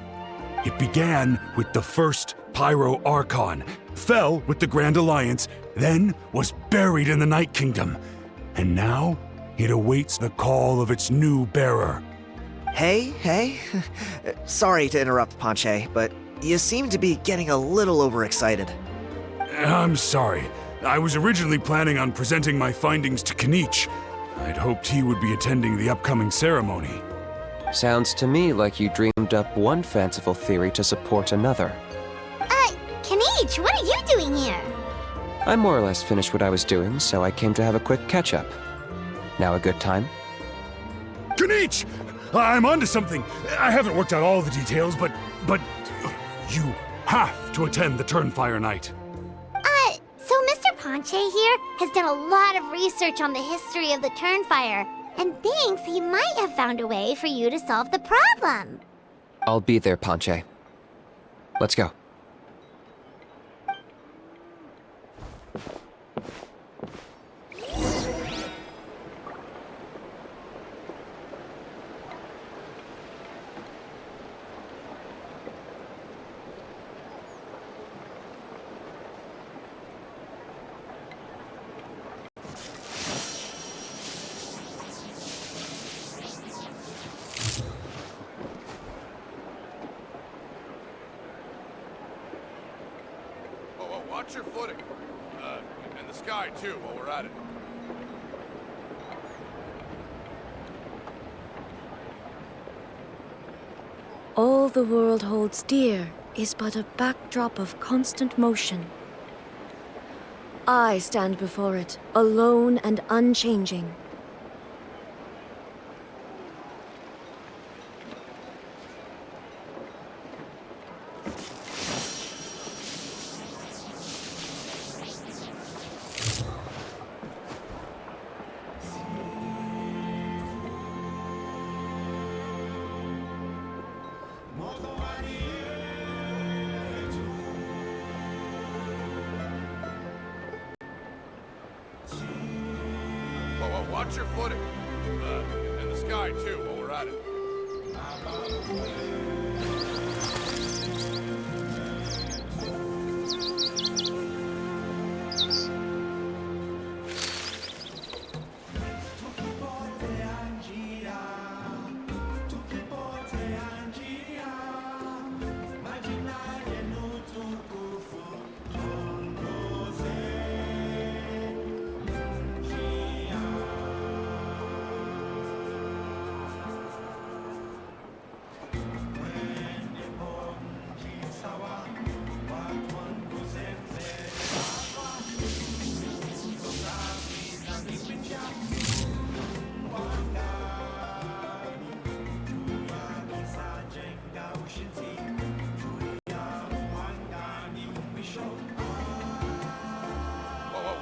It began with the first Pyro Archon, fell with the Grand Alliance, then was buried in the Night Kingdom, and now it awaits the call of its new bearer. Hey. Sorry to interrupt, Ponche, but You seem to be getting a little overexcited. I'm sorry. I was originally planning on presenting my findings to Kinich. I'd hoped he would be attending the upcoming ceremony. Sounds to me like you dreamed up one fanciful theory to support another. Kinich, what are you doing here? I more or less finished what I was doing, so I came to have a quick catch-up. Now a good time? Kinich! I'm onto something. I haven't worked out all the details, but you have to attend the Turnfire Night. So Mr. Ponche here has done a lot of research on the history of the Turnfire, and thinks he might have found a way for you to solve the problem. I'll be there, Ponche. Let's go. Watch your footing. And the sky, too, while we're at it. All the world holds dear is but a backdrop of constant motion. I stand before it, alone and unchanging. Watch your footing. And the sky, too, while we're at it.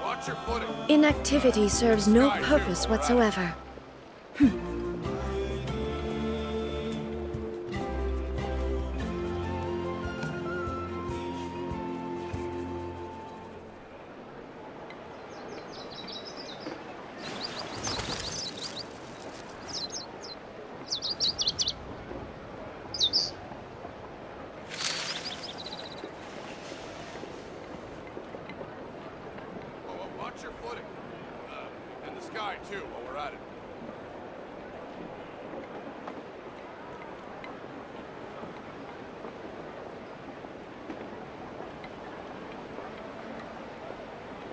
Watch your footing. Inactivity serves no purpose whatsoever. Watch your footing. And the sky, too, while we're at it.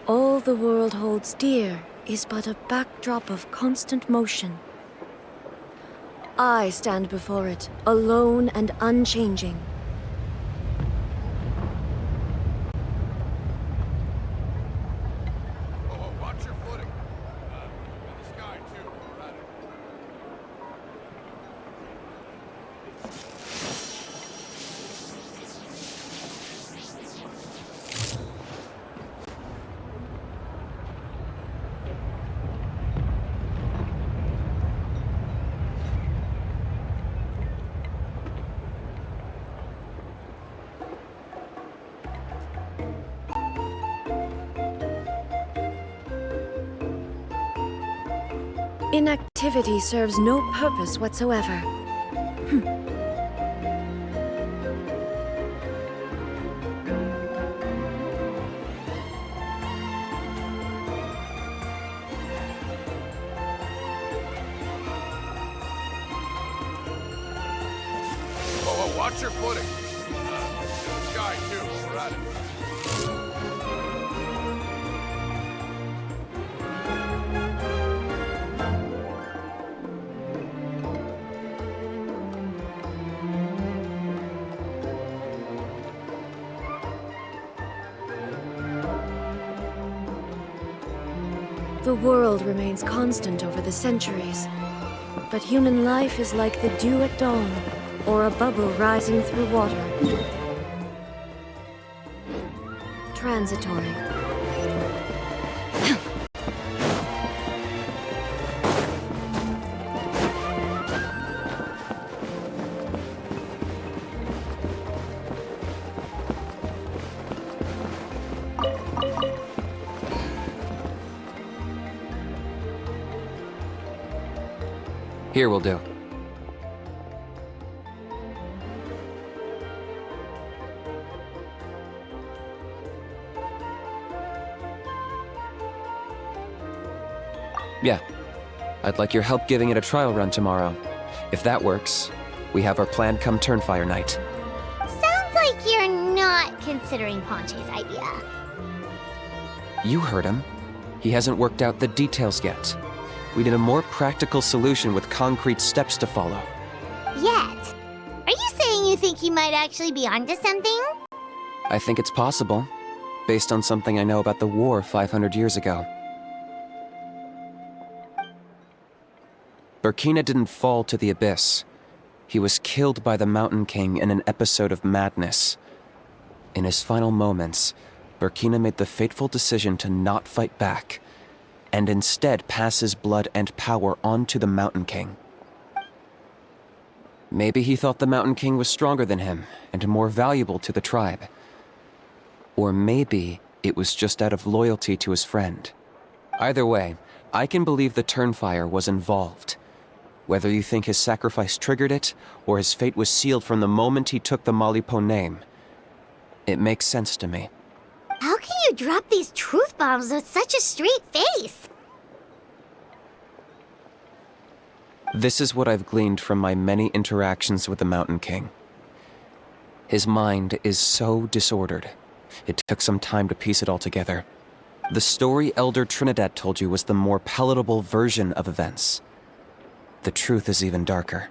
All the world holds dear is but a backdrop of constant motion. I stand before it, alone and unchanging. Watch your footing. And the sky, too, while we're at it. Inactivity serves no purpose whatsoever. Watch your footing. got it. The world remains constant over the centuries, but human life is like the dew at dawn, or a bubble rising through water. Transitory. Here will do. Yeah. I'd like your help giving it a trial run tomorrow. If that works, we have our plan come Turnfire night. Sounds like you're not considering Ponche's idea. You heard him. He hasn't worked out the details yet. We need a more practical solution with concrete steps to follow. Yet. Are you saying you think he might actually be onto something? I think it's possible, based on something I know about the war 500 years ago. Burkina didn't fall to the abyss. He was killed by the Mountain King in an episode of madness. In his final moments, Burkina made the fateful decision to not fight back, and instead pass his blood and power on to the Mountain King. Maybe he thought the Mountain King was stronger than him and more valuable to the tribe. Or maybe it was just out of loyalty to his friend. Either way, I can believe the Turnfire was involved. Whether you think his sacrifice triggered it, or his fate was sealed from the moment he took the Malipo name, it makes sense to me. How can you drop these truth bombs with such a straight face? This is what I've gleaned from my many interactions with the Mountain King. His mind is so disordered. It took some time to piece it all together. The story Elder Trinidad told you was the more palatable version of events. The truth is even darker.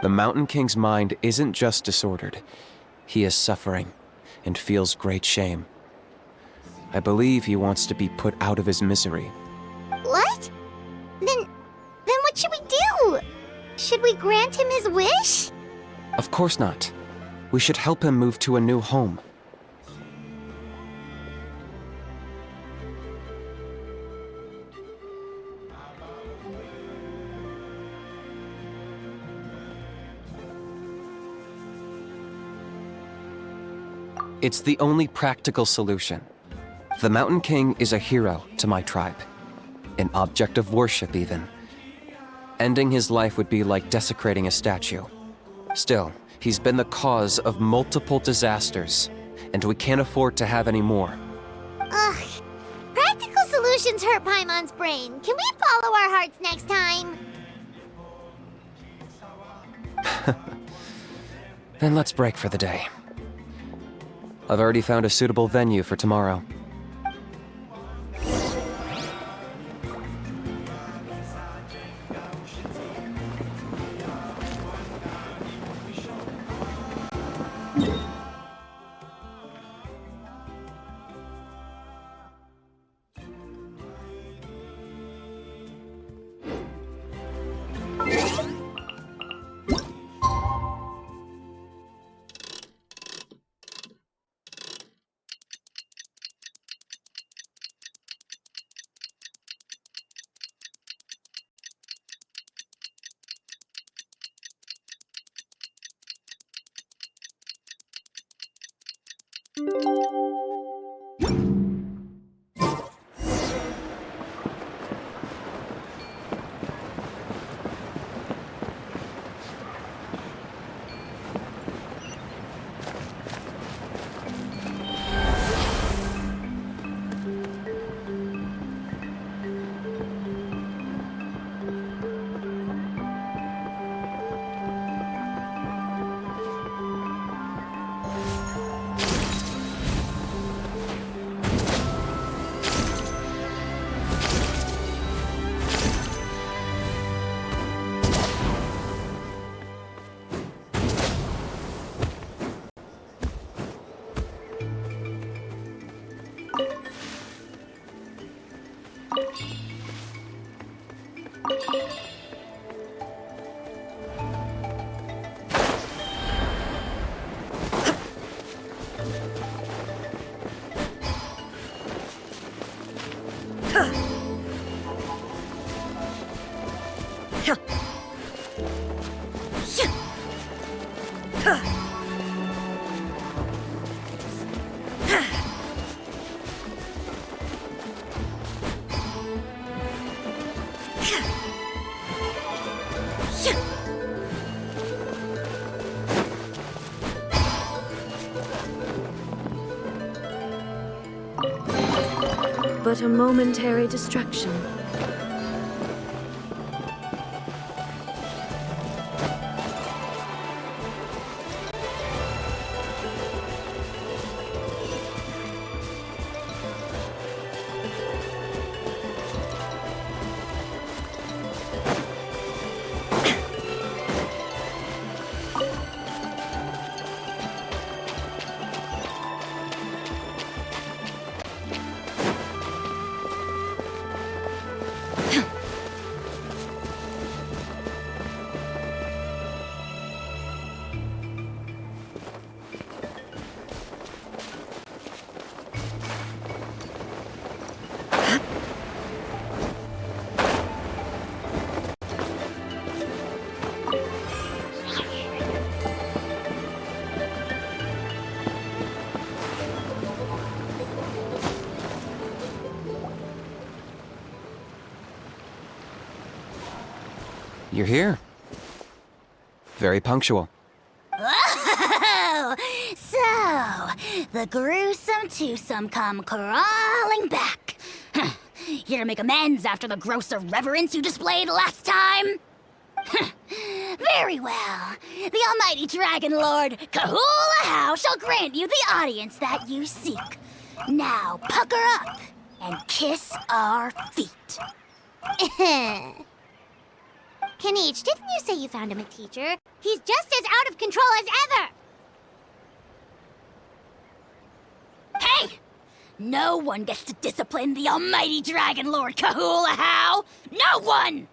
The Mountain King's mind isn't just disordered. He is suffering and feels great shame. I believe he wants to be put out of his misery. What? Then what should we do? Should we grant him his wish? Of course not. We should help him move to a new home. It's the only practical solution. The Mountain King is a hero to my tribe. An object of worship, even. Ending his life would be like desecrating a statue. Still, he's been the cause of multiple disasters, and we can't afford to have any more. Ugh. Practical solutions hurt Paimon's brain. Can we follow our hearts next time? Then let's break for the day. I've already found a suitable venue for tomorrow. But a momentary distraction. You're here. Very punctual. Oh, so the gruesome twosome come crawling back. Here to make amends after the gross irreverence you displayed last time? Very well. The almighty Dragon Lord Kahula shall grant you the audience that you seek. Now pucker up and kiss our feet. Kinich, didn't you say you found him a teacher? He's just as out of control as ever! Hey! No one gets to discipline the almighty Dragon Lord Kahula. No one!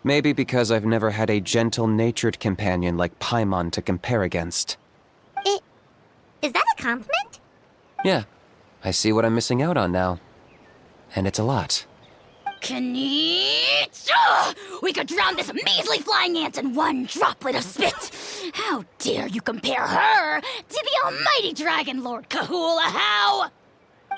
Maybe because I've never had a gentle-natured companion like Paimon to compare against. Is that a compliment? Yeah, I see what I'm missing out on now. And it's a lot. Kinich! We could drown this measly flying ant in one droplet of spit! How dare you compare her to the almighty Dragon Lord Kahula?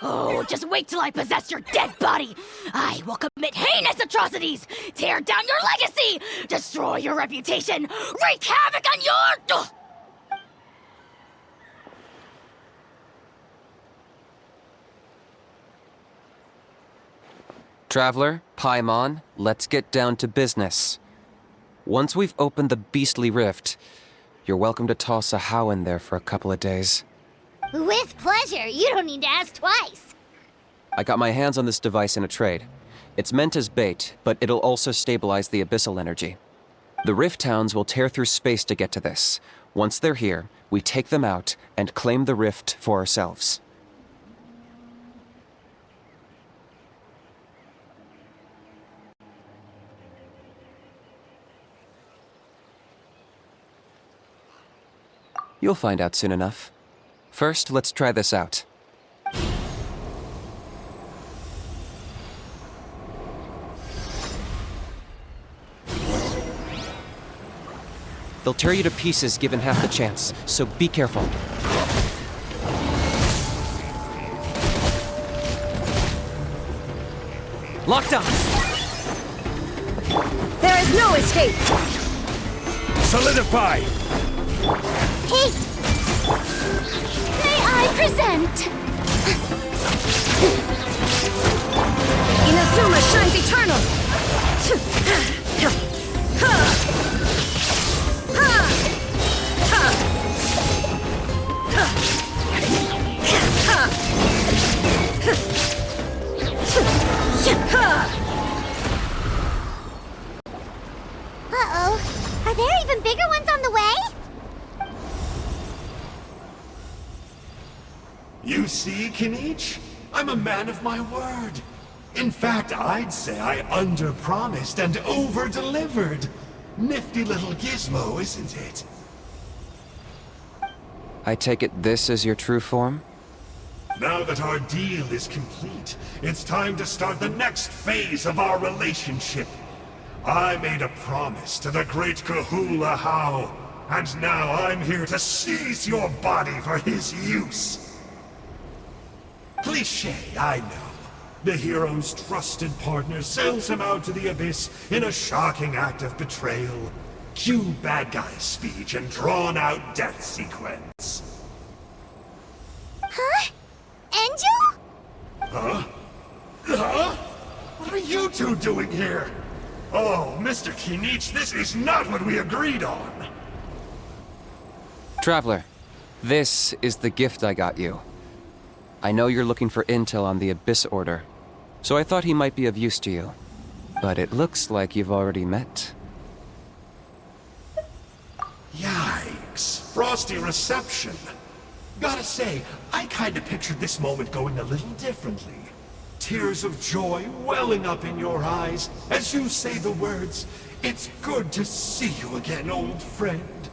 Oh, just wait till I possess your dead body! I will commit heinous atrocities! Tear down your legacy! Destroy your reputation! Wreak havoc on your... Traveler, Paimon, let's get down to business. Once we've opened the beastly rift, you're welcome to toss a how in there for a couple of days. With pleasure. You don't need to ask twice. I got my hands on this device in a trade. It's meant as bait, but it'll also stabilize the abyssal energy. The rift towns will tear through space to get to this. Once they're here, we take them out and claim the rift for ourselves. You'll find out soon enough. First, let's try this out. They'll tear you to pieces given half the chance, so be careful. Locked up! There is no escape! Solidify! Hey! May I present? Inazuma shines eternal! Uh-oh. Are there even bigger ones on the way? You see, Kinich? I'm a man of my word. In fact, I'd say I under-promised and over-delivered. Nifty little gizmo, isn't it? I take it this is your true form? Now that our deal is complete, it's time to start the next phase of our relationship. I made a promise to the great Kahula How, and now I'm here to seize your body for his use. Cliché, I know. The hero's trusted partner sells him out to the abyss in a shocking act of betrayal. Cue bad guy speech and drawn-out death sequence. Huh? Angel? Huh? Huh? What are you two doing here? Oh, Mr. Kinich, this is not what we agreed on! Traveler, this is the gift I got you. I know you're looking for intel on the Abyss Order, so I thought he might be of use to you. But it looks like you've already met. Yikes. Frosty reception. Gotta say, I kinda pictured this moment going a little differently. Tears of joy welling up in your eyes as you say the words, "It's good to see you again, old friend."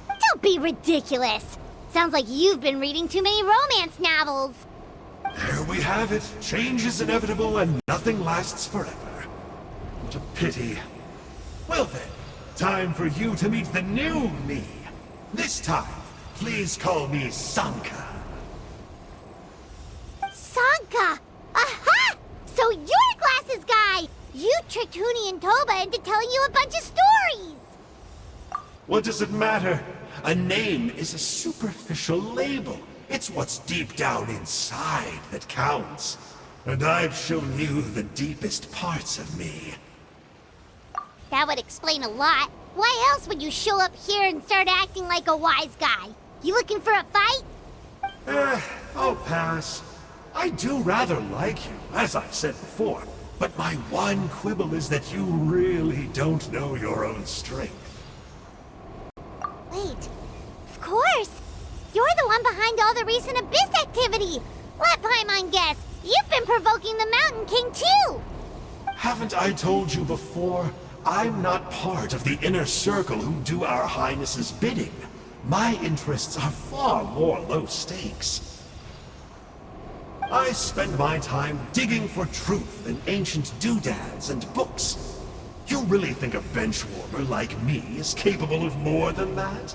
Don't be ridiculous. Sounds like you've been reading too many romance novels. There we have it. Change is inevitable and nothing lasts forever. What a pity. Well then, time for you to meet the new me. This time, please call me Sanka. Sanka! Aha! So you're Glasses Guy! You tricked Huni and Toba into telling you a bunch of stories! What does it matter? A name is a superficial label. It's what's deep down inside that counts. And I've shown you the deepest parts of me. That would explain a lot. Why else would you show up here and start acting like a wise guy? You looking for a fight? I'll pass. I do rather like you, as I've said before, but my one quibble is that you really don't know your own strength. Wait, of course! You're the one behind all the recent Abyss activity! Let Paimon guess, you've been provoking the Mountain King too! Haven't I told you before? I'm not part of the inner circle who do our Highness's bidding. My interests are far more low stakes. I spend my time digging for truth in ancient doodads and books. You really think a benchwarmer like me is capable of more than that?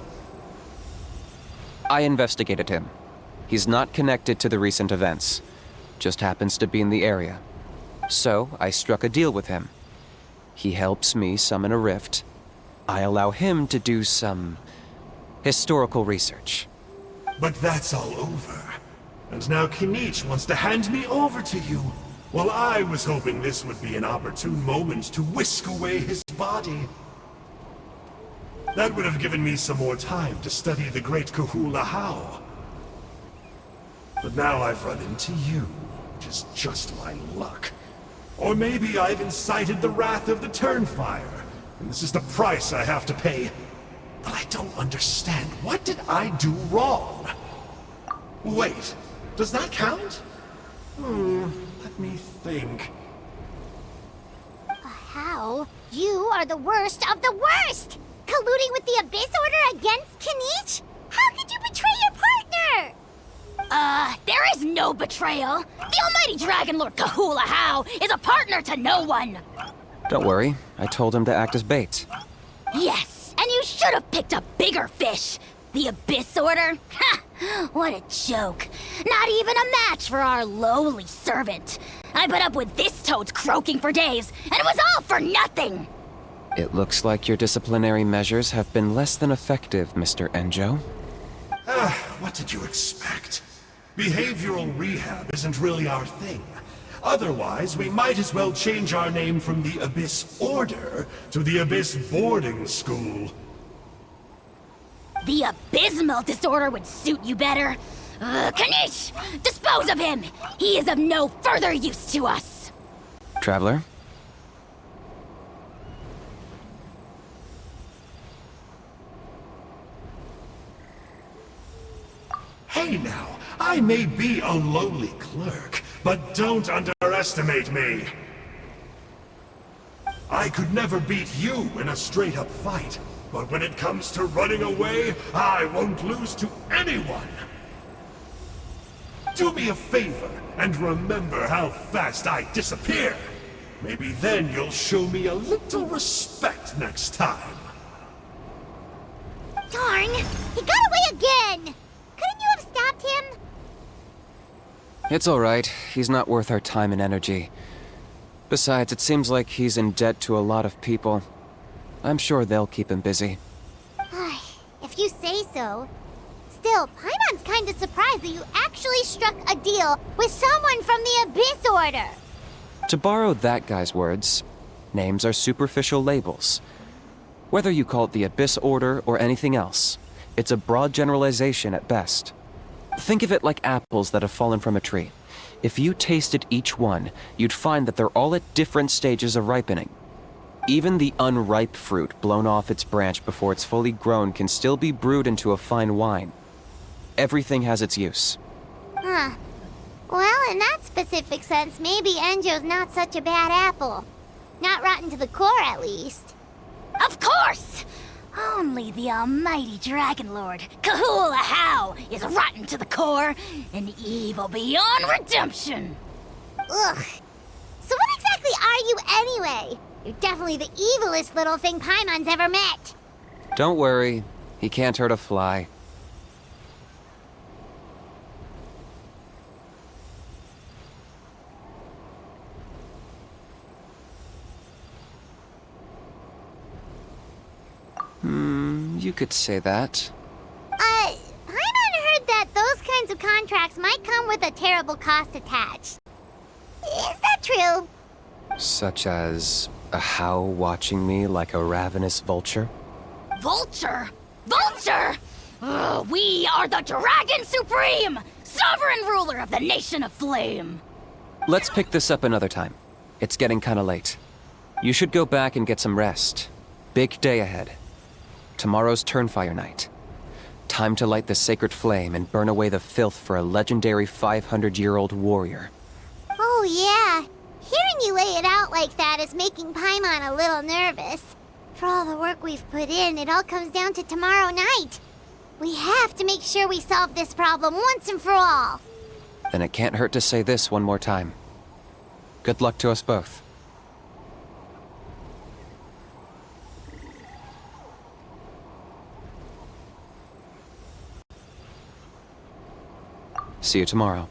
I investigated him. He's not connected to the recent events. Just happens to be in the area. So, I struck a deal with him. He helps me summon a rift. I allow him to do some historical research. But that's all over. And now Kinich wants to hand me over to you. Well, I was hoping this would be an opportune moment to whisk away his body. That would have given me some more time to study the great Kahula How. But now I've run into you, which is just my luck. Or maybe I've incited the wrath of the Turnfire, and this is the price I have to pay. But I don't understand. What did I do wrong? Wait, does that count? Let me think. How? You are the worst of the worst! Colluding with the Abyss Order against Kinich? How could you betray your partner? There is no betrayal. The almighty Dragon Lord Kahula How is a partner to no one. Don't worry, I told him to act as bait. Yes, and you should have picked a bigger fish. The Abyss Order? Ha! What a joke. Not even a match for our lowly servant. I put up with this toad's croaking for days, and it was all for nothing. It looks like your disciplinary measures have been less than effective, Mr. Enjo. What did you expect? Behavioral rehab isn't really our thing. Otherwise, we might as well change our name from the Abyss Order to the Abyss Boarding School. The abysmal disorder would suit you better. Kanish! Dispose of him! He is of no further use to us! Traveler? Hey now, I may be a lowly clerk, but don't underestimate me. I could never beat you in a straight-up fight, but when it comes to running away, I won't lose to anyone. Do me a favor and remember how fast I disappear. Maybe then you'll show me a little respect next time. Darn! He got away again! Couldn't you have stopped him? It's alright. He's not worth our time and energy. Besides, it seems like he's in debt to a lot of people. I'm sure they'll keep him busy. If you say so. Still, Paimon's kinda surprised that you actually struck a deal with someone from the Abyss Order. To borrow that guy's words, names are superficial labels. Whether you call it the Abyss Order or anything else, it's a broad generalization at best. Think of it like apples that have fallen from a tree. If you tasted each one, you'd find that they're all at different stages of ripening. Even the unripe fruit blown off its branch before it's fully grown can still be brewed into a fine wine. Everything has its use. Huh. Well, in that specific sense, maybe Enjo's not such a bad apple. Not rotten to the core, at least. Of course! Only the almighty Dragon Lord, Kahula How, is rotten to the core and evil beyond redemption. Ugh. So what exactly are you anyway? You're definitely the evilest little thing Paimon's ever met. Don't worry, he can't hurt a fly. You could say that. Paimon heard that those kinds of contracts might come with a terrible cost attached. Is that true? Such as a How watching me like a ravenous vulture? Vulture? Vulture! We are the Dragon Supreme! Sovereign ruler of the Nation of Flame! Let's pick this up another time. It's getting kinda late. You should go back and get some rest. Big day ahead. Tomorrow's Turnfire night. Time to light the sacred flame and burn away the filth for a legendary 500-year-old warrior. Oh yeah. Hearing you lay it out like that is making Paimon a little nervous. For all the work we've put in, it all comes down to tomorrow night. We have to make sure we solve this problem once and for all. Then it can't hurt to say this one more time. Good luck to us both. See you tomorrow.